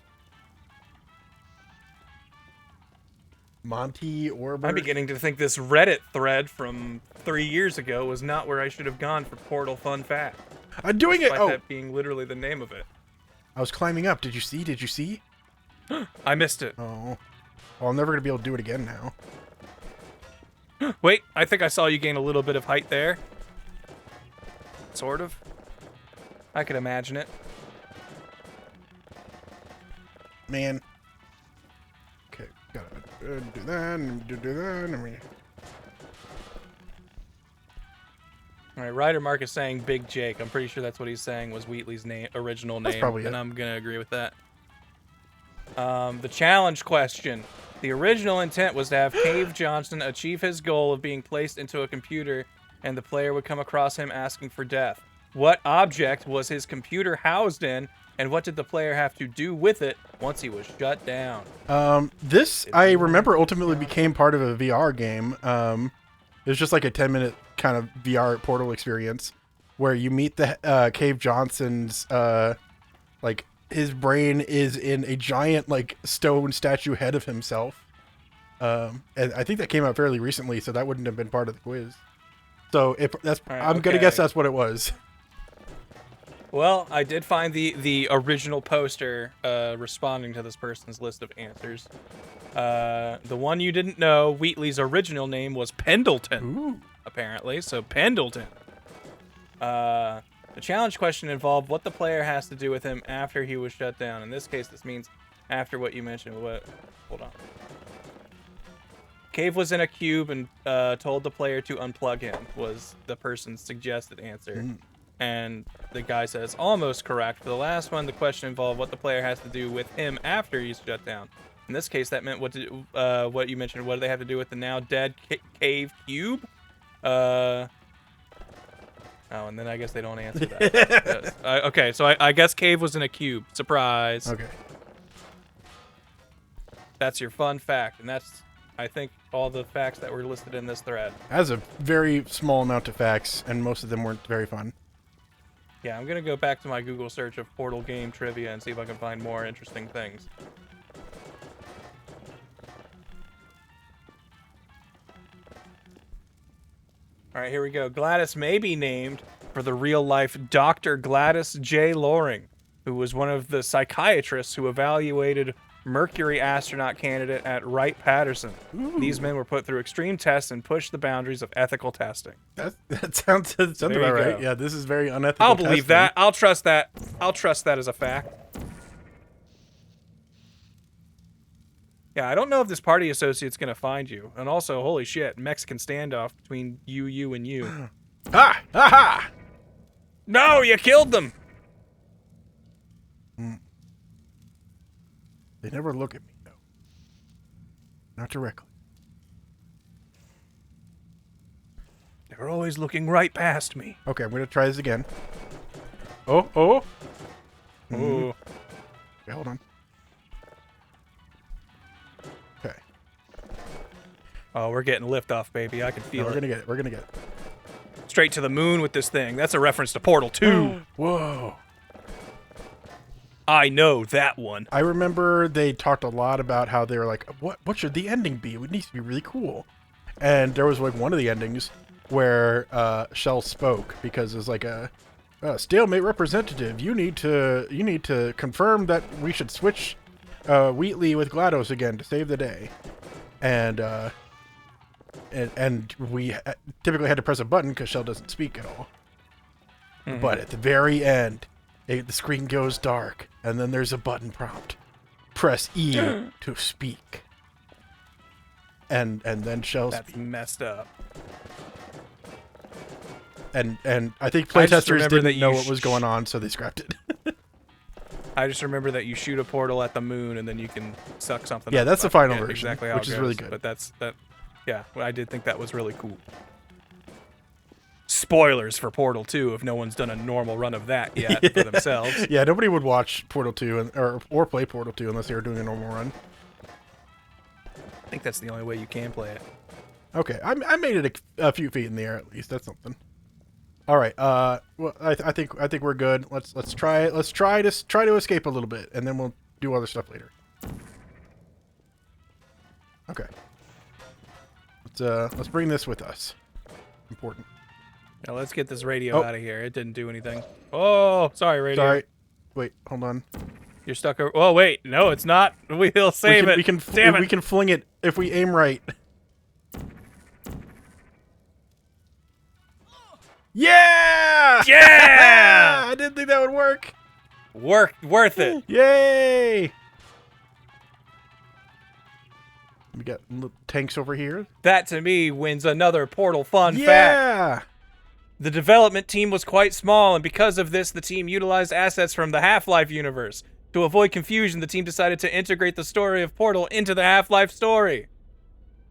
Monty Orbert. I'm beginning to think this Reddit thread from 3 years ago was not where I should have gone for Portal Fun Fact. I'm doing it! Despite Oh! that being literally the name of it. I was climbing up. Did you see? Did you see? I missed it. Oh. Well, I'm never going to be able to do it again now. Wait, I think I saw you gain a little bit of height there. Sort of. I could imagine it. Man. Okay, gotta do that, and do that, and we... All right, Ryder Mark is saying Big Jake. I'm pretty sure that's what he's saying was Wheatley's original name. That's probably and it. I'm going to agree with that. The challenge question. The original intent was to have Cave Johnson achieve his goal of being placed into a computer, and the player would come across him asking for death. What object was his computer housed in, and what did the player have to do with it once he was shut down? This, I remember, ultimately became part of a VR game. It was just like a 10-minute kind of VR Portal experience where you meet the Cave Johnson's, like, his brain is in a giant, like, stone statue head of himself. And I think that came out fairly recently, so that wouldn't have been part of the quiz. So if that's, Right, I'm gonna guess that's what it was. Well, I did find the original poster responding to this person's list of answers. The one you didn't know, Wheatley's original name was Pendleton. Ooh. Apparently, so Pendleton. The challenge question involved what the player has to do with him after he was shut down. In this case, this means after what you mentioned. Hold on. Cave was in a cube and told the player to unplug him, was the person's suggested answer. And the guy says, almost correct. For the last one, the question involved what the player has to do with him after he's shut down. In this case, that meant what you mentioned. What do they have to do with the now dead cave cube? Oh, and then I guess they don't answer that. Okay, so I guess Cave was in a cube. Surprise. Okay. That's your fun fact, and that's, I think, all the facts that were listed in this thread. That's a very small amount of facts, and most of them weren't very fun. Yeah, I'm going to go back to my Google search of Portal game trivia and see if I can find more interesting things. All right, here we go. GLaDOS may be named for the real-life Dr. GLaDOS J. Loring, who was one of the psychiatrists who evaluated Mercury astronaut candidate at Wright-Patterson. These men were put through extreme tests and pushed the boundaries of ethical testing. That sounds about right. Yeah, this is very unethical. I'll believe testing. that. I'll trust that. I'll trust that as a fact. Yeah, I don't know if this party associate's gonna find you. And also, holy shit, Mexican standoff between you, and you. Ha! Ha ha! No, you killed them! They never look at me, though. Not directly. They're always looking right past me. Okay, I'm gonna try this again. Oh! Ooh. Okay, hold on. Okay. Oh, we're getting liftoff, baby. I can feel We're it. gonna get it. We're gonna get it. Straight to the moon with this thing. That's a reference to Portal 2. Whoa. I know that one. I remember they talked a lot about how they were like, what should the ending be? It needs to be really cool. And there was like one of the endings where Shell spoke because it was like a stalemate representative. You need to confirm that we should switch Wheatley with GLaDOS again to save the day. And we typically had to press a button because Shell doesn't speak at all. But at the very end, the screen goes dark, and then there's a button prompt. Press E to speak. And then Shell That's speaks. messed up. And I think I just playtesters remember that didn't know you what was going on, so they scrapped it. I just remember that you shoot a portal at the moon and then you can suck something Yeah, up. that's I the final forget version, exactly how which it is really goes, good. But yeah, I did think that was really cool. Spoilers for Portal 2 if no one's done a normal run of that yet for themselves. Yeah, nobody would watch Portal 2 or play Portal 2 unless they were doing a normal run. I think that's the only way you can play it. Okay, I made it a few feet in the air at least. That's something. All right. Well, I think we're good. Let's try it. Let's try to escape a little bit, and then we'll do other stuff later. Okay. Let's bring this with us. Important. Now let's get this radio out of here. It didn't do anything. Oh, sorry, radio. Sorry. Wait, hold on. You're stuck over. Oh, wait. No, it's not. We'll save it. Damn it. We can fling it if we aim right. Yeah! Yeah! I didn't think that would work. Worth it. Yay! We got little tanks over here. That to me wins another Portal fun fact. Yeah! The development team was quite small, and because of this, the team utilized assets from the Half-Life universe. To avoid confusion, the team decided to integrate the story of Portal into the Half-Life story.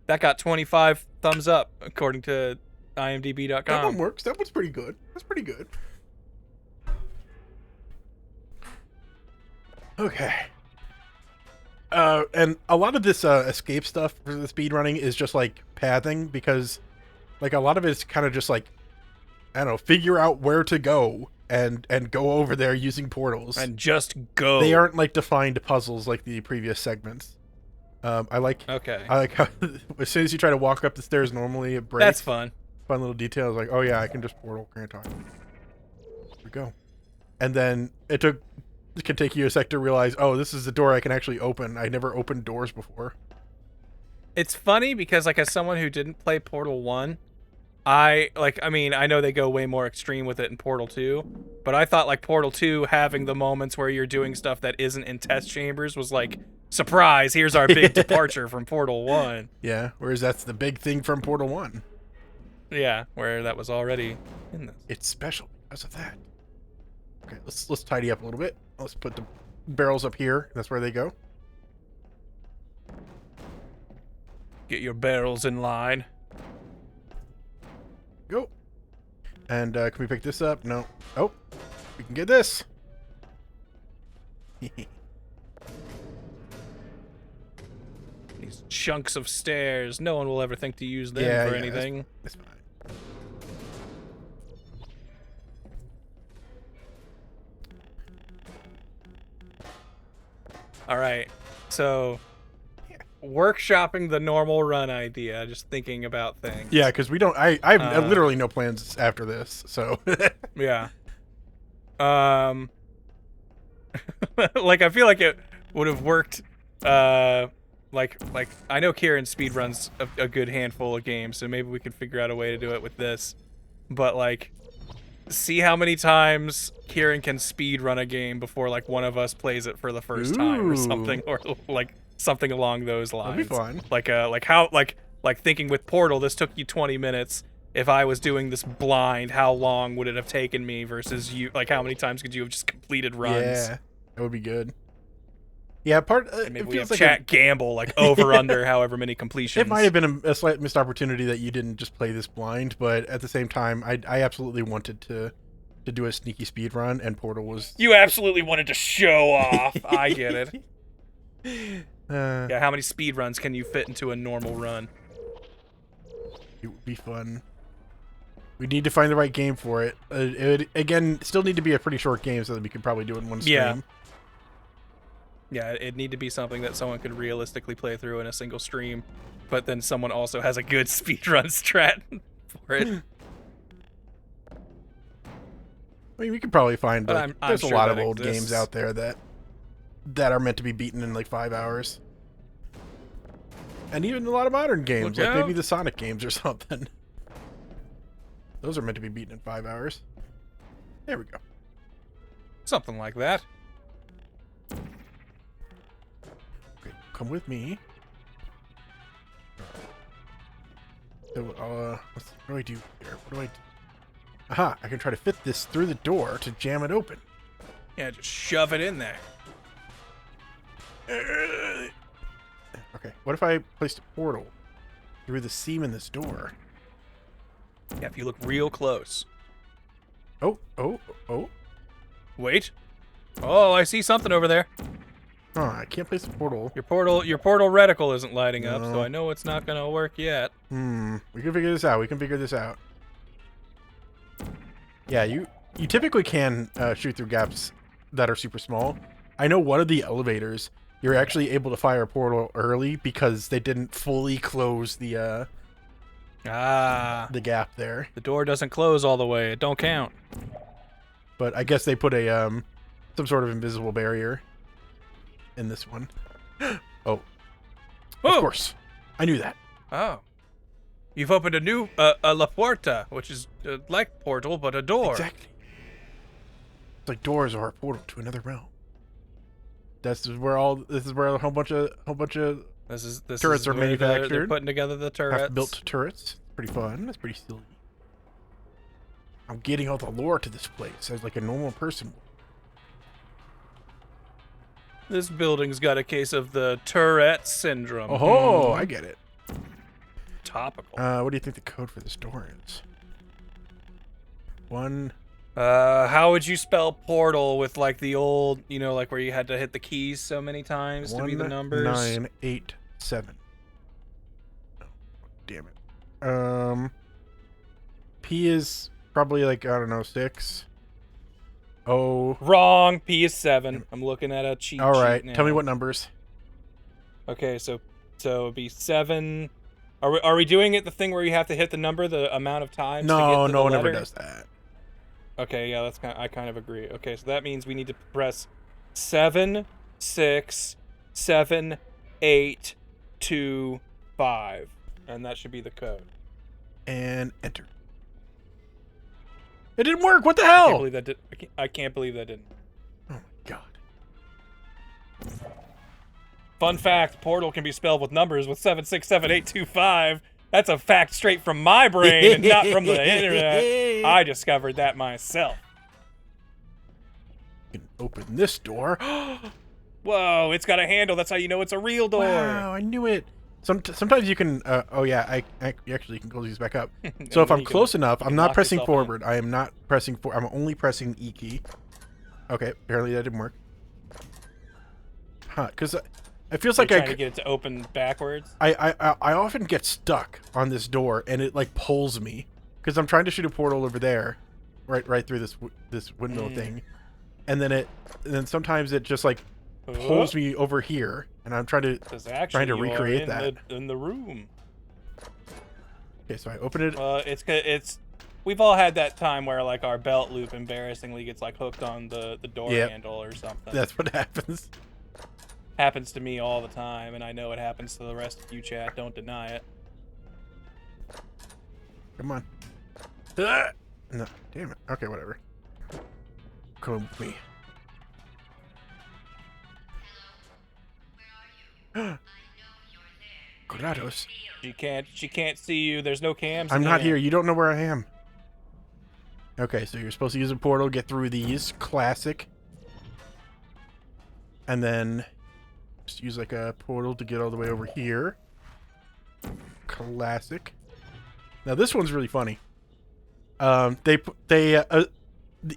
That got 25 thumbs up, according to IMDb.com. That one works. That one's pretty good. That's pretty good. Okay. And a lot of this escape stuff for the speedrunning is just like pathing, because like a lot of it's kind of just like, I don't know, figure out where to go and go over there using portals. And just go. They aren't like defined puzzles like the previous segments. I like how as soon as you try to walk up the stairs normally it breaks. That's fun. Fun little details like, oh yeah, I can just portal Grand Talk. There we go. And then it can take you a sec to realize, oh, this is the door I can actually open. I never opened doors before. It's funny because, like, as someone who didn't play Portal 1, I know they go way more extreme with it in Portal 2, but I thought, like, Portal 2 having the moments where you're doing stuff that isn't in test chambers was like, surprise, here's our big departure from Portal 1. Yeah, whereas that's the big thing from Portal 1. Yeah, where that was already in this. It's special because of that. Okay, let's tidy up a little bit. Let's put the barrels up here. That's where they go. Get your barrels in line. Go. And can we pick this up? No. Oh, we can get this. These chunks of stairs. No one will ever think to use them for anything. That's fine. All right, so workshopping the normal run idea, just thinking about things. Yeah, because we don't. I have literally no plans after this. So yeah. Like I feel like it would have worked. Like I know Kieran speedruns a good handful of games, so maybe we could figure out a way to do it with this. But like, see how many times Kieran can speed run a game before like one of us plays it for the first time or something, or like something along those lines. That'd be fun. Like thinking with Portal, this took you 20 minutes. If I was doing this blind, how long would it have taken me versus you? Like, how many times could you have just completed runs? Yeah, that would be good. Yeah, and maybe we have like chat gamble, like over under however many completions. It might have been a slight missed opportunity that you didn't just play this blind, but at the same time, I absolutely wanted to do a sneaky speed run, and Portal was. You absolutely wanted to show off. I get it. Yeah, how many speed runs can you fit into a normal run? It would be fun. We need to find the right game for it. It would, again, still need to be a pretty short game so that we could probably do it in one stream. Yeah, it'd need to be something that someone could realistically play through in a single stream, but then someone also has a good speedrun strat for it. I mean, we could probably find, but there's I'm a lot sure of old exists. games out there that are meant to be beaten in like 5 hours. And even a lot of modern games, like maybe the Sonic games or something. Those are meant to be beaten in 5 hours. There we go. Something like that. Okay, come with me. So, what do I do here? What do I do? Aha, I can try to fit this through the door to jam it open. Yeah, just shove it in there. Okay, what if I placed a portal through the seam in this door? Yeah, if you look real close. Oh. Wait. Oh, I see something over there. Oh, I can't place the portal. Your portal reticle isn't lighting up, so I know it's not gonna work yet. We can figure this out. Yeah, you typically can shoot through gaps that are super small. I know one of the elevators, you're actually able to fire a portal early because they didn't fully close the gap there. The door doesn't close all the way. It don't count. But I guess they put a some sort of invisible barrier in this one. Oh. Of course. I knew that. Oh. You've opened a new La Puerta, which is like Portal, but a door. Exactly. It's like doors are a portal to another realm. This is where a whole bunch of turrets are manufactured. They're putting together the turrets. Half-built turrets. Pretty fun. That's pretty silly. I'm getting all the lore to this place as like a normal person. This building's got a case of the Tourette syndrome. Oh, I get it. Topical. What do you think the code for this door is? One. How would you spell portal with like the old, like where you had to hit the keys so many times to be the numbers? 1987. Oh, damn it. P is probably like, I don't know, 6. O. Wrong. P is 7. I'm looking at a cheat All right. sheet now. Tell me what numbers. Okay, so it'd be 7. Are we doing it the thing where you have to hit the number the amount of times? No, to get to no one the ever letter? does that. Okay, yeah, I kind of agree. Okay, so that means we need to press 7, 6, 7, 8, 2, 5, and that should be the code. And enter. It didn't work. What the hell? I can't believe that didn't. Oh my god. Fun fact: portal can be spelled with numbers with 7, 6, 7, 8, 2, 5. That's a fact straight from my brain and not from the internet. I discovered that myself. You can open this door. Whoa, it's got a handle. That's how you know it's a real door. Wow, I knew it. Sometimes you can. Oh yeah, I actually you can close these back up. So if I'm close enough, I'm not pressing forward. I am not pressing I'm only pressing the E key. Okay, apparently that didn't work. Huh? Because it feels like trying to get it to open backwards. I often get stuck on this door and it like pulls me because I'm trying to shoot a portal over there, right through this windmill thing, and then sometimes it just like pulls me over here, and I'm trying to recreate that in the room. Okay, so I open it. It's we've all had that time where like our belt loop embarrassingly gets like hooked on the door handle or something. That's what happens. Happens to me all the time, and I know it happens to the rest of you, chat. Don't deny it. Come on. No, damn it. Okay, whatever. Come with me. GLaDOS. She can't see you. There's no cams. I'm not here. You don't know where I am. Okay, so you're supposed to use a portal, get through these. Classic. And then just use like a portal to get all the way over here. Classic. Now this one's really funny. They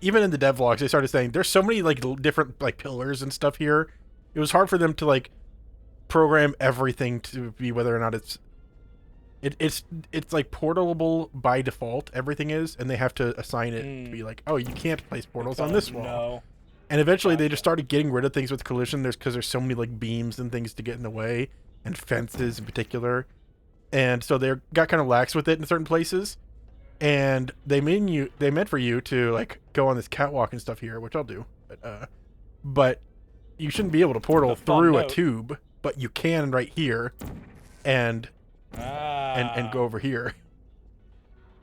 even in the devlogs they started saying there's so many like different like pillars and stuff here. It was hard for them to like program everything to be whether or not it's like portable by default. Everything is, and they have to assign it to be like, oh, you can't place portals on this wall. No. And eventually they just started getting rid of things with collision. Because there's so many like beams and things to get in the way, and fences in particular. And so they got kind of lax with it in certain places. And they meant for you to like go on this catwalk and stuff here, which I'll do. But you shouldn't be able to portal through a tube, but you can right here, and go over here.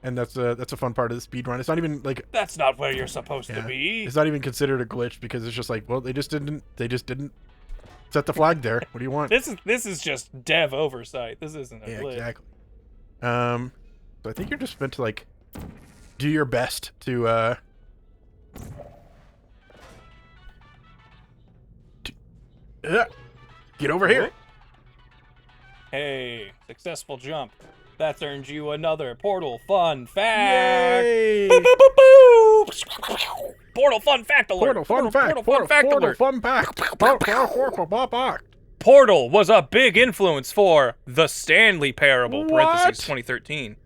And that's a fun part of the speed run. It's not even like that's not where you're supposed to be. It's not even considered a glitch because it's just like, well, they just didn't set the flag there. What do you want? This is just dev oversight. This isn't a glitch. Exactly. So I think you're just meant to like do your best to get over here. Hey, successful jump. That's earned you another portal fun fact. Yay! Boop, boop, boop, boop. Portal fun fact alert. Portal fun fact. Portal fun fact alert. Portal fun fact. Portal was a big influence for The Stanley Parable, parentheses 2013.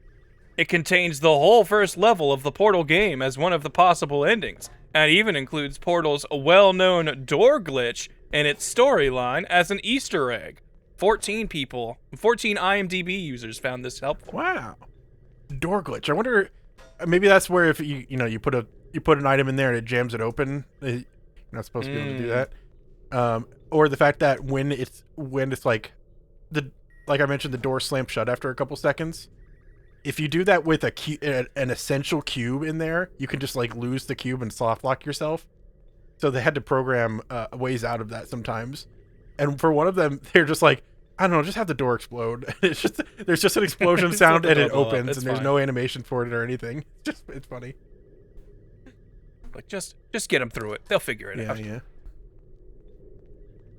It contains the whole first level of the Portal game as one of the possible endings, and even includes Portal's well-known door glitch and its storyline as an Easter egg. 14 IMDb users found this helpful. Wow. Door glitch. I wonder, maybe that's where if you put an item in there and it jams it open, you're not supposed to be able to do that. Or the fact that when it's like I mentioned, the door slams shut after a couple seconds. If you do that with an essential cube in there, you can just like lose the cube and soft lock yourself. So they had to program ways out of that sometimes. And for one of them, they're just like, I don't know, just have the door explode. There's just an explosion sound and it opens, and there's no animation for it or anything. It's funny. Like, just get them through it. They'll figure it out. Yeah.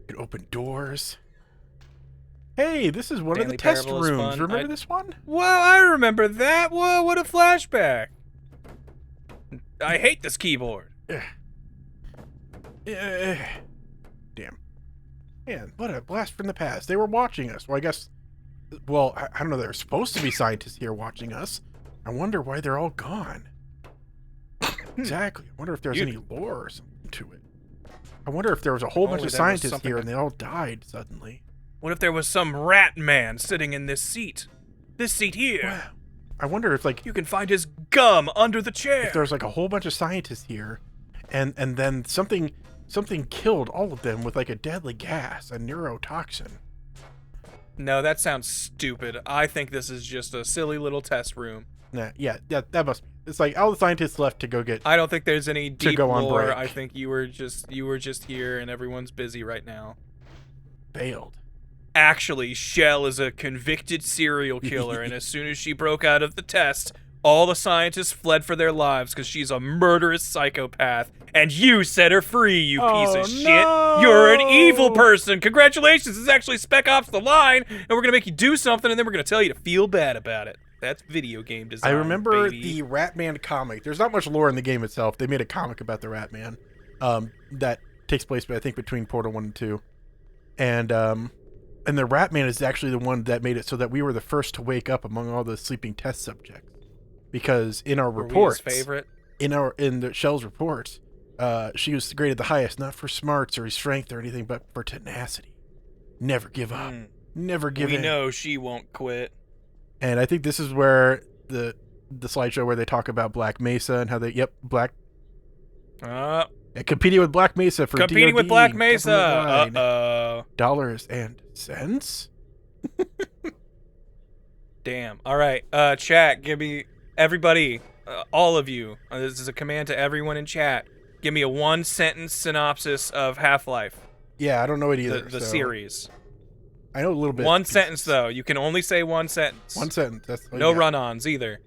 Can open doors. Hey, this is one Stanley of the test Parable is rooms. fun. Remember this one? Well, I remember that. Whoa, what a flashback. I hate this keyboard. Damn. Man, what a blast from the past. They were watching us. Well, I guess... Well, I don't know. There were supposed to be scientists here watching us. I wonder why they're all gone. Exactly. I wonder if there's any lore or something to it. I wonder if there was a whole bunch of scientists here and they all died suddenly. What if there was some rat man sitting in this seat? This seat here. Wow. I wonder if, like... You can find his gum under the chair. If there's, like, a whole bunch of scientists here, and then something killed all of them with, like, a deadly gas, a neurotoxin. No, that sounds stupid. I think this is just a silly little test room. Nah, yeah, that must be. It's like all the scientists left to go get... I don't think there's any deep go on lore. break. I think you were just here and everyone's busy right now. Failed. Actually, Shell is a convicted serial killer, and as soon as she broke out of the test, all the scientists fled for their lives because she's a murderous psychopath, and you set her free, you piece of shit. No! You're an evil person. Congratulations, this is actually Spec Ops The Line, and we're going to make you do something, and then we're going to tell you to feel bad about it. That's video game design, I remember baby. the Ratman comic. There's not much lore in the game itself. They made a comic about the Ratman that takes place, I think, between Portal 1 and 2. And the Ratman is actually the one that made it so that we were the first to wake up among all the sleeping test subjects. Because in our reports, favorite? in the Shell's reports, she was graded the highest, not for smarts or strength or anything, but for tenacity. Never give up. Never give in. We know she won't quit. And I think this is where the slideshow where they talk about Black Mesa and how they competing with Black Mesa for competing DoD, with Black Mesa. government-wide. Dollars and cents. Damn. All right. Chat. Give me everybody, all of you. This is a command to everyone in chat. Give me a 1-sentence synopsis of Half-Life. Yeah, I don't know it either. The series. I know a little bit. One sentence though. You can only say one sentence. One sentence. That's all no you got. run-ons either.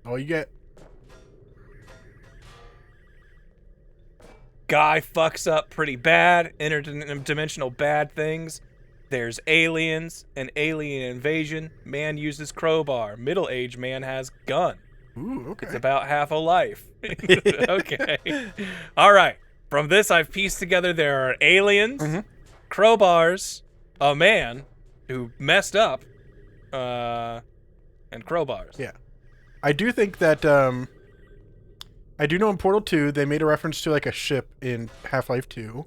All you get. Guy fucks up pretty bad. Interdimensional bad things. There's aliens. An alien invasion. Man uses crowbar. Middle-aged man has gun. Ooh, okay. It's about half a life. Okay. All right. From this, I've pieced together there are aliens, crowbars, a man who messed up, and crowbars. Yeah. I do think that, I do know in Portal 2, they made a reference to, like, a ship in Half-Life 2.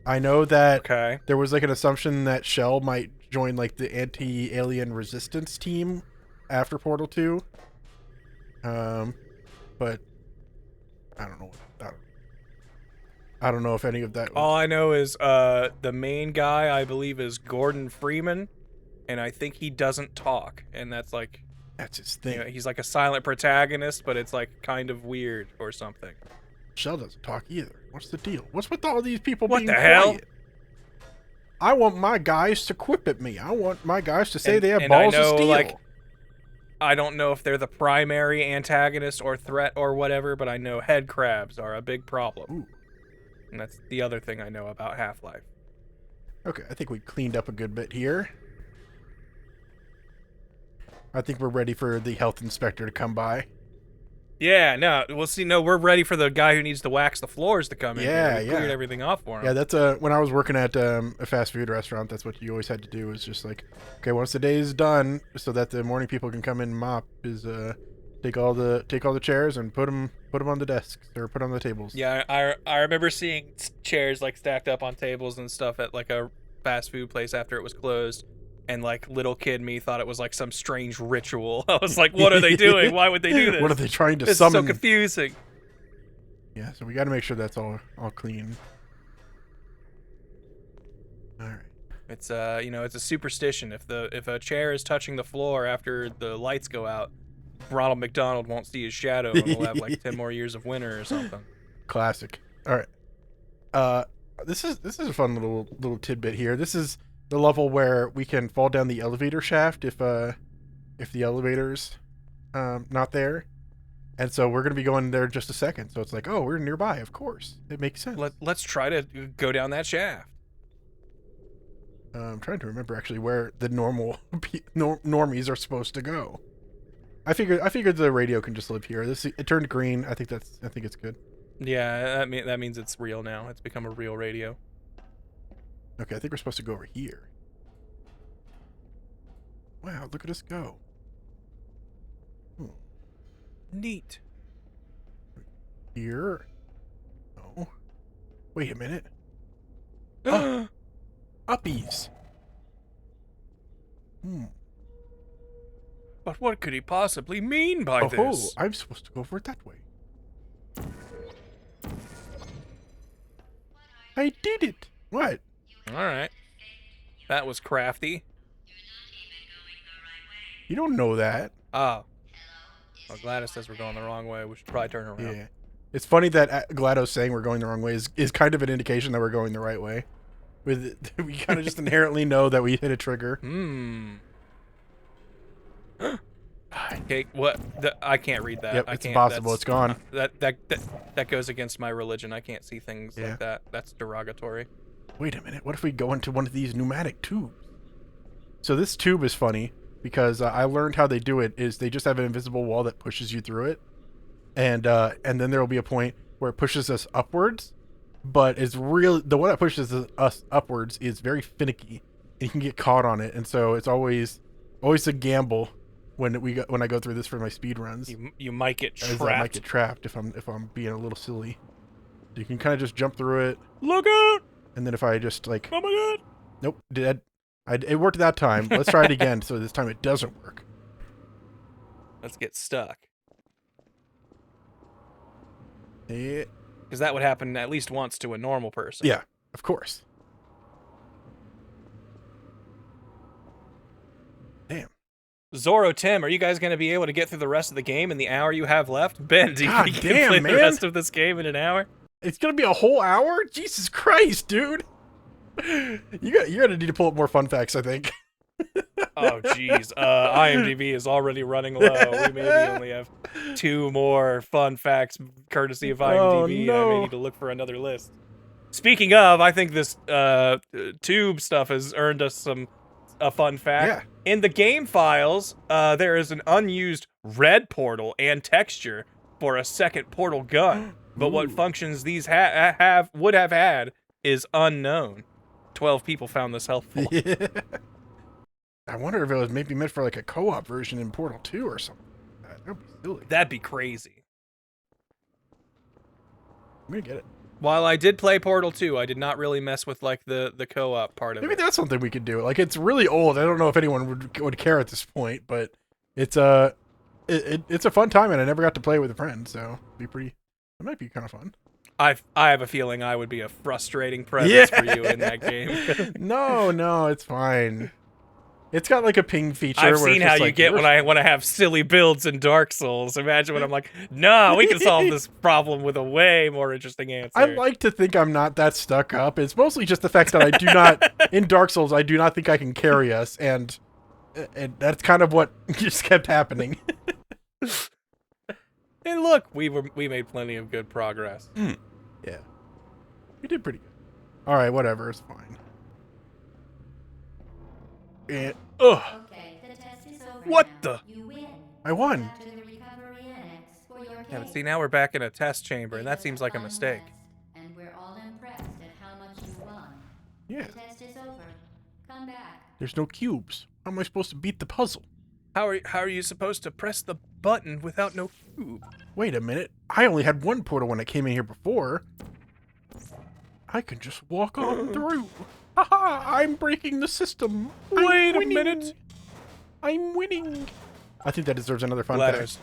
I know that there was, like, an assumption that Shell might join, like, the anti-alien resistance team after Portal 2. But I don't know. I don't know if any of that. All I know is the main guy, I believe, is Gordon Freeman, and I think he doesn't talk, and that's like that's his thing. You know, he's like a silent protagonist, but it's like kind of weird or something. Shell doesn't talk either. What's the deal? What's with all these people what being the quiet? hell? I want my guys to quip at me. I want my guys to say they have and balls I know, of steel. Like, I don't know if they're the primary antagonist or threat or whatever, but I know head crabs are a big problem. Ooh. And that's the other thing I know about Half-Life. Okay, I think we cleaned up a good bit here. I think we're ready for the health inspector to come by. Yeah, no, we'll see. No, we're ready for the guy who needs to wax the floors to come in. Yeah, We cleared everything off for him. Yeah, that's when I was working at a fast food restaurant. That's what you always had to do. Was just like, okay, once the day is done, so that the morning people can come in and mop, is take all the chairs and put them on the desks or put on the tables. Yeah, I remember seeing chairs like stacked up on tables and stuff at like a fast food place after it was closed. And like little kid me thought it was like some strange ritual. I was like, what are they doing? Why would they do this? What are they trying to It's summon? so confusing. Yeah, so we got to make sure that's all clean. All right. It's it's a superstition. If a chair is touching the floor after the lights go out, Ronald McDonald won't see his shadow and we'll have like 10 more years of winter or something. Classic. All right. This is a fun little tidbit here. This is the level where we can fall down the elevator shaft if the elevator's not there. And so we're going to be going there in just a second. So it's like, oh, we're nearby. Of course. It makes sense. Let's try to go down that shaft. I'm trying to remember actually where the normies are supposed to go. I figured the radio can just live here. It turned green. I think it's good. Yeah, that means it's real now. It's become a real radio. Okay, I think we're supposed to go over here. Wow, look at us go. Neat. Here. Oh. Wait a minute. Oh. Uppies. But what could he possibly mean by this? Oh, I'm supposed to go over it that way. I did it. What? All right. That was crafty. You don't know that. Oh. Well, GLaDOS says we're going the wrong way. We should probably turn around. Yeah. It's funny that GLaDOS saying we're going the wrong way is kind of an indication that we're going the right way. We kind of just inherently know that we hit a trigger. Okay, what? I can't read that. Yep, I it's can't. impossible. It's gone. That goes against my religion. I can't see things like that. That's derogatory. Wait a minute. What if we go into one of these pneumatic tubes? So this tube is funny because I learned how they do it is they just have an invisible wall that pushes you through it, and then there will be a point where it pushes us upwards. But it's real. The one that pushes us upwards is very finicky, and you can get caught on it. And so it's always a gamble when I go through this for my speed runs. You might get trapped. I might get trapped if I'm being a little silly. So you can kind of just jump through it. Look out! And then if I just like, oh my god! Nope, it worked that time. Let's try it again. So this time it doesn't work. Let's get stuck. Yeah. Because that would happen at least once to a normal person. Yeah, of course. Damn. Zoro, Tim, are you guys going to be able to get through the rest of the game in the hour you have left? Ben, do you think you can play the rest of this game in an hour? It's going to be a whole hour? Jesus Christ, dude. You're going to need to pull up more fun facts, I think. Oh, jeez. IMDb is already running low. We maybe only have 2 more fun facts courtesy of IMDb. Oh, no. I may need to look for another list. Speaking of, I think this tube stuff has earned us a fun fact. Yeah. In the game files, there is an unused red portal and texture for a second portal gun. But what functions these would have had is unknown. 12 people found this helpful. Yeah. I wonder if it was maybe meant for like a co-op version in Portal 2 or something. That would be silly. That'd be crazy. I'm gonna get it. While I did play Portal 2, I did not really mess with like the co-op part of it. Maybe that's something we could do. Like it's really old. I don't know if anyone would care at this point, but it's a fun time, and I never got to play with a friend, so it might be kind of fun. I have a feeling I would be a frustrating presence for you in that game. No, it's fine. It's got like a ping feature. I've seen how you get when I want to have silly builds in Dark Souls. Imagine when I'm like, no, we can solve this problem with a way more interesting answer. I like to think I'm not that stuck up. It's mostly just the fact that I do not, in Dark Souls, I do not think I can carry us, and that's kind of what just kept happening. And look, we made plenty of good progress. Yeah. We did pretty good. Alright, whatever, it's fine. And, Okay, the test is over What now. the? You win. I won. Back to the recovery annex for your Yeah, but cake. see, now we're back in a test chamber, and It that was seems like a fun mistake. test, and we're all impressed at how much you won. Yeah, The test is over. Come back. there's no cubes. How am I supposed to beat the puzzle? How are you supposed to press the button without no cube? Wait a minute. I only had one portal when I came in here before. I can just walk on through. Haha, I'm breaking the system. Wait a minute. I'm winning. I think that deserves another fun fact.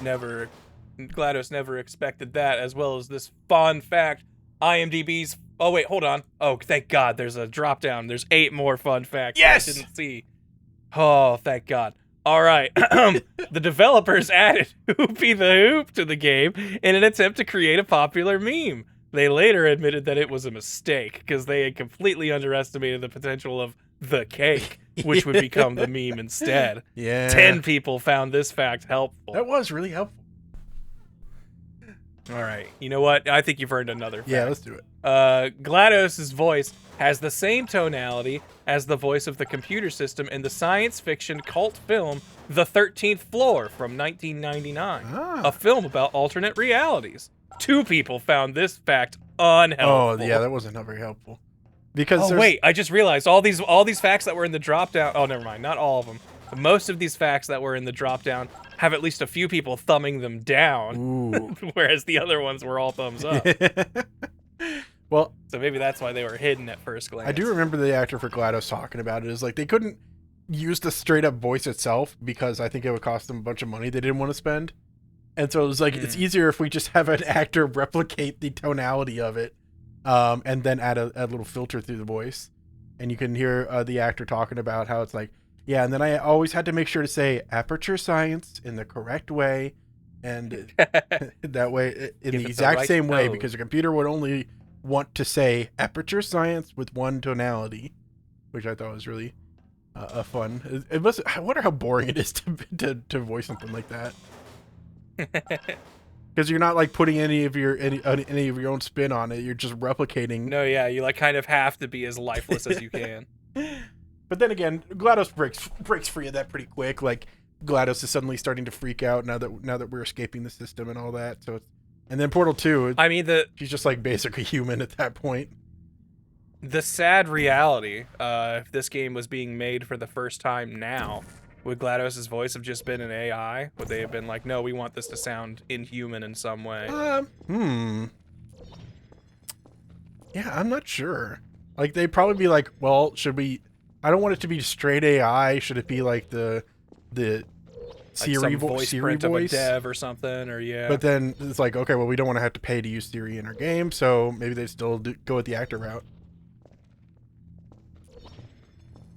GLaDOS never expected that, as well as this fun fact. IMDb's. Oh wait, hold on. Oh, thank God, there's a drop down. There's 8 more fun facts. Yes! I didn't see. Oh, thank God. All right. The developers added Hoopy the Hoop to the game in an attempt to create a popular meme. They later admitted that it was a mistake because they had completely underestimated the potential of the cake, which would become the meme instead. Yeah. 10 people found this fact helpful. That was really helpful. All right. You know what? I think you've earned another fact. Yeah, let's do it. GLaDOS's voice has the same tonality as the voice of the computer system in the science fiction cult film The 13th Floor from 1999, a film about alternate realities. 2 people found this fact unhelpful. Oh, yeah, that wasn't very helpful. Because wait, I just realized all these facts that were in the drop down. Oh, never mind, not all of them. But most of these facts that were in the drop down have at least a few people thumbing them down, whereas the other ones were all thumbs up. Well, so maybe that's why they were hidden at first glance. I do remember the actor for GLaDOS talking about it. Is like they couldn't use the straight up voice itself because I think it would cost them a bunch of money they didn't want to spend. And so it was like, it's easier if we just have an actor replicate the tonality of it, and then add a little filter through the voice. And you can hear the actor talking about how it's like, yeah, and then I always had to make sure to say aperture science in the correct way. And that way, in the exact same way, because the computer would only want to say aperture science with one tonality, which I thought was really fun. It must. I wonder how boring it is to voice something like that. Because you're not like putting any of your own spin on it. You're just replicating. No, yeah, you like kind of have to be as lifeless as you can. But then again, GLaDOS breaks free of that pretty quick. Like GLaDOS is suddenly starting to freak out now that we're escaping the system and all that. So, and then Portal 2. I mean, she's just like basically human at that point. The sad reality, if this game was being made for the first time now, would GLaDOS's voice have just been an AI? Would they have been like, no, we want this to sound inhuman in some way? Yeah, I'm not sure. Like, they'd probably be like, well, should we... I don't want it to be straight AI. Should it be like the Siri voice? Siri voice? Of a dev or something, or yeah. But then it's like, okay, well, we don't want to have to pay to use Siri in our game, so maybe they still go with the actor route.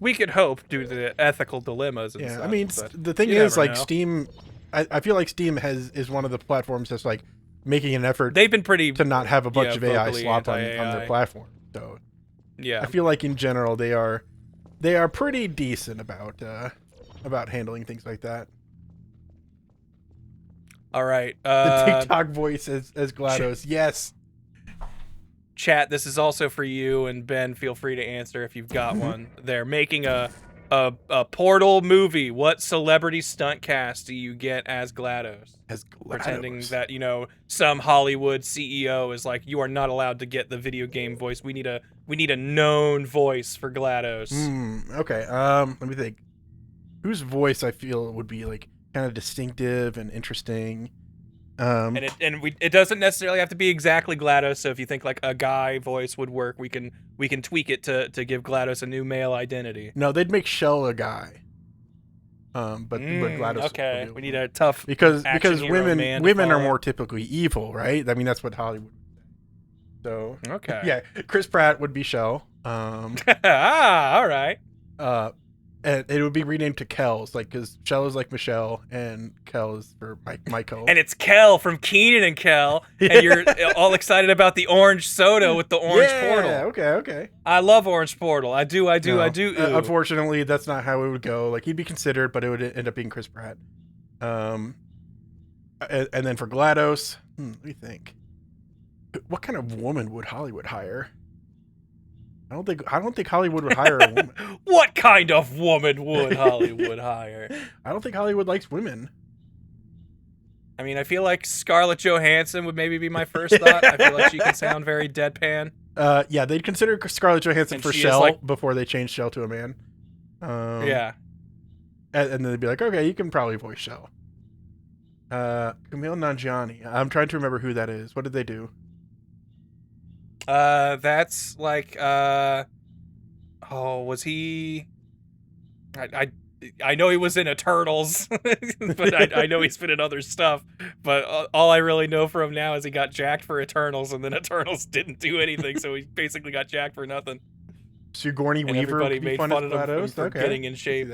We could hope due to the ethical dilemmas and stuff. I mean, the thing is, like, Steam... I feel like Steam is one of the platforms that's, like, making an effort... They've been pretty... to not have a bunch of AI slop on their platform. So, yeah. I feel like, in general, they are pretty decent about handling things like that. All right. The TikTok voice as GLaDOS. Yes. Chat, this is also for you, and Ben, feel free to answer if you've got one. They're making a Portal movie. What celebrity stunt cast do you get as GLaDOS? Pretending that, you know, some Hollywood CEO is like, you are not allowed to get the video game voice. We need a known voice for GLaDOS. Okay. Let me think. Whose voice I feel would be like kind of distinctive and interesting. And it doesn't necessarily have to be exactly GLaDOS. So if you think like a guy voice would work, we can tweak it to give GLaDOS a new male identity. No, they'd make Shell a guy. But GLaDOS. Okay, we need a tough because women are more typically evil, right? I mean, that's what Hollywood. So okay, yeah, Chris Pratt would be Shell. All right. And it would be renamed to Kells, like, because Shell is like Michelle and Kel is for Michael. And it's Kel from Keenan and Kel, and you're all excited about the orange soda with the orange portal. Okay. I love orange portal. I do. Unfortunately, that's not how it would go. Like, he'd be considered, but it would end up being Chris Pratt. And then for GLaDOS, let me think. What kind of woman would Hollywood hire? I don't think Hollywood would hire a woman. What kind of woman would Hollywood hire? I don't think Hollywood likes women. I mean, I feel like Scarlett Johansson would maybe be my first thought. I feel like she can sound very deadpan. Yeah, they'd consider Scarlett Johansson for Shell before they changed Shell to a man. Yeah. And then they'd be like, okay, you can probably voice Shell. Kumail Nanjiani. I'm trying to remember who that is. What did they do? That's like, was he? I know he was in Eternals, but I know he's been in other stuff. But all I really know from him now is he got jacked for Eternals, and then Eternals didn't do anything, so he basically got jacked for nothing. Sigourney Weaver. Everybody made fun of him for getting in shape.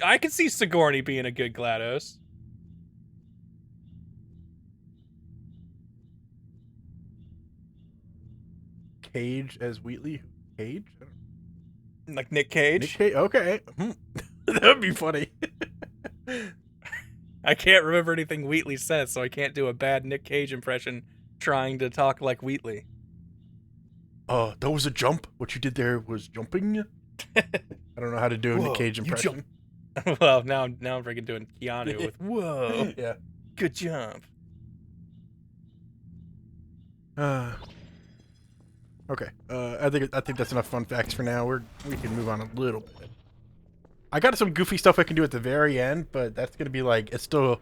I could see Sigourney being a good GLaDOS. Cage as Wheatley? Cage? Like Nick Cage? Okay. That would be funny. I can't remember anything Wheatley says, so I can't do a bad Nick Cage impression trying to talk like Wheatley. That was a jump. What you did there was jumping. I don't know how to do a Nick Cage impression. Well, now I'm freaking doing Keanu with whoa. Yeah. Good jump. Okay. I think that's enough fun facts for now. We can move on a little bit. I got some goofy stuff I can do at the very end, but that's gonna be like it's still.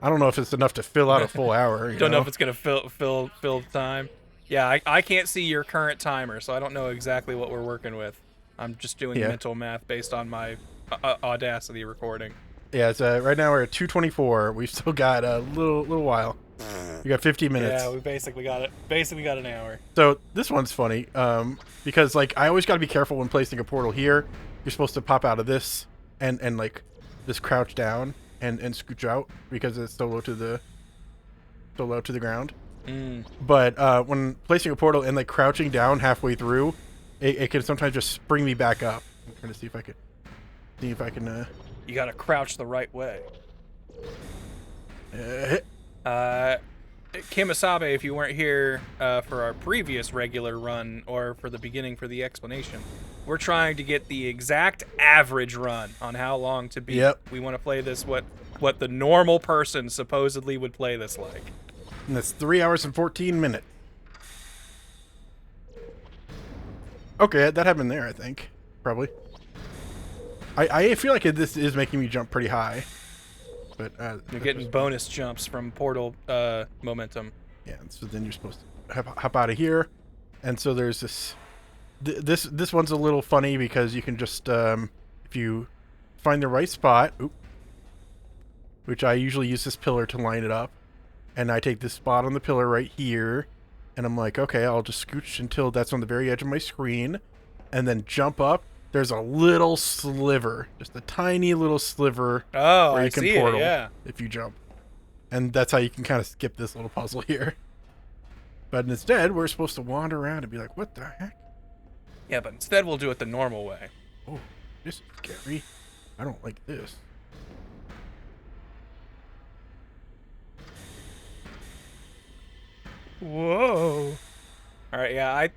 I don't know if it's enough to fill out a full hour. Don't know if it's gonna fill time. Yeah, I can't see your current timer, so I don't know exactly what we're working with. I'm just doing mental math based on my Audacity recording. Yeah, so right now we're at 2:24. We've still got a little while. We got 50 minutes. Yeah, we basically got it. Basically got an hour. So this one's funny because like I always got to be careful when placing a portal here. You're supposed to pop out of this and like just crouch down and scooch out because it's so low to the ground. But when placing a portal and like crouching down halfway through, it can sometimes just bring me back up. I'm trying to see if I can. You gotta crouch the right way. Kimasabe, if you weren't here for our previous regular run or for the beginning for the explanation, we're trying to get the exact average run on how long to beat. Yep. We want to play this what the normal person supposedly would play this like. And that's 3 hours and 14 minutes. Okay, that happened there, I think. Probably. I feel like this is making me jump pretty high. But you're getting bonus jumps from portal momentum. Yeah, so then you're supposed to hop out of here. And so there's this one's a little funny because you can just if you find the right spot, which I usually use this pillar to line it up, and I take this spot on the pillar right here, and I'm like, okay, I'll just scooch until that's on the very edge of my screen, and then jump up. There's a little sliver, just a tiny little sliver where you can portal if you jump. And that's how you can kind of skip this little puzzle here. But instead, we're supposed to wander around and be like, what the heck? Yeah, but instead we'll do it the normal way. Oh, this is scary. I don't like this. Whoa. All right, yeah,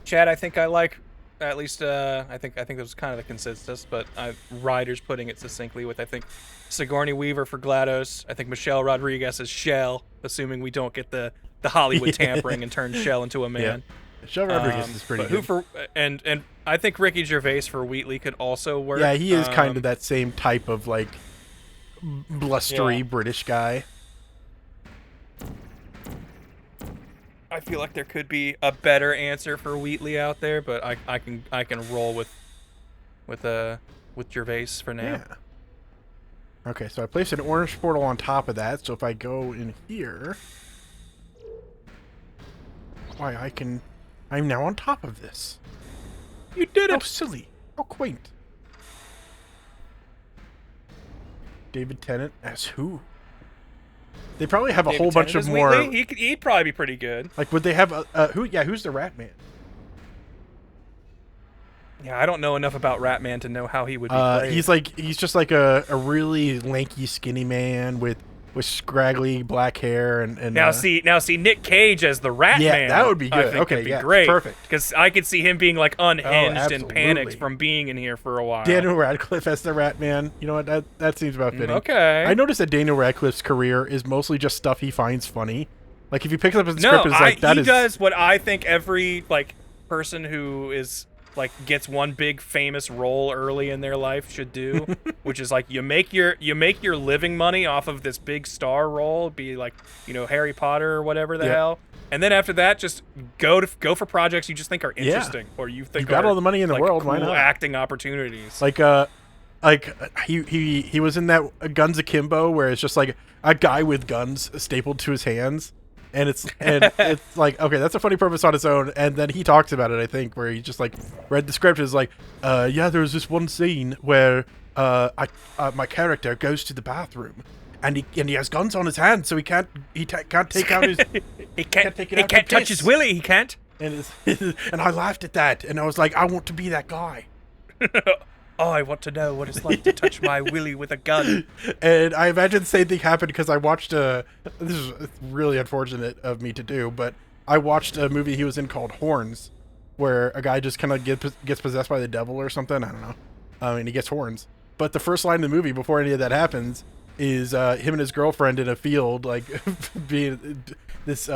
Chad, I think I like, at least, I think that was kind of the consensus, but Ryder's putting it succinctly with, I think, Sigourney Weaver for GLaDOS. I think Michelle Rodriguez is Shell, assuming we don't get the Hollywood tampering and turn Shell into a man. Yeah. Michelle Rodriguez is pretty good. And I think Ricky Gervais for Wheatley could also work. Yeah, he is kind of that same type of, like, blustery British guy. I feel like there could be a better answer for Wheatley out there, but I can roll with Gervais for now. Yeah. Okay, so I placed an orange portal on top of that, so if I go in here, I'm now on top of this. You did it! How silly. How quaint. David Tennant as who? They probably have a whole bunch of more. He'd probably be pretty good. Like, would they have who? Yeah, who's the Rat Man? Yeah, I don't know enough about Rat Man to know how he would be played. He's just like a really lanky, skinny man with scraggly black hair and. Now see Nick Cage as the Rat Man. Yeah, that would be good. I think okay, it'd be yeah, great. Perfect. Because I could see him being like unhinged and panicked absolutely. from being in here for a while. Daniel Radcliffe as the Rat Man. You know what? That seems about fitting. Okay. I noticed that Daniel Radcliffe's career is mostly just stuff he finds funny. Like if you pick up his script, it's like that he does what I think every like person who is like gets one big famous role early in their life should do, which is like you make your living money off of this big star role, be like, you know, Harry Potter or whatever the hell. And then after that, just go for projects you just think are interesting or you think you've got all the money in the world. Cool Why not? Acting opportunities. Like he was in that Guns Akimbo where it's just like a guy with guns stapled to his hands, and it's like, okay, that's a funny premise on its own. And then he talks about it, I think, where he just like read the script. Is like, yeah, there was this one scene where my character goes to the bathroom. And he has guns on his hands, so he can't take out his he can't touch his willy. He can't. And and I laughed at that, and I was like, I want to be that guy. Oh, I want to know what it's like to touch my willy with a gun. And I imagine the same thing happened because I watched this is really unfortunate of me to do, but I watched a movie he was in called Horns, where a guy just kind of gets possessed by the devil or something. I don't know. And he gets horns. But the first line of the movie, before any of that happens, is him and his girlfriend in a field, like being this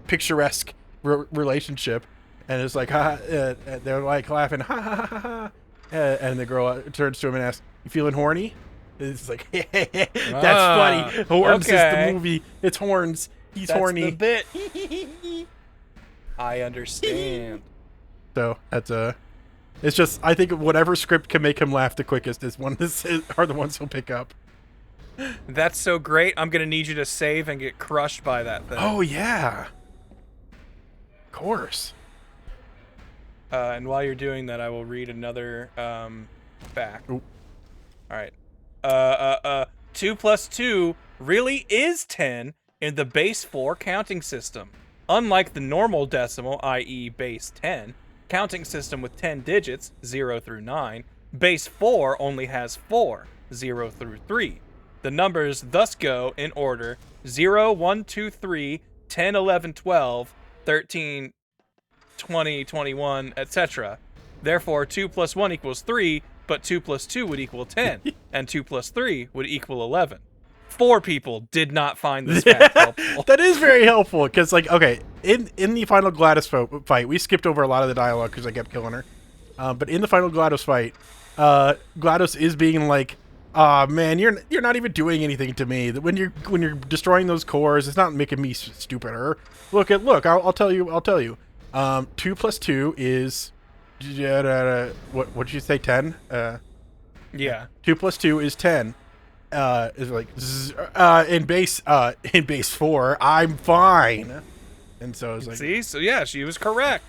picturesque relationship, and it's like, they're like laughing, ha ha ha ha. And the girl turns to him and asks, "You feeling horny?" It's like, that's funny. Horns is the movie. It's Horns. He's horny. That's the bit. I understand. So that's it's just, I think whatever script can make him laugh the quickest are the ones he'll pick up. That's so great. I'm gonna need you to save and get crushed by that thing. Oh yeah, of course. And while you're doing that, I will read another fact. Oop. All right. 2 plus 2 really is 10 in the base 4 counting system. Unlike the normal decimal, i.e. base 10, counting system with 10 digits, 0 through 9, base 4 only has 4, 0 through 3. The numbers thus go in order 0, 1, 2, 3, 10, 11, 12, 13, 20, 21, etc. Therefore, 2 plus 1 equals 3, but 2 plus 2 would equal 10, and 2 plus 3 would equal 11. 4 people did not find this fact helpful. That is very helpful, because, like, okay, in the final GLaDOS fight, we skipped over a lot of the dialogue because I kept killing her. But in the final GLaDOS fight, GLaDOS is being like, "Ah, man, you're not even doing anything to me. When you're destroying those cores, it's not making me stupider. Look, I'll tell you. 2 plus 2 is what did you say? 10. Yeah. 2 plus 2 is 10. Is like in base 4. I'm fine. And so it's like, see, so yeah, she was correct.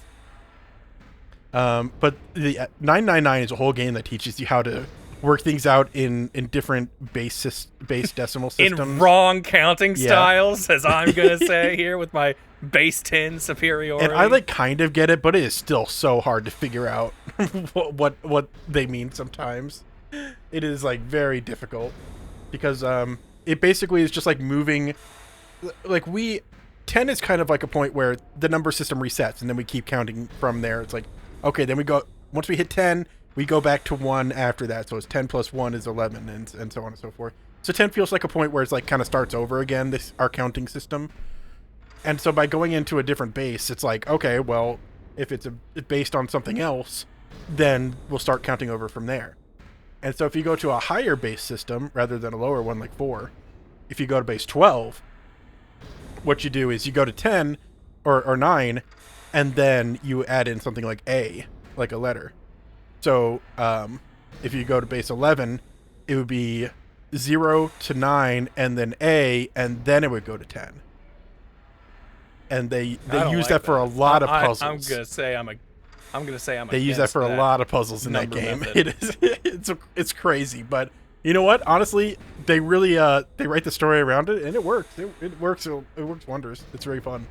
But the 999 is a whole game that teaches you how to work things out in different base decimal systems. In wrong counting styles, as I'm going to say here with my base 10 superiority. And I like kind of get it, but it is still so hard to figure out what they mean sometimes. It is like very difficult because it basically is just like moving, like 10 is kind of like a point where the number system resets and then we keep counting from there. It's like, okay, then we go, once we hit 10, we go back to 1 after that. So it's 10 plus 1 is 11 and so on and so forth. So 10 feels like a point where it's like kind of starts over again, our counting system. And so by going into a different base, it's like, okay, well, if it's based on something else, then we'll start counting over from there. And so if you go to a higher base system rather than a lower one like 4, if you go to base 12, what you do is you go to 10 or 9, and then you add in something like A, like a letter. So if you go to base 11, it would be 0 to 9, and then A, and then it would go to 10. And they use that for a lot of puzzles. I'm gonna say I'm They use that for a lot of puzzles in that game. It's crazy, but you know what? Honestly, they really they write the story around it, and it works. It works wonders. It's very fun.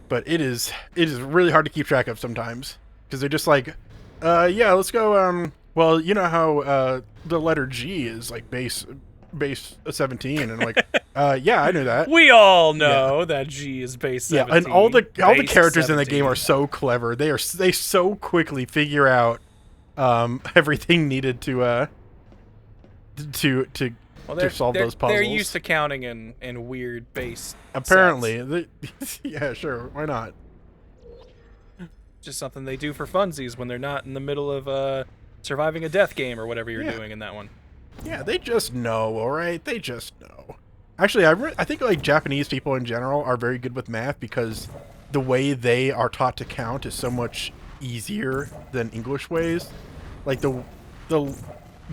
But it is really hard to keep track of sometimes because they're just like, yeah, let's go. Well, you know how the letter G is like base 17, and like, yeah, I knew that. We all know that G is base 17. Yeah, and all the characters in the game are so clever. They so quickly figure out everything needed to solve those puzzles. They're used to counting in weird base. Apparently, yeah, sure, why not? Just something they do for funsies when they're not in the middle of surviving a death game or whatever you're doing in that one. Yeah, they just know, all right? They just know. Actually, I think like Japanese people in general are very good with math because the way they are taught to count is so much easier than English ways. Like the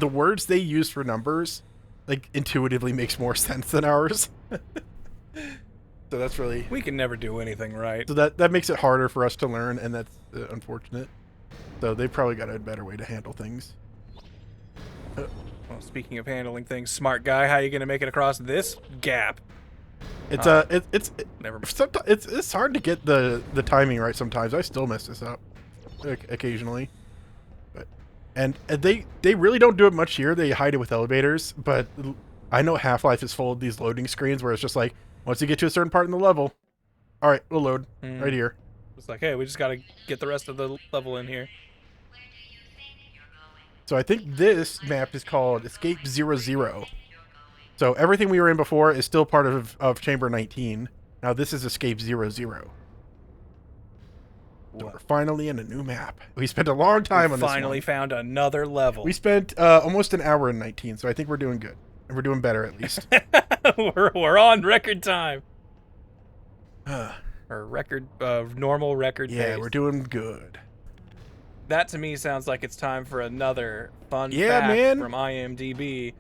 words they use for numbers, like intuitively makes more sense than ours. So that's really, we can never do anything right. So that makes it harder for us to learn, and that's unfortunate. So they probably got a better way to handle things. Well, speaking of handling things, smart guy, how are you gonna make it across this gap? It's never mind. It's hard to get the timing right sometimes. I still mess this up. occasionally. And they really don't do it much here. They hide it with elevators, but I know Half-Life is full of these loading screens where it's just like, once you get to a certain part in the level, all right, we'll load right here. It's like, hey, we just got to get the rest of the level in here. So I think this map is called Escape 00. So everything we were in before is still part of Chamber 19. Now this is Escape 00. So we're finally in a new map. We spent a long time on this one. Finally found another level. We spent almost an hour in 19, so I think we're doing good. And we're doing better, at least. we're on record time. Or normal record pace. Yeah, we're doing good. That to me sounds like it's time for another fun fact from IMDb.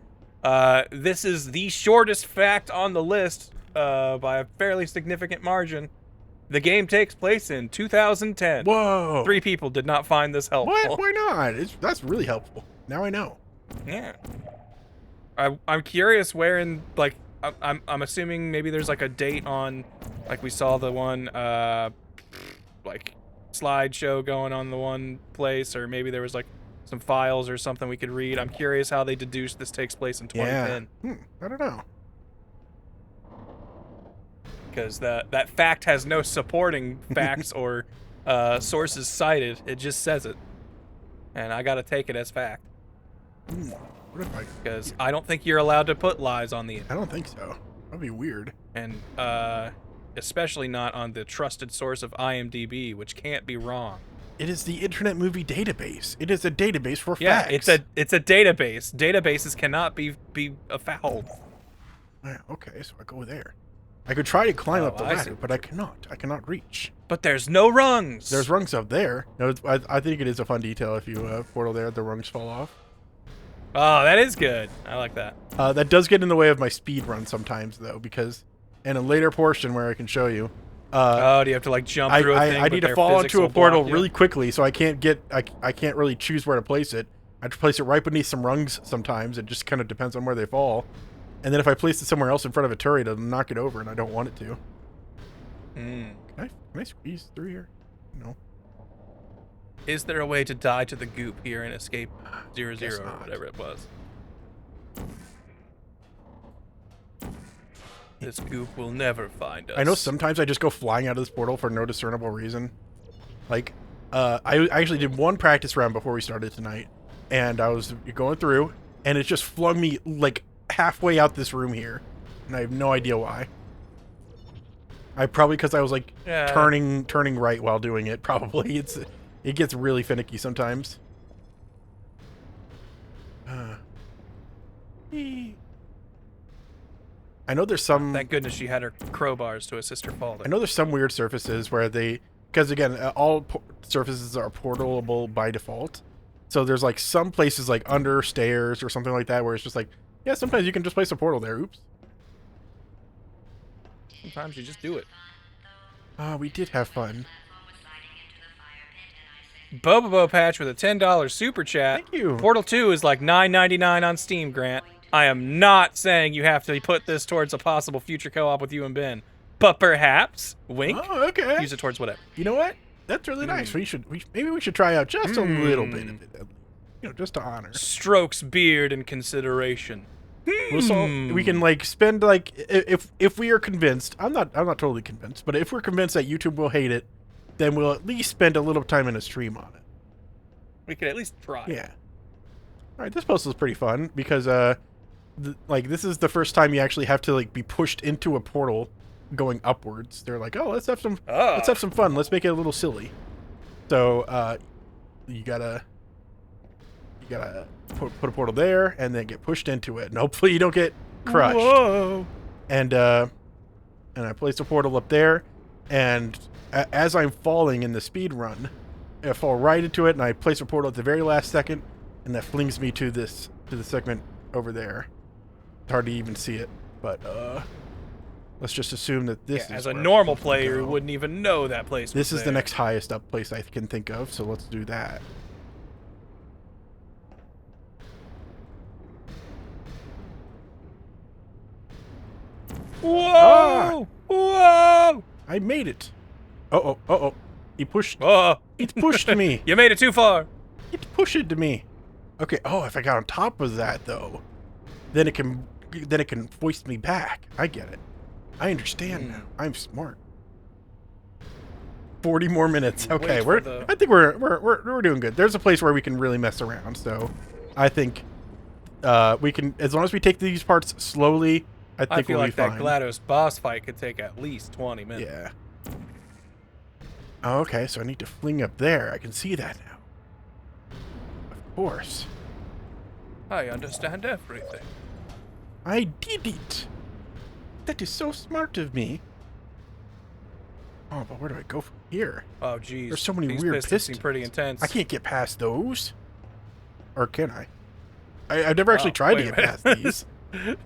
This is the shortest fact on the list by a fairly significant margin. The game takes place in 2010. Whoa! 3 people did not find this helpful. What? Why not? That's really helpful. Now I know. Yeah. I'm curious where in, like, I'm assuming maybe there's like a date on, like we saw the one like slideshow going on the one place, or maybe there was like some files or something we could read. I'm curious how they deduced this takes place in 2010. Yeah. I don't know. Because that fact has no supporting facts or sources cited. It just says it, and I gotta take it as fact. Because I don't think you're allowed to put lies on the internet. I don't think so. That'd be weird. And especially not on the trusted source of IMDb, which can't be wrong. It is the Internet Movie Database. It is a database for facts. Yeah, it's a database. Databases cannot be fouled. Yeah, okay, so I go there. I could try to climb up the ladder, see. but I cannot. I cannot reach. But there's no rungs. There's rungs up there. No, I think it is a fun detail if you portal there, the rungs fall off. Oh, that is good. I like that. That does get in the way of my speed run sometimes, though, because in a later portion where I can show you. Do you have to like jump through a thing? I need to fall into a portal really quickly, so I can't really choose where to place it. I have to place it right beneath some rungs sometimes. It just kind of depends on where they fall. And then if I place it somewhere else in front of a turret, it'll knock it over, and I don't want it to. Can I squeeze through here? No. Is there a way to die to the goop here in Escape 00 or whatever it was? This goop will never find us. I know sometimes I just go flying out of this portal for no discernible reason. Like, I actually did one practice round before we started tonight, and I was going through, and it just flung me, like, halfway out this room here, and I have no idea why. Probably because I was like turning right while doing it. Probably it gets really finicky sometimes. I know there's some. Thank goodness she had her crowbars to assist her fall. I know there's some weird surfaces where because again, all surfaces are portalable by default. So there's like some places like under stairs or something like that where it's just like, yeah, sometimes you can just place a portal there. Oops. Sometimes you just do it. We did have fun. Bobobo Patch with a $10 super chat. Thank you. Portal 2 is like $9.99 on Steam, Grant. I am not saying you have to put this towards a possible future co-op with you and Ben, but perhaps, wink. Oh, okay. Use it towards whatever. You know what? That's really nice. Maybe we should try out just a little bit of it, just to honor. Strokes beard in consideration. We can like spend like if we are convinced. I'm not totally convinced, but if we're convinced that YouTube will hate it, then we'll at least spend a little time in a stream on it. We could at least try. Yeah. All right, this puzzle is pretty fun because like this is the first time you actually have to like be pushed into a portal going upwards. They're like, oh, let's have some fun. Let's make it a little silly. So you gotta put a portal there and then get pushed into it, and hopefully you don't get crushed. Whoa. And I place a portal up there, and as I'm falling in the speed run, I fall right into it, and I place a portal at the very last second, and that flings me to the segment over there. It's hard to even see it, but let's just assume that this is as a normal player who wouldn't even know that place. This is the next highest up place I can think of, so let's do that. Whoa! Whoa! I made it. Oh. He pushed. Oh, It pushed me. you made it too far. It pushed me. Okay. Oh, if I got on top of that though, then it can foist me back. I get it. I understand now. I'm smart. 40 more minutes. Okay, I think we're doing good. There's a place where we can really mess around. So, I think we can, as long as we take these parts slowly. I think feel we'll like be that fine. GLaDOS boss fight could take at least 20 minutes. Yeah. Oh, okay, so I need to fling up there. I can see that now. Of course. I understand everything. I did it. That is so smart of me. Oh, but where do I go from here? Oh, geez. There's so many These weird pistons pistons. seem pretty intense. I can't get past those. Or can I? I've never actually tried to get past these.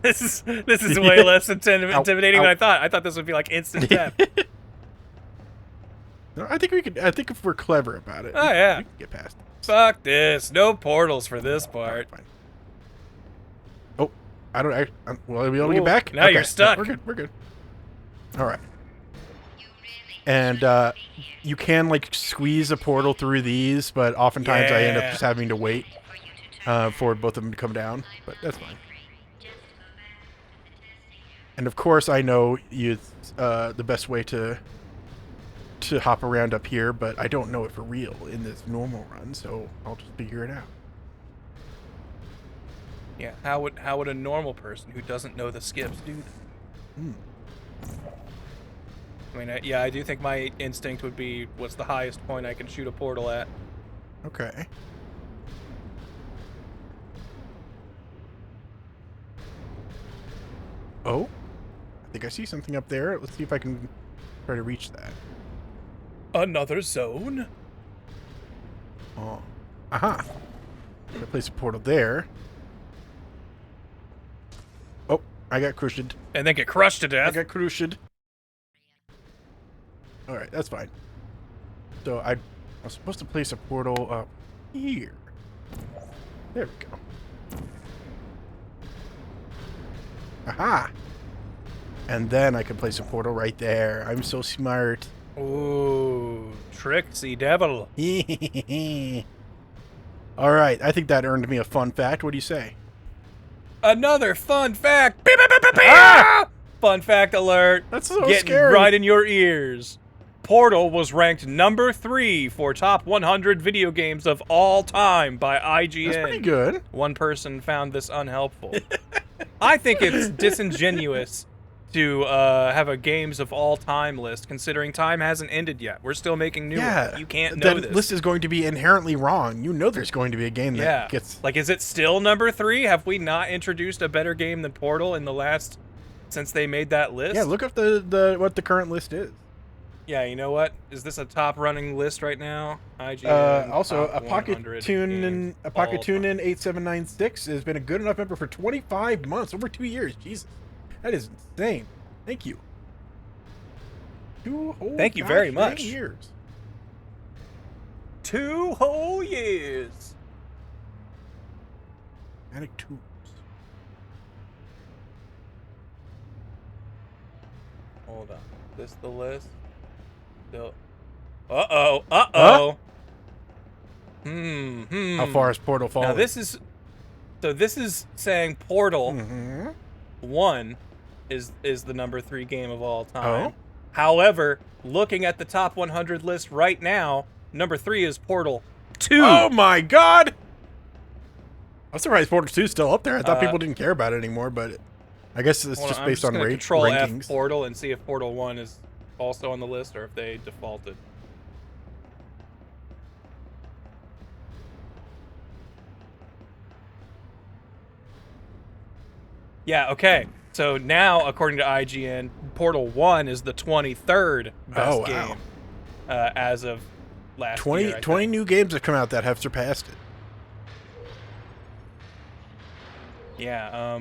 This is way less intimidating than I thought. I thought this would be like instant death. No, I think we could. I think if we're clever about it, Oh, yeah. we can get past it. Fuck this. No portals for this part. Fine. Oh, I don't. Will I be able to get back? Now you're stuck. We're good. We're good. All right. And you can like squeeze a portal through these, but oftentimes I end up just having to wait for both of them to come down. But that's fine. And of course, I know the best way to hop around up here, but I don't know it for real in this normal run, so I'll just figure it out. Yeah, how would a normal person who doesn't know the skips do that? I mean, yeah, I do think my instinct would be, what's the highest point I can shoot a portal at? Okay. Oh, I think I see something up there. Let's see if I can try to reach that. Another zone? Oh. Aha. I'm gonna place a portal there. Oh, I got crushed. And then get crushed to I death? got crushed. Alright, that's fine. So I was supposed to place a portal up here. There we go. Aha! And then I can place a portal right there. I'm so smart. Ooh, tricksy devil. Alright, I think that earned me a fun fact. What do you say? Another fun fact! Beep, beep, beep, beep, beep. Ah! Fun fact alert. That's so Getting scary. right in your ears. Portal was ranked number 3 for top 100 video games of all time by IGN. That's pretty good. One person found this unhelpful. I think it's disingenuous to have a games of all time list, considering time hasn't ended yet. We're still making new ones. You can't know that this. list is going to be inherently wrong. You know there's going to be a game that gets... Like, is it still number 3? Have we not introduced a better game than Portal in the last... since they made that list? Yeah, look up what the current list is. Yeah, you know what? Is this a top running list right now? IGN, also, top a Pocket 100 Tune games a Pocket all Tune time. in 8796 has been a good enough member for 25 months, over 2 years. Jesus, that is insane. Thank you. Thank you very gosh, much. Years. 2 whole years. Manic Tools. Hold on. This the list? Still. Uh-oh. Uh-oh. How far has Portal fallen? Now this is saying Portal 1 is the number 3 game of all time. Oh? However, looking at the top 100 list right now, number 3 is Portal 2. Oh my god! I'm surprised Portal 2 is still up there. I thought people didn't care about it anymore, but I guess it's just based on Control rankings. F Portal and see if Portal 1 is also on the list or if they defaulted. Yeah, okay. So now, according to IGN, Portal 1 is the 23rd best game as of last 20 new games have come out that have surpassed it. Yeah,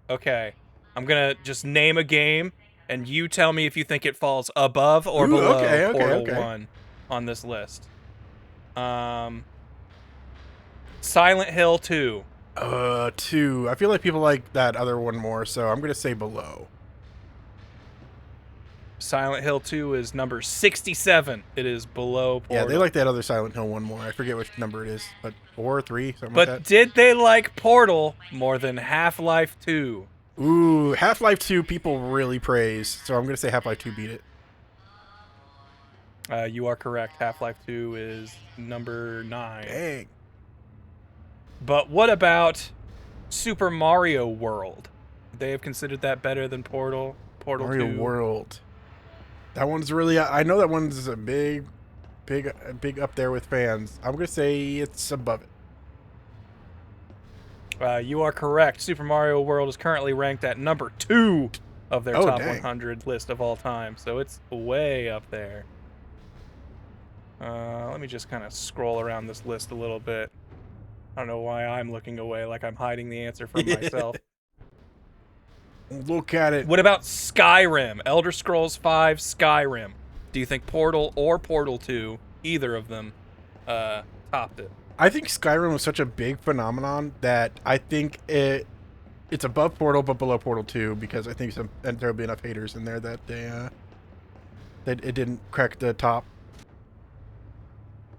okay. I'm gonna just name a game, and you tell me if you think it falls above or below Portal 1 on this list. Silent Hill 2. 2. I feel like people like that other one more, so I'm gonna say below. Silent Hill 2 is number 67. It is below Portal. Yeah, they like that other Silent Hill one more. I forget which number it is, but 4 or 3, something But like that. did they like Portal more than Half-Life 2? Ooh, Half-Life 2 people really praise, so I'm going to say Half-Life 2 beat it. You are correct. Half-Life 2 is number 9. Dang. But what about Super Mario World? They have considered that better than Portal. Portal Mario 2. World. That one's really, I know that one's a big up there with fans. I'm going to say it's above it. You are correct. Super Mario World is currently ranked at number 2 of their top dang. 100 list of all time. So it's way up there. Let me just kind of scroll around this list a little bit. I don't know why I'm looking away like I'm hiding the answer from myself. Look at it. What about Skyrim? Elder Scrolls V, Skyrim. Do you think Portal or Portal 2, either of them, topped it? I think Skyrim was such a big phenomenon that I think it's above Portal but below Portal 2 because I think there'll be enough haters in there that that it didn't crack the top.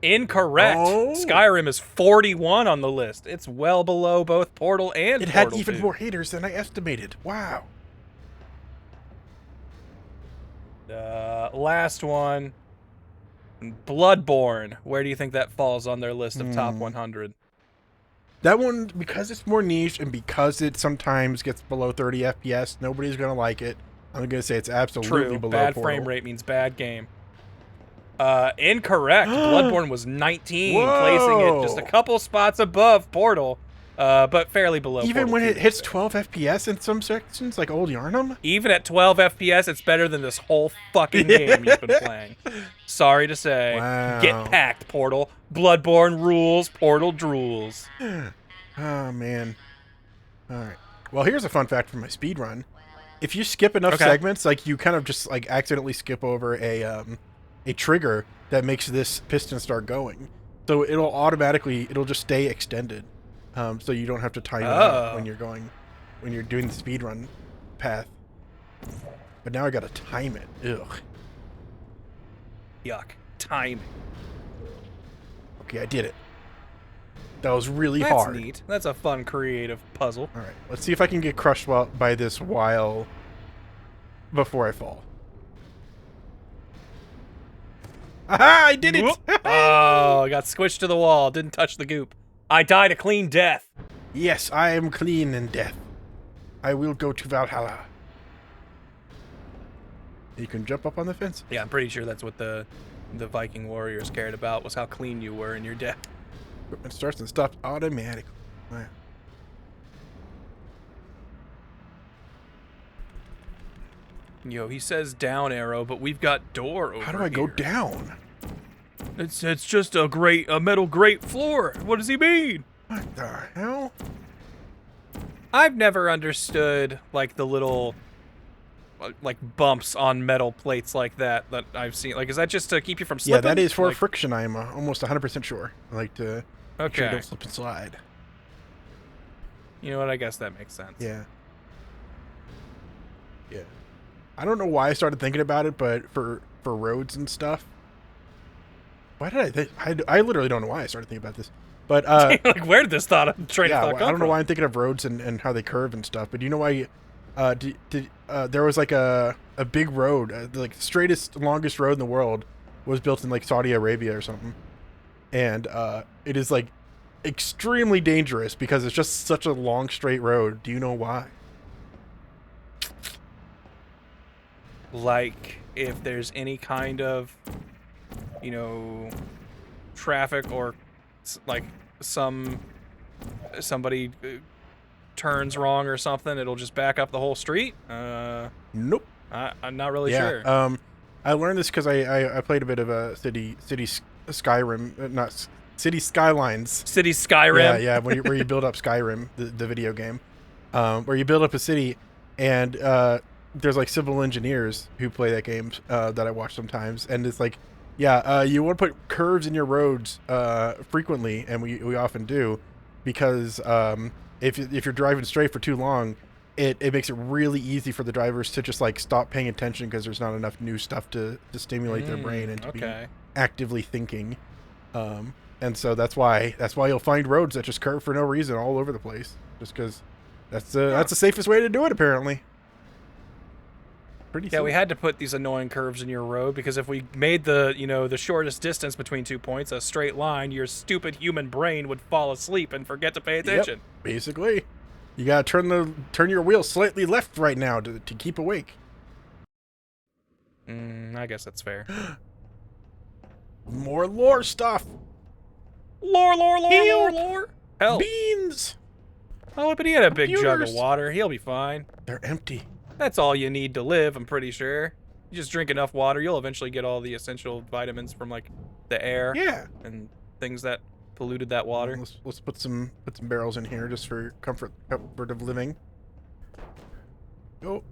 Incorrect. Oh. Skyrim is 41 on the list. It's well below both Portal and It Portal had even 2. more haters than I estimated. Wow. Last one. Bloodborne. Where do you think that falls on their list of top 100? That one, because it's more niche and because it sometimes gets below 30 FPS, nobody's going to like it. I'm going to say it's absolutely True. below Bad Portal. frame rate means bad game. Incorrect. Bloodborne was 19, placing it just a couple spots above Portal, but fairly below Even Portal when 2. it hits 12 FPS in some sections, like Old Yarnum? Even at 12 FPS, it's better than this whole fucking game you've been playing. Sorry to say. Wow. Get packed, Portal. Bloodborne rules, Portal drools. Oh, man. All right. Well, here's a fun fact from my speed run. If you skip enough Okay. segments, like you kind of just like accidentally skip over a trigger that makes this piston start going. So it'll just stay extended. So you don't have to time it out when you're doing the speed run path. But now I gotta time it. Ugh. Yuck. Timing. Okay, I did it. That was really That's hard. neat. That's a fun, creative puzzle. All right, let's see if I can get crushed by this before I fall. Aha! I did it! Oh, I got squished to the wall. Didn't touch the goop. I died a clean death. Yes, I am clean in death. I will go to Valhalla. You can jump up on the fence. Yeah, I'm pretty sure that's what the Viking warriors cared about, was how clean you were in your death. Equipment starts and stops automatically. Wow. Yo, he says down arrow, but we've got door over How do I go here. down? It's just a metal grate floor. What does he mean? What the hell? I've never understood like the little like bumps on metal plates like that I've seen. Like, is that just to keep you from slipping? Yeah, that is for like, friction. I'm almost 100% sure. I like to make sure you Okay. don't slip and slide. You know what? I guess that makes sense. Yeah. Yeah. I don't know why I started thinking about it, but for roads and stuff. Why did I think? I literally don't know why I started thinking about this. But like, where did this train of thought I come don't know from? why I'm thinking of roads and how they curve and stuff. But do you know why? There was like a big road, like the straightest, longest road in the world, was built in like Saudi Arabia or something, and it is like extremely dangerous because it's just such a long straight road. Do you know why? Like, if there's any kind of, you know, traffic or like somebody turns wrong or something, it'll just back up the whole street. Nope. I'm not really Yeah. sure. I learned this because I played a bit of a City Skyrim, not City Skylines. City Skyrim. Yeah, where you build up Skyrim, the video game, where you build up a city, and there's like civil engineers who play that game that I watch sometimes, and it's like, you want to put curves in your roads frequently, and we often do, because if you're driving straight for too long, it makes it really easy for the drivers to just like stop paying attention because there's not enough new stuff to stimulate their brain and to be actively thinking. And so that's why you'll find roads that just curve for no reason all over the place, just because that's the safest way to do it apparently. Pretty yeah, simple. we had to put these annoying curves in your road because if we made the, the shortest distance between 2 points a straight line, your stupid human brain would fall asleep and forget to pay attention. Yep, basically. You gotta turn your wheel slightly left right now to keep awake. I guess that's fair. More lore stuff. Lore. Hell. Beans. Oh, but he had a big jug of Computers. water. He'll be fine. They're empty. That's all you need to live, I'm pretty sure. You just drink enough water, you'll eventually get all the essential vitamins from like the air. Yeah. And things that polluted that water. Let's put some barrels in here just for comfort of living. Oh.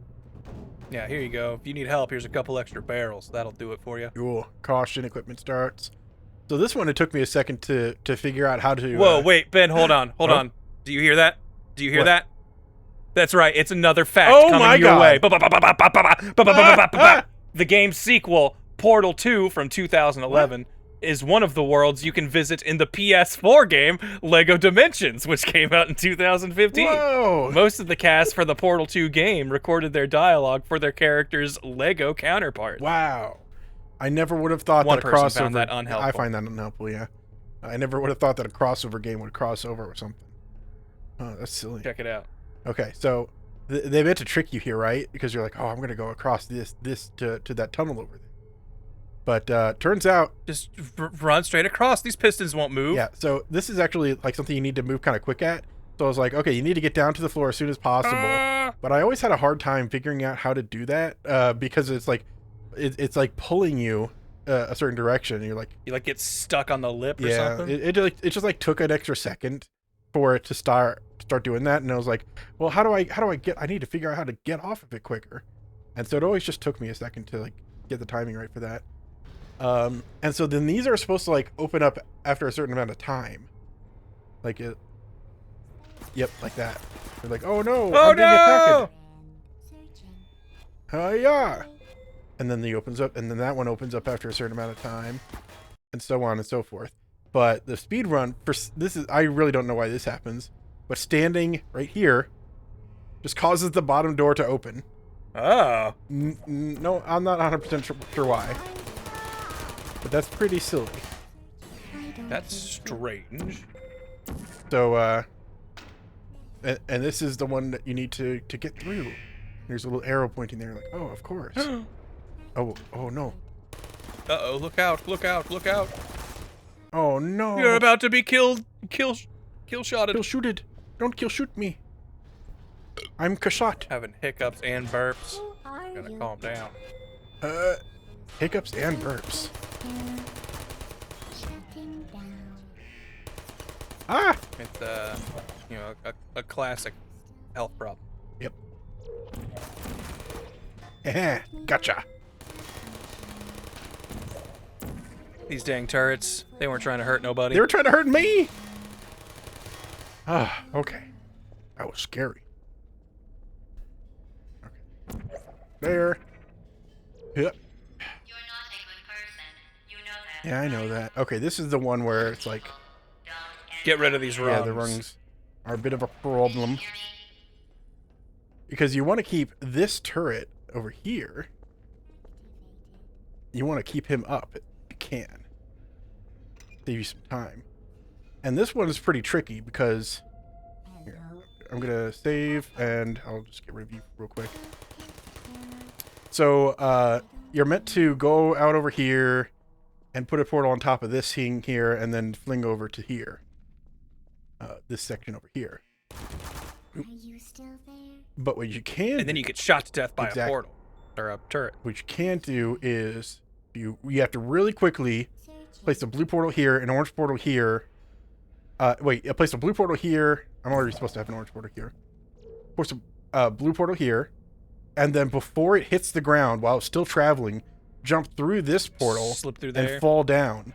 Yeah, here you go. If you need help, here's a couple extra barrels. That'll do it for you. Cool. Caution, equipment starts. So this one, it took me a second to figure out how to... Whoa, wait, Ben, hold on. Do you hear that? Do you hear that? That's right. It's another fact coming your way. The game's sequel, Portal 2 from 2011, is one of the worlds you can visit in the PS4 game, LEGO Dimensions, which came out in 2015. Whoa! Most of the cast for the Portal 2 game recorded their dialogue for their characters' LEGO counterparts. Wow. I never would have thought One that a person crossover... found that unhelpful. I find that unhelpful, yeah. I never would have thought that a crossover game would cross over or something. Oh, that's silly. Check it out. Okay, so they meant to trick you here, right? Because you're like, oh, I'm going to go across this to that tunnel over there. But turns out... Just run straight across. These pistons won't move. Yeah, so this is actually like something you need to move kind of quick at. So I was like, okay, you need to get down to the floor as soon as possible. But I always had a hard time figuring out how to do that because it's like it's like pulling you a certain direction. And you're like... You like get stuck on the lip or something? It just like took an extra second for it to start doing that, and I was like, well, how do I need to figure out how to get off of it quicker. And so it always just took me a second to like get the timing right for that. And so then these are supposed to like open up after a certain amount of time. Like it. Yep, like that. They're like, oh no, I'm getting attacked. Oh yeah. And then the opens up, and then that one opens up after a certain amount of time, and so on and so forth. But the speed run for this is, I really don't know why this happens, but standing right here just causes the bottom door to open. Oh. No, I'm not 100% sure why. But that's pretty silly. That's strange. So, and this is the one that you need to get through. There's a little arrow pointing there, like, oh, of course. oh no. Uh-oh, look out, look out, look out. Oh no. You're about to be killed. Kill shotted. Kill shooted. Don't kill shoot me. I'm Kashot. Having hiccups and burps. Gotta calm down. Hiccups and burps. Ah! It's a classic health problem. Yep. Gotcha. These dang turrets, they weren't trying to hurt nobody. They were trying to hurt me. Ah, okay. That was scary. Okay. There. Yep. You're not a good person. You know that. Yeah, I know that. Okay, this is the one where it's like... Get rid of these rungs. Yeah, the rungs are a bit of a problem. Because you want to keep this turret over here. You want to keep him up if you can. Save you some time. And this one is pretty tricky because... Here, I'm going to save and I'll just get rid of you real quick. So, you're meant to go out over here and put a portal on top of this thing here and then fling over to here. This section over here. Are you still there? But what you can... And then you get shot to death by Exactly. a portal. Or a turret. What you can do is you have to really quickly place a blue portal here, an orange portal here. Wait, place a blue portal here. I'm already supposed to have an orange portal here. Place a blue portal here. And then before it hits the ground, while it's still traveling, jump through this portal. Slip through there. And fall down.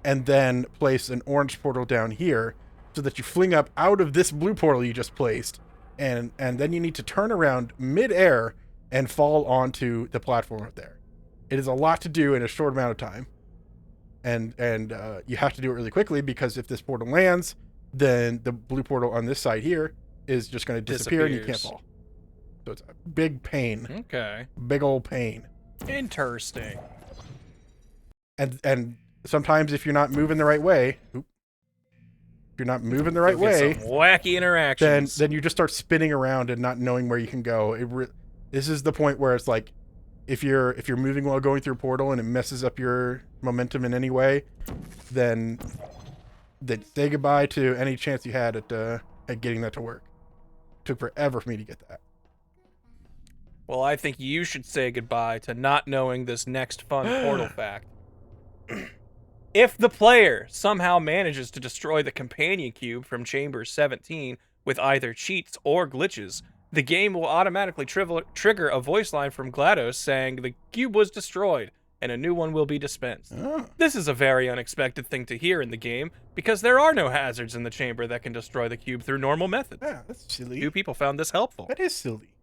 And then place an orange portal down here so that you fling up out of this blue portal you just placed and then you need to turn around mid-air and fall onto the platform up there. It is a lot to do in a short amount of time. And you have to do it really quickly, because if this portal lands, then the blue portal on this side here is just going to disappear and you can't fall. So it's a big pain. Okay. Big old pain. Interesting. And sometimes if you're not moving the right way, if you're not moving the right way, some wacky interactions. then you just start spinning around and not knowing where you can go. This is the point where it's like, if you're moving while going through a portal and it messes up your momentum in any way, then say goodbye to any chance you had at getting that to work. It took forever for me to get that. Well, I think you should say goodbye to not knowing this next fun portal fact. If the player somehow manages to destroy the companion cube from Chamber 17 with either cheats or glitches, the game will automatically trigger a voice line from GLaDOS saying the cube was destroyed and a new one will be dispensed. Oh. This is a very unexpected thing to hear in the game because there are no hazards in the chamber that can destroy the cube through normal methods. Yeah, that's silly. Few people found this helpful. That is silly.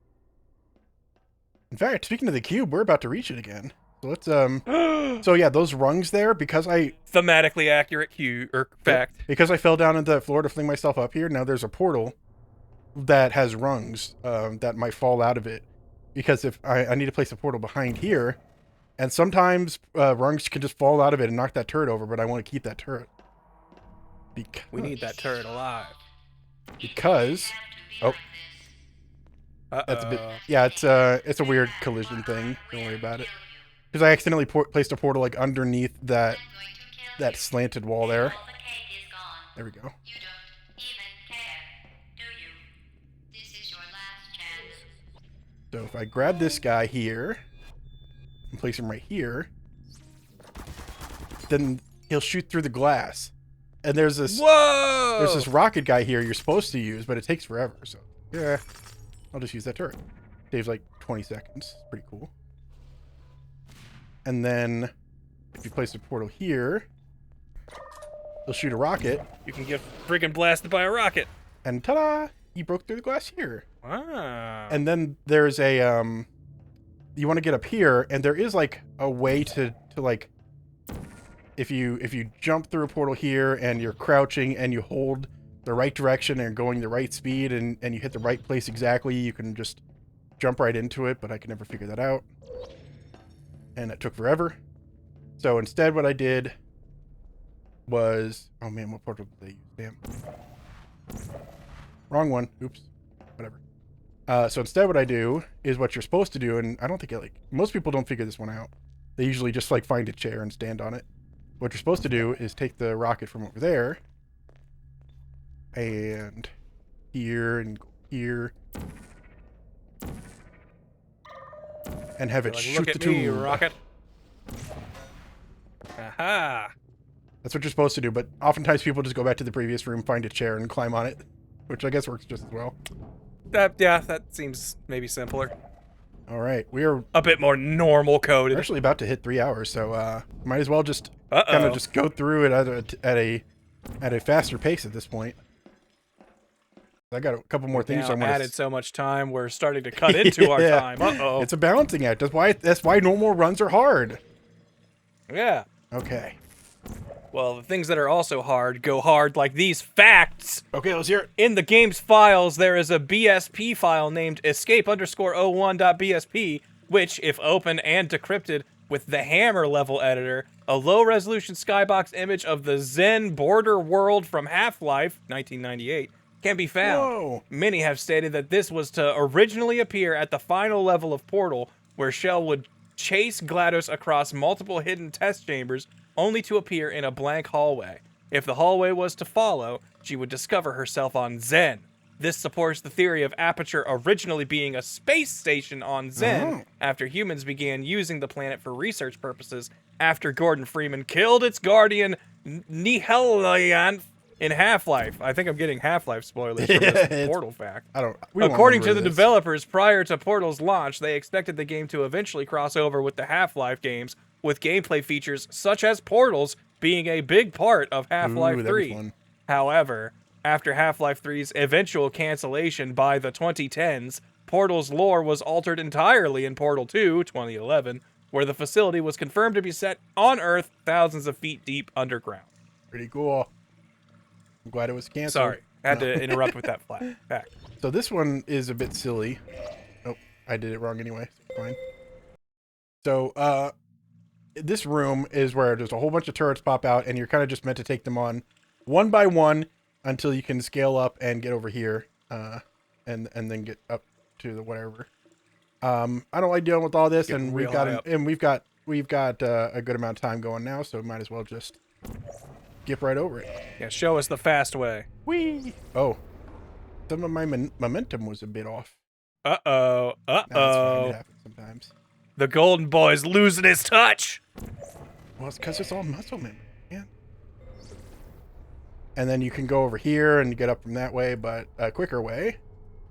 In fact, speaking of the cube, we're about to reach it again. So let's so yeah, those rungs there, because I thematically accurate fact. Because I fell down into the floor to fling myself up here, now there's a portal that has rungs that might fall out of it. Because if I need to place a portal behind here, and sometimes rungs can just fall out of it and knock that turret over, but I want to keep that turret. We need that turret alive. Because that's a bit, yeah, it's a weird collision thing. Don't worry about it. Because I accidentally placed a portal like underneath that slanted wall there. There we go. So if I grab this guy here and place him right here, then he'll shoot through the glass. And there's this rocket guy here you're supposed to use, but it takes forever. So yeah, I'll just use that turret. Saves like 20 seconds. Pretty cool. And then if you place a portal here, he'll shoot a rocket. You can get freaking blasted by a rocket. And ta-da! You broke through the glass here. Wow. And then there's a you want to get up here, and there is like a way to like, if you jump through a portal here and you're crouching and you hold the right direction and going the right speed and you hit the right place exactly, you can just jump right into it, but I could never figure that out. And it took forever. So instead what I did was, oh man, what portal did they use? Damn. Wrong one. Oops. Whatever. So instead what I do is what you're supposed to do, and I don't think most people don't figure this one out. They usually just like find a chair and stand on it. What you're supposed to do is take the rocket from over there and here and here and have it shoot the tube. Rocket. Aha! That's what you're supposed to do, but oftentimes people just go back to the previous room, find a chair, and climb on it, which I guess works just as well. That seems maybe simpler. All right, we are a bit more normal coded. We're actually about to hit 3 hours, so might as well just kind of just go through it at a faster pace at this point. I got a couple more things. Now added so much time, we're starting to cut into our time. It's a balancing act. That's why normal runs are hard. Yeah. Okay. Well, the things that are also hard go hard, like these facts. Okay, let's hear it. In the game's files, there is a BSP file named escape_01.bsp, which, if open and decrypted with the Hammer level editor, a low-resolution skybox image of the Zen border world from Half-Life 1998 can be found. Whoa. Many have stated that this was to originally appear at the final level of Portal, where Shell would chase GLaDOS across multiple hidden test chambers, only to appear in a blank hallway. If the hallway was to follow, she would discover herself on Zen. This supports the theory of Aperture originally being a space station on Zen after humans began using the planet for research purposes after Gordon Freeman killed its guardian Nihilianth in Half-Life. I think I'm getting Half-Life spoilers from this Portal fact. According to the developers, prior to Portal's launch, they expected the game to eventually cross over with the Half-Life games, with gameplay features such as portals being a big part of Half-Life 3. However, After Half-Life 3's eventual cancellation by the 2010s, Portal's lore was altered entirely in Portal 2, 2011, where the facility was confirmed to be set on Earth thousands of feet deep underground. Pretty cool. I'm glad it was canceled. Sorry, I had to interrupt with that fact. So this one is a bit silly. Oh, I did it wrong anyway. Fine. So, this room is where there's a whole bunch of turrets pop out, and you're kind of just meant to take them on one by one until you can scale up and get over here, and then get up to the whatever. I don't like dealing with all this, and we've got a good amount of time going now, so we might as well just skip right over it. Yeah, show us the fast way. Whee! Oh, some of my momentum was a bit off. Uh-oh. That's fine. It happens sometimes. The golden boy's losing his touch. Well, it's because it's all muscle memory, man. And then you can go over here and get up from that way, but a quicker way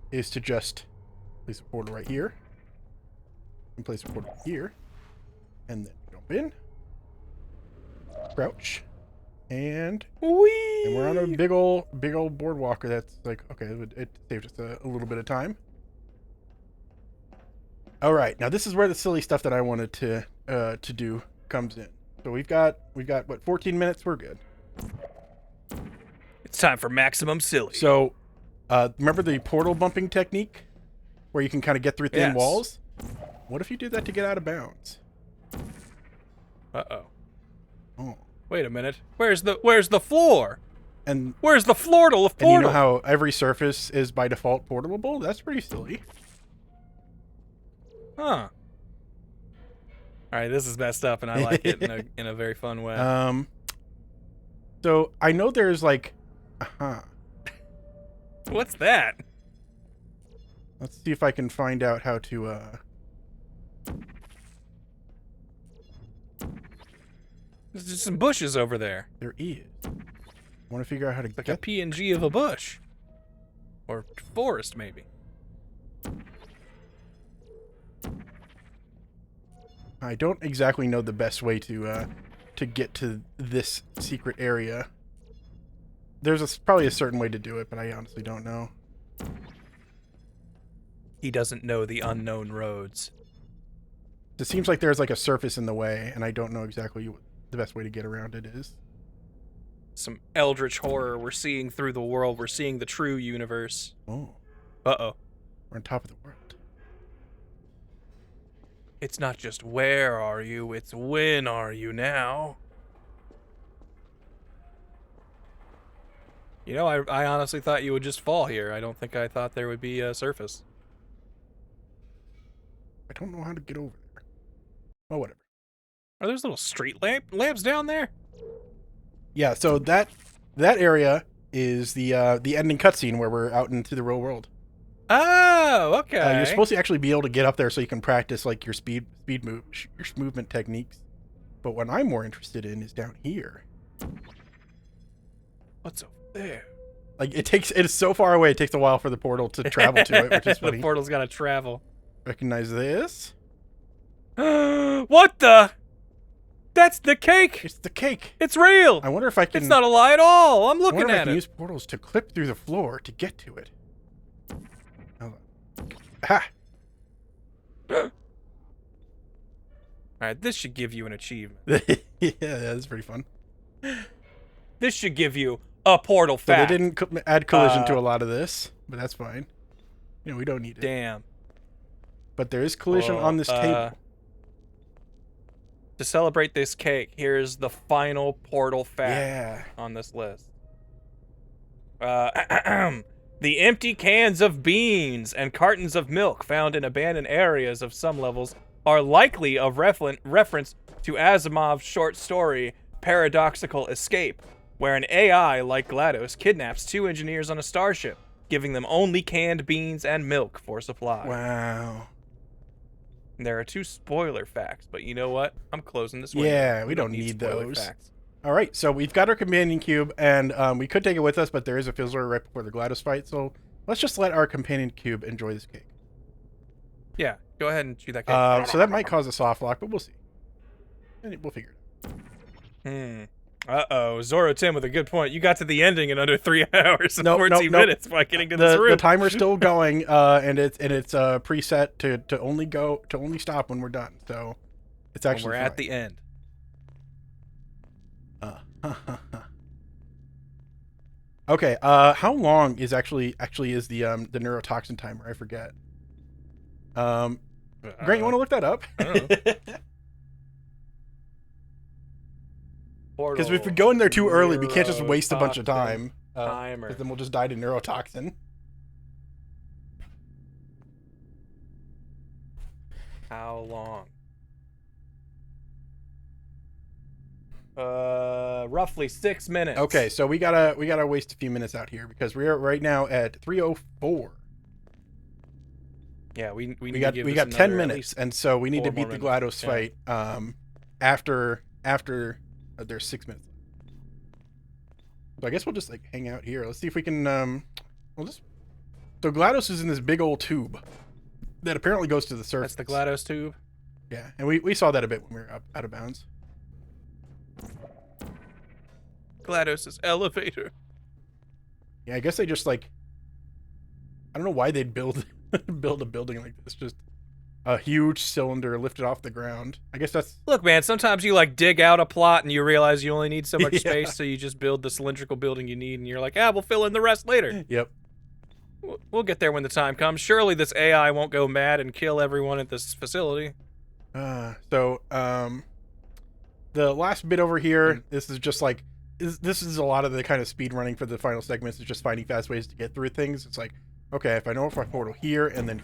is to just place a portal right here. And place a portal here. And then jump in. Crouch. And Whee! And we're on a big old boardwalker that's like, okay, it saved us a little bit of time. All right, now this is where the silly stuff that I wanted to do comes in. So we've got what, 14 minutes? We're good. It's time for maximum silly. So, remember the portal bumping technique, where you can kind of get through thin walls? What if you do that to get out of bounds? Uh-oh. Oh. Wait a minute. Where's the floor? And where's the floor to the portal? And you know how every surface is by default portable? That's pretty silly. Huh. Alright, this is messed up, and I like it in a very fun way. So, I know there's like... What's that? Let's see if I can find out how to, There's just some bushes over there. There is. I want to figure out how to like a PNG of a bush. Or forest, maybe. I don't exactly know the best way to get to this secret area. There's probably a certain way to do it, but I honestly don't know. He doesn't know the unknown roads. It seems like there's like a surface in the way, and I don't know exactly what the best way to get around it is. Some eldritch horror. We're seeing through the world. We're seeing the true universe. Oh. Uh-oh. We're on top of the world. It's not just where are you, it's when are you now. You know, I honestly thought you would just fall here. I don't think I thought there would be a surface. I don't know how to get over there. Oh, whatever. Are those little street lamps down there? Yeah, so that area is the ending cutscene where we're out into the real world. Oh, okay. You're supposed to actually be able to get up there so you can practice like your movement techniques. But what I'm more interested in is down here. What's over there? Like it's so far away. It takes a while for the portal to travel to it, which is funny. The portal's got to travel. Recognize this? What the? That's the cake. It's the cake. It's real. I wonder if I can. It's not a lie at all. I'm looking I wonder if I at can it. use portals to clip through the floor to get to it. Ha! Alright, this should give you an achievement. Yeah, that's pretty fun. This should give you a portal fact. So they didn't add collision to a lot of this, but that's fine. You know, we don't need it. Damn. But there is collision on this table. To celebrate this cake, here's the final portal fact on this list. The empty cans of beans and cartons of milk found in abandoned areas of some levels are likely a reference to Asimov's short story, Paradoxical Escape, where an AI like GLaDOS kidnaps two engineers on a starship, giving them only canned beans and milk for supply. Wow. And there are two spoiler facts, but you know what? I'm closing this window. Yeah, we don't need spoiler those. Facts. All right, so we've got our companion cube, and we could take it with us, but there is a fizzler right before the GLaDOS fight, so let's just let our companion cube enjoy this cake. Yeah, go ahead and chew that cake. So that might cause a soft lock, but we'll see. And we'll figure it out. Uh-oh, Zoro Tim with a good point. You got to the ending in under 3 hours and Nope, 14 nope. minutes by getting to this room. The timer's still going, and it's preset to only stop when we're done. So it's And actually we're at fine. the end. Okay. How long is actually is the neurotoxin timer? I forget. Grant, you want to look that up? I don't know. Because if we go in there too early, we can't just waste a bunch of time. Timer. 'Cause then we'll just die to neurotoxin. How long? Roughly 6 minutes. Okay, so we gotta waste a few minutes out here because we are right now at 3:04. Yeah, we got 10 minutes, and so we need to 4 beat the more GLaDOS minutes. fight after there's 6 minutes. So I guess we'll just like hang out here. Let's see if we can So GLaDOS is in this big old tube that apparently goes to the surface. That's the GLaDOS tube. Yeah, and we saw that a bit when we were up out of bounds. GLaDOS's elevator. Yeah, I guess they just like I don't know why they'd build build a building like this, just a huge cylinder lifted off the ground. I guess that's Look, man, sometimes you like dig out a plot and you realize you only need so much Yeah. space, so you just build the cylindrical building you need, and you're like, we'll fill in the rest later. yep. We'll get there when the time comes. Surely this AI won't go mad and kill everyone at this facility. The last bit over here, this is just like this is a lot of the kind of speed running for the final segments, is just finding fast ways to get through things. It's like, okay, if I know if I portal here, and then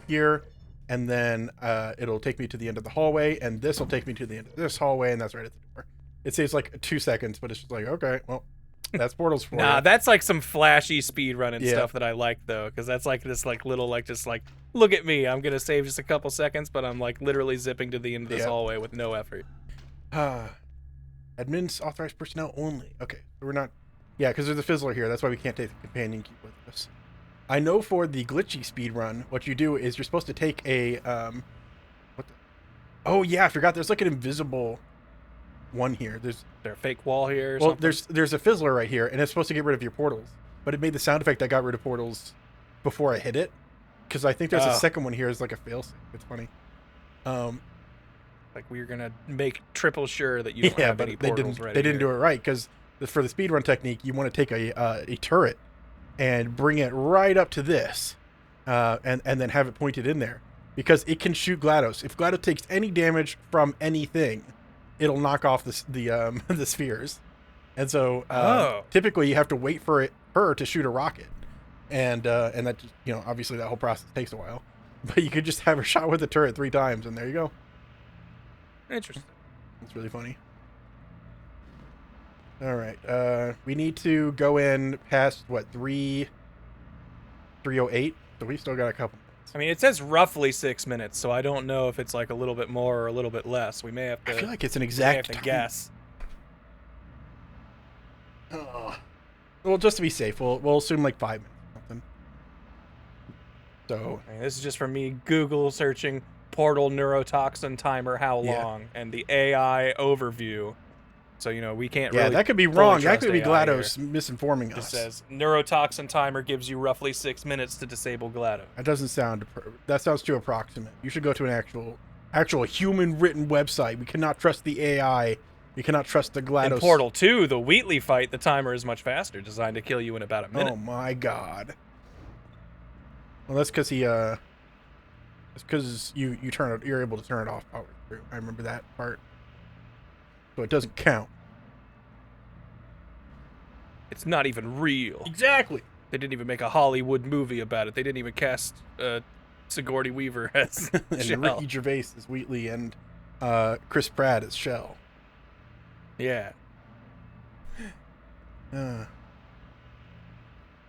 it'll take me to the end of the hallway, and this will take me to the end of this hallway, and that's right at the door. It saves like 2 seconds, but it's just like, okay, well, that's portals for Nah, you. that's like some flashy speed running Yeah. stuff that I like though, because that's like this like little like just like, look at me, I'm gonna save just a couple seconds, but I'm like literally zipping to the end of this Yeah. hallway with no effort. Admins authorized personnel only. Okay, so we're not. Yeah, because there's a fizzler here. That's why we can't take the companion key with us. I know for the glitchy speed run, what you do is you're supposed to take a what the? Oh yeah, I forgot. There's like an invisible one here. Is there a fake wall here? Or Well, something? there's a fizzler right here, and it's supposed to get rid of your portals. But it made the sound effect that got rid of portals before I hit it. Because I think there's a second one here is like a failsafe. It's funny. Like we're gonna make triple sure that you don't Yeah, have but any they portals didn't. ready They didn't here. do it right because for the speedrun technique, you want to take a turret and bring it right up to this, and then have it pointed in there because it can shoot GLaDOS. If GLaDOS takes any damage from anything, it'll knock off the the spheres. And so typically you have to wait for her to shoot a rocket, and that just, obviously that whole process takes a while. But you could just have her shot with the turret 3 times, and there you go. Interesting. It's really funny. All right. We need to go in past, what, 3:08? So we still got a couple minutes. I mean, it says roughly 6 minutes, so I don't know if it's like a little bit more or a little bit less. We may have to. I feel like it's an we may exact have to time. guess. Well, just to be safe, we'll assume like 5 minutes or something. So, I mean, this is just from me Google searching portal neurotoxin timer how Yeah. long and the AI overview. So we can't yeah, really. that could be fully wrong. That trust could be AI GLaDOS here. misinforming It us. says neurotoxin timer gives you roughly 6 minutes to disable GLaDOS. That doesn't sound. That sounds too approximate. You should go to an actual human written website. We cannot trust the AI. We cannot trust the GLaDOS. In Portal 2, the Wheatley fight, the timer is much faster, designed to kill you in about a minute. Oh my god. Well, that's because he. It's because you're able to turn it off power through. I remember that part. So it doesn't count. It's not even real. Exactly. They didn't even make a Hollywood movie about it. They didn't even cast Sigourney Weaver as And Shell. Ricky Gervais is Wheatley, and Chris Pratt is Shell. Yeah.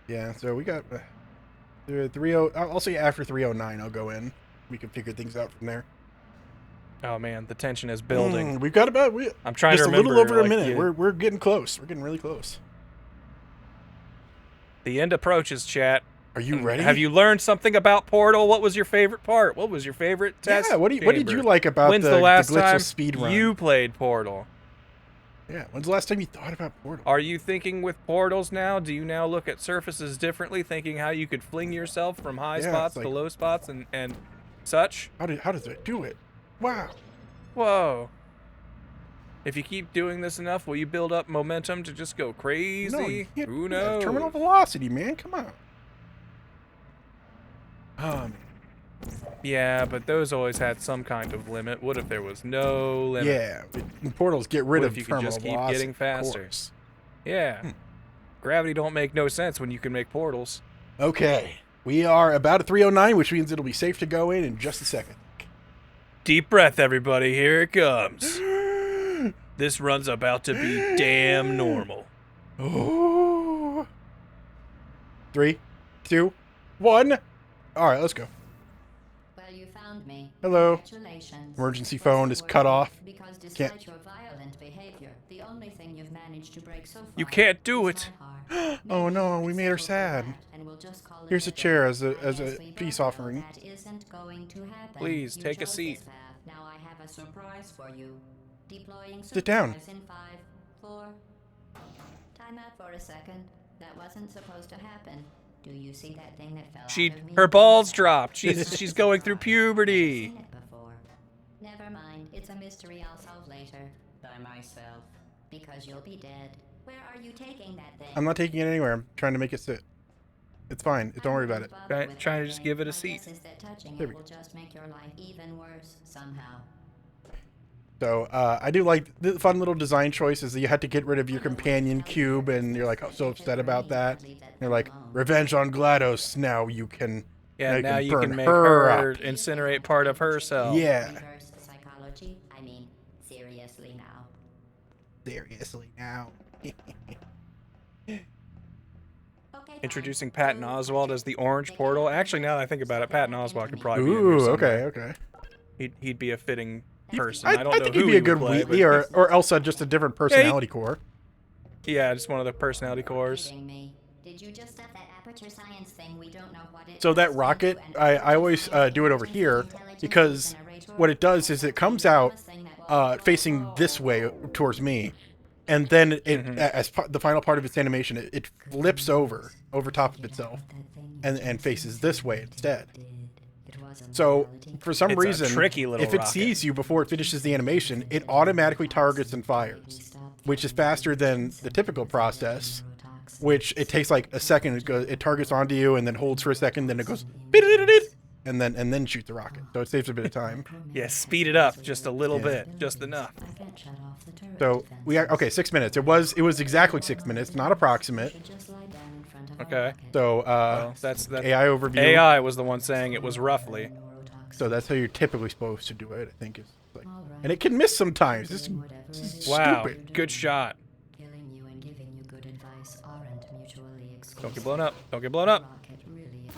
Yeah. So we got 30. I'll say after 3:09, I'll go in. We can figure things out from there. Oh man, the tension is building. We've got about. I'm trying just to remember. a little over a like, minute. We're getting close. We're getting really close. The end approaches, chat. Are you ready? Have you learned something about Portal? What was your favorite part? What was your favorite test? Yeah. What did you chamber? like about When's the the last glitchless time speed run? you played Portal? Yeah, when's the last time you thought about Portal? Are you thinking with portals now? Do you now look at surfaces differently, thinking how you could fling yourself from high Yeah, spots it's to like- low spots and such? How does it do it? Wow. Whoa. If you keep doing this enough, will you build up momentum to just go crazy? No, you can't Who do that. knows? Terminal velocity, man. Come on. Oh, man. Yeah, but those always had some kind of limit. What if there was no limit? Yeah, portals get rid What of if you could terminal just keep velocity, getting of faster? course. Yeah. Gravity don't make no sense when you can make portals. Okay, we are about at 309, which means it'll be safe to go in just a second. Deep breath, everybody. Here it comes. This run's about to be damn normal. Oh. 3, 2, 1. All right, let's go. Well, you found me. Hello. Congratulations. Emergency phone is cut off. Because Can't- despite your violent behavior, the only thing you've managed to break so far You can't do is it. my heart. Oh, no, we Maybe made her it's sad. that, and we'll just call it Here's a day. chair as I a guess we peace both know offering. that isn't going to happen. Please, You take a chose seat. this path. Now I have a surprise for you. Deploying Sit down. surprise in 5, 4. Time out for a second. That wasn't supposed to happen. Do you see that thing that fell out of me? Her balls dropped. She's going through I've puberty. seen it before. Never mind. It's a mystery I'll solve later. By myself. Because you'll be dead. Where are you taking that thing? I'm not taking it anywhere. I'm trying to make it sit. It's fine. Don't worry about it. Trying to just give it a seat. There we Will just make your life even worse somehow. So I do like the fun little design choices that you had to get rid of your companion cube, and you're like, oh, so upset about that. You're like, revenge on GLaDOS. Now you can. Yeah, now you burn can make her her up. incinerate part of herself. Yeah. Reverse psychology? I mean, seriously now. Seriously now. Okay, Introducing fine. Patton Oswalt as the orange portal. Actually, now that I think about it, Patton Oswalt could probably be in here Ooh, somewhere. okay. He'd be a fitting person. I I don't know think who he'd be he a good would play, Wheatley, but or Elsa, just a different personality core. yeah, just one of the personality cores. Kidding me. Did you just set that aperture science thing? We don't know what it So that does rocket, into I always do it over here because what it does is it comes out facing this way towards me, and then as the final part of its animation, it flips over top of itself and faces this way instead. So for some It's a reason, tricky little if it rocket. sees you before it finishes the animation, it automatically targets and fires, which is faster than the typical process, which it takes like a second. It targets onto you and then holds for a second, then it goes and then shoots the rocket. So it saves a bit of time. Yeah, speed it up just a little bit, just enough. So we are okay. 6 minutes. It was exactly 6 minutes, not approximate. Okay. So Well, that's that. AI overview. AI was the one saying it was roughly. So that's how you're typically supposed to do it. I think is like, and it can miss sometimes. This is Wow, stupid. good shot. Killing you and giving you good advice aren't mutually exclusive. Don't get blown up. Don't get blown up. Rocket really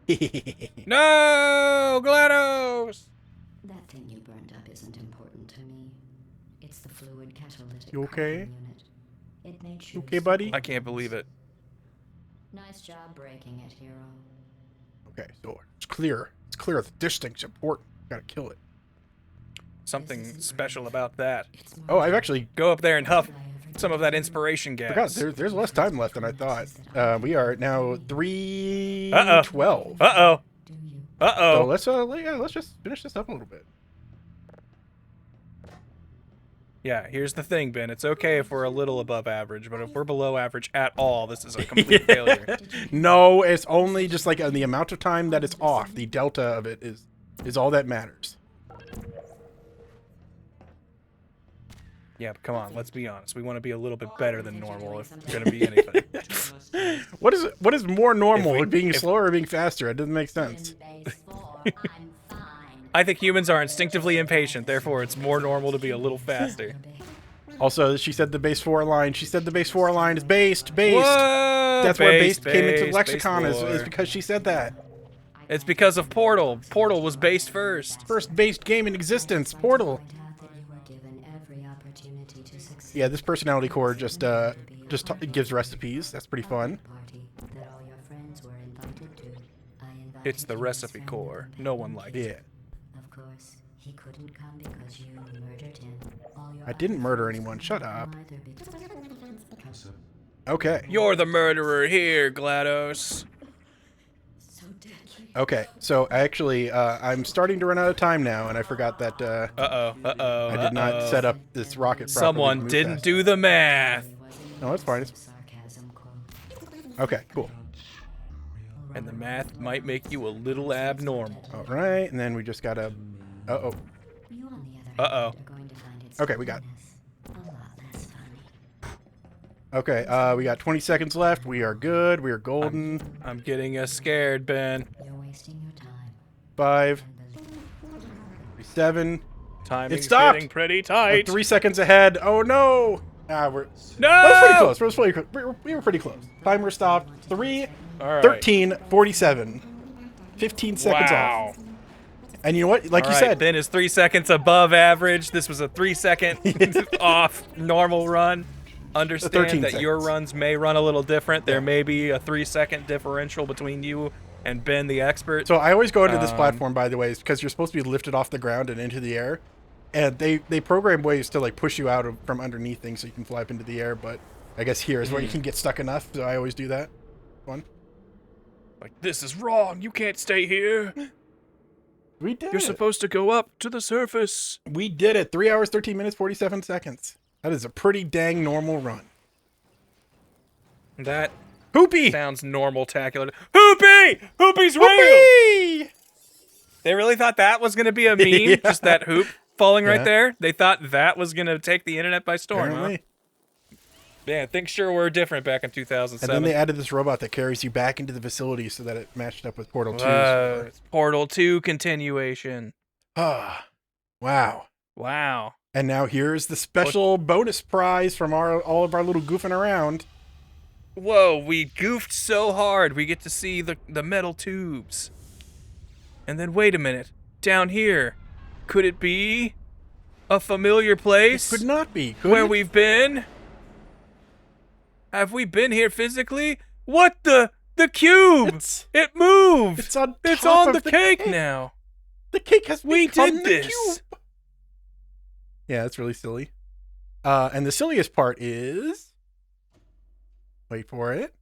is. No, GLaDOS. That thing you burned up isn't important to me. It's the fluid catalytic You okay? carbon unit. It made You okay, buddy? I can't believe it. Nice job breaking it, hero. Okay, so it's clear. It's clear that this thing's important. Gotta kill it. Something special about that. It's Oh, I've actually Go up there and huff some of that inspiration forgot. gas. There's less time left than I thought. We are at now 3:12. Uh-oh. Do you? So Uh-oh. let's just finish this up a little bit. Yeah, here's the thing, Ben. It's okay if we're a little above average, but if we're below average at all, this is a complete failure. No, it's only just like the amount of time that it's off. The delta of it is all that matters. Yeah, but come on, let's be honest. We want to be a little bit better than normal if we're going to be anything. What is more normal, If we- being if- slower or being faster? It doesn't make sense. In base 4, I'm fine. I think humans are instinctively impatient, therefore it's more normal to be a little faster. Also, she said the base 4 line. She said the base 4 line is based. Whoa! That's where based came into the based lexicon is lore. because she said that. It's because of Portal. Portal was based first. First based game in existence, Portal. Point out that you were given every opportunity to succeed. Yeah, this personality core just gives recipes. That's pretty fun. Party that all your friends were invited to. I invited It's the you recipe as core. family. No one liked it. Yeah. Of course, he couldn't come because you murdered him. All I didn't murder anyone. Shut up. Okay. You're the murderer here, GLaDOS. Okay. So actually, I'm starting to run out of time now, and I forgot that I did not set up this rocket properly. Someone didn't do the math. No, that's fine. Okay, cool. And the math might make you a little abnormal. All right, and then we just gotta. Uh-oh. Okay, we got it. Okay, we got 20 seconds left. We are good. We are golden. I'm getting scared, Ben. You're wasting your time. 5, 7. Timing's It stopped. getting pretty We're tight. 3 seconds ahead. Oh no! We're No! That was pretty close. We were pretty close. Timer stopped. 3, All right. 13, 47. 15 seconds Wow. off. And you know what? Like All you right, said, Ben is 3 seconds above average. This was a 3 second off normal run. Understand 13 that your seconds. runs may run a little different. There may be a 3 second differential between you and Ben the expert. so I always go into this platform, by the way, because you're supposed to be lifted off the ground and into the air. And they program ways to like push you out from underneath things so you can fly up into the air. But I guess here is where you can get stuck enough. So I always do that. Fun. Like, this is wrong. You can't stay here. We did You're it. supposed to go up to the surface. We did it. 3 hours, 13 minutes, 47 seconds. That is a pretty dang normal run. That Hoopy! sounds normal-tacular. Hoopy! Hoopy's real! Hoopy! They really thought that was going to be a meme? Yeah. Just that hoop falling Yeah. right there? They thought that was going to take the internet by storm, Apparently. huh? Man, things sure were different back in And 2007. then they added this robot that carries you back into the facility so that it matched up with Portal 2. It's Portal 2 continuation. Ah, wow. Wow. And now here's the special bonus prize from all of our little goofing around. Whoa, we goofed so hard we get to see the metal tubes. And then wait a minute. Down here, could it be a familiar place Could not be. Could where it? we've been? Have we been here physically? What the cube? It moved. It's on It's top on of the cake now. The cake has We become did the this. cube. Yeah, that's really silly. And the silliest part is... Wait for it.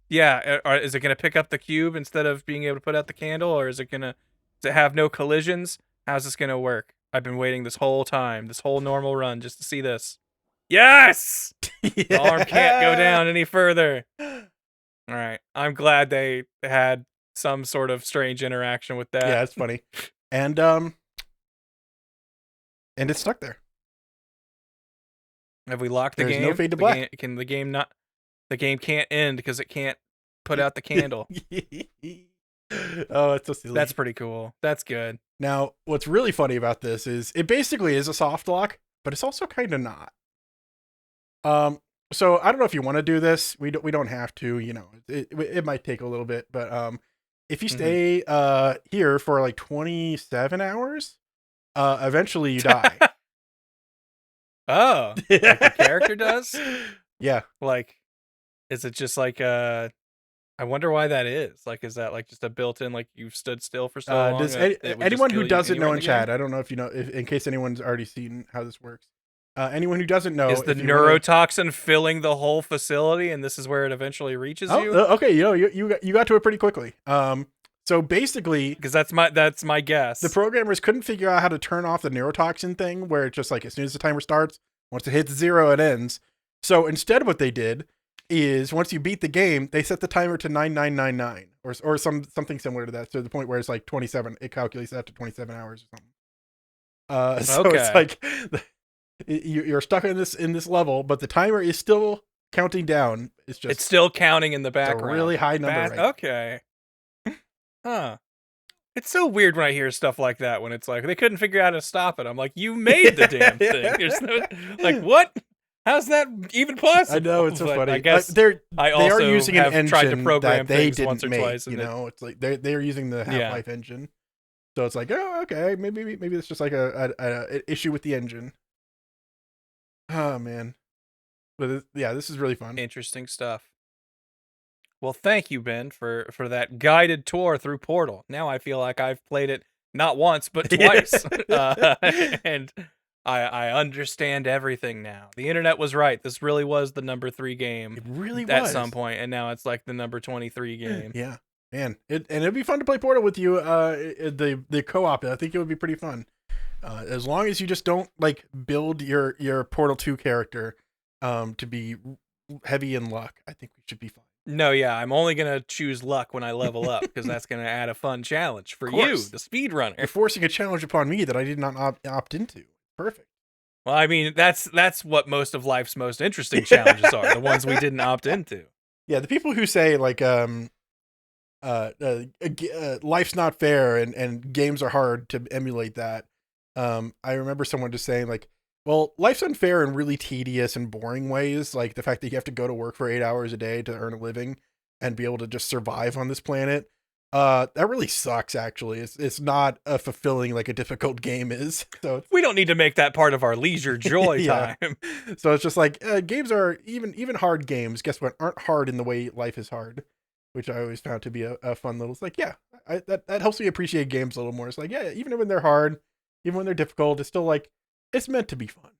Yeah, is it going to pick up the cube instead of being able to put out the candle, or is it going to have no collisions? How's this going to work? I've been waiting this whole time, this whole normal run, just to see this. Yes! The arm can't go down any further. All right, I'm glad they had some sort of strange interaction with that. Yeah, it's funny. And it's stuck there. Have we locked the There's game? no fade to black. Can the game not? The game can't end because it can't put out the candle. Oh, it's so silly. That's pretty cool. That's good. Now, what's really funny about this is it basically is a soft lock, but it's also kind of not. So I don't know if you want to do this. We don't have to. You know, it might take a little bit, but if you stay here for like 27 hours, eventually you die. Oh, like the character does? Yeah. Like, is it just like I wonder why that is. Like, is that like just a built-in like you've stood still for so long? Does that it would anyone just who kill you doesn't anywhere know in the game? chat? I don't know if you know, in case anyone's already seen how this works. Anyone who doesn't know, Is the if you wanna- neurotoxin filling the whole facility, and this is where it eventually reaches Oh, you? okay. You got to it pretty quickly. So basically, Because that's my guess. the programmers couldn't figure out how to turn off the neurotoxin thing, where it's just like as soon as the timer starts, once it hits 0, it ends. So instead, what they did is once you beat the game, they set the timer to 9999 or something similar to that. To the point where it's like 27. It calculates that to 27 hours or something. So it's Okay. like you're stuck in this level, but the timer is still counting down. It's just It's still counting in the it's a background. really high number. Right? Okay. Huh. It's so weird when I hear stuff like that when it's like they couldn't figure out how to stop it. I'm like, you made the damn thing. There's no, like, what? How's that even possible? I know, it's so But funny. I guess they also are using an have engine tried to program that they things didn't once or make. twice, You and know, it's like they're using the Half-Life engine, so it's like, oh, okay, maybe it's just like an issue with the engine. Oh man, but this is really fun. interesting stuff. Well, thank you, Ben, for that guided tour through Portal. Now I feel like I've played it not once but twice, and I understand everything now. The internet was right. This really was the number 3 game It really at was. some point, and now it's like the number 23 game. Yeah, man. And it'd be fun to play Portal with you. The co-op. I think it would be pretty fun. As long as you just don't like build your Portal 2 character to be heavy in luck, I think we should be fine. No, yeah, I'm only gonna choose luck when I level up because that's gonna add a fun challenge for you, course. the speedrunner. You're forcing a challenge upon me that I did not opt into. Perfect. Well, I mean, that's what most of life's most interesting challenges are, the ones we didn't opt into. Yeah, the people who say like life's not fair and games are hard to emulate that. I remember someone just saying like, well, life's unfair in really tedious and boring ways, like the fact that you have to go to work for 8 hours a day to earn a living and be able to just survive on this planet. That really sucks, actually. It's not fulfilling like a difficult game is. So We don't need to make that part of our leisure joy Yeah. time. So it's just like games are even hard games. Guess what? Aren't hard in the way life is hard, which I always found to be a fun little. It's like that helps me appreciate games a little more. It's like even when they're hard, even when they're difficult, it's still like it's meant to be fun.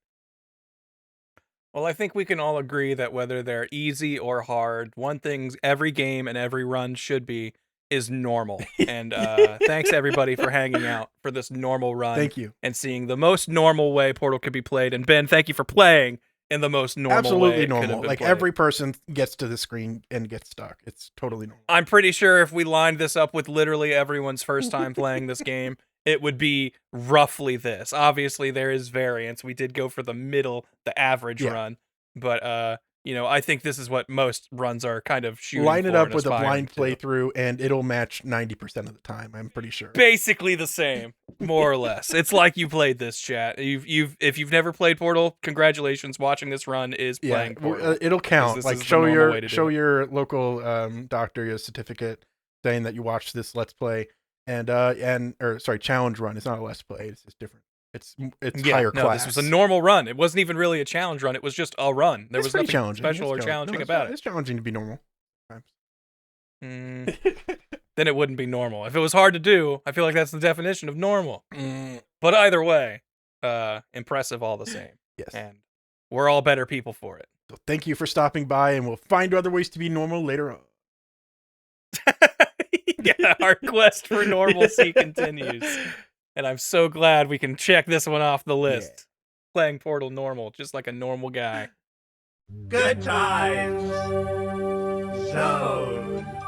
Well, I think we can all agree that whether they're easy or hard, one thing every game and every run should be is normal. And thanks everybody for hanging out for this normal run. Thank you. And seeing the most normal way Portal could be played. And Ben, thank you for playing in the most normal way. Absolutely it could have normal. been Like played. every person gets to the screen and gets stuck. It's totally normal. I'm pretty sure if we lined this up with literally everyone's first time playing this game, it would be roughly this. Obviously, there is variance. We did go for the middle, the average run. But, I think this is what most runs are kind of shooting Line it for up and with a aspiring blind to. playthrough, and it'll match 90% of the time. I'm pretty sure. Basically the same, more or less. It's like you played this, chat. If you've never played Portal, congratulations. Watching this run is playing Portal. It'll count. this Like is the show normal way to do show it. your local doctor your certificate saying that you watched this Let's Play challenge run. It's not a Let's Play. It's just different. It's higher class. This was a normal run. It wasn't even really a challenge run. It was just a run. There was pretty nothing challenging. special or It's challenging No, about It's challenging to be normal. it. Then it wouldn't be normal. If it was hard to do, I feel like that's the definition of normal. But either way, impressive all the same. Yes. And we're all better people for it. So thank you for stopping by, and we'll find other ways to be normal later on. Yeah, our quest for normalcy continues. And I'm so glad we can check this one off the list. Playing Portal normal, just like a normal guy. Good times. Zone.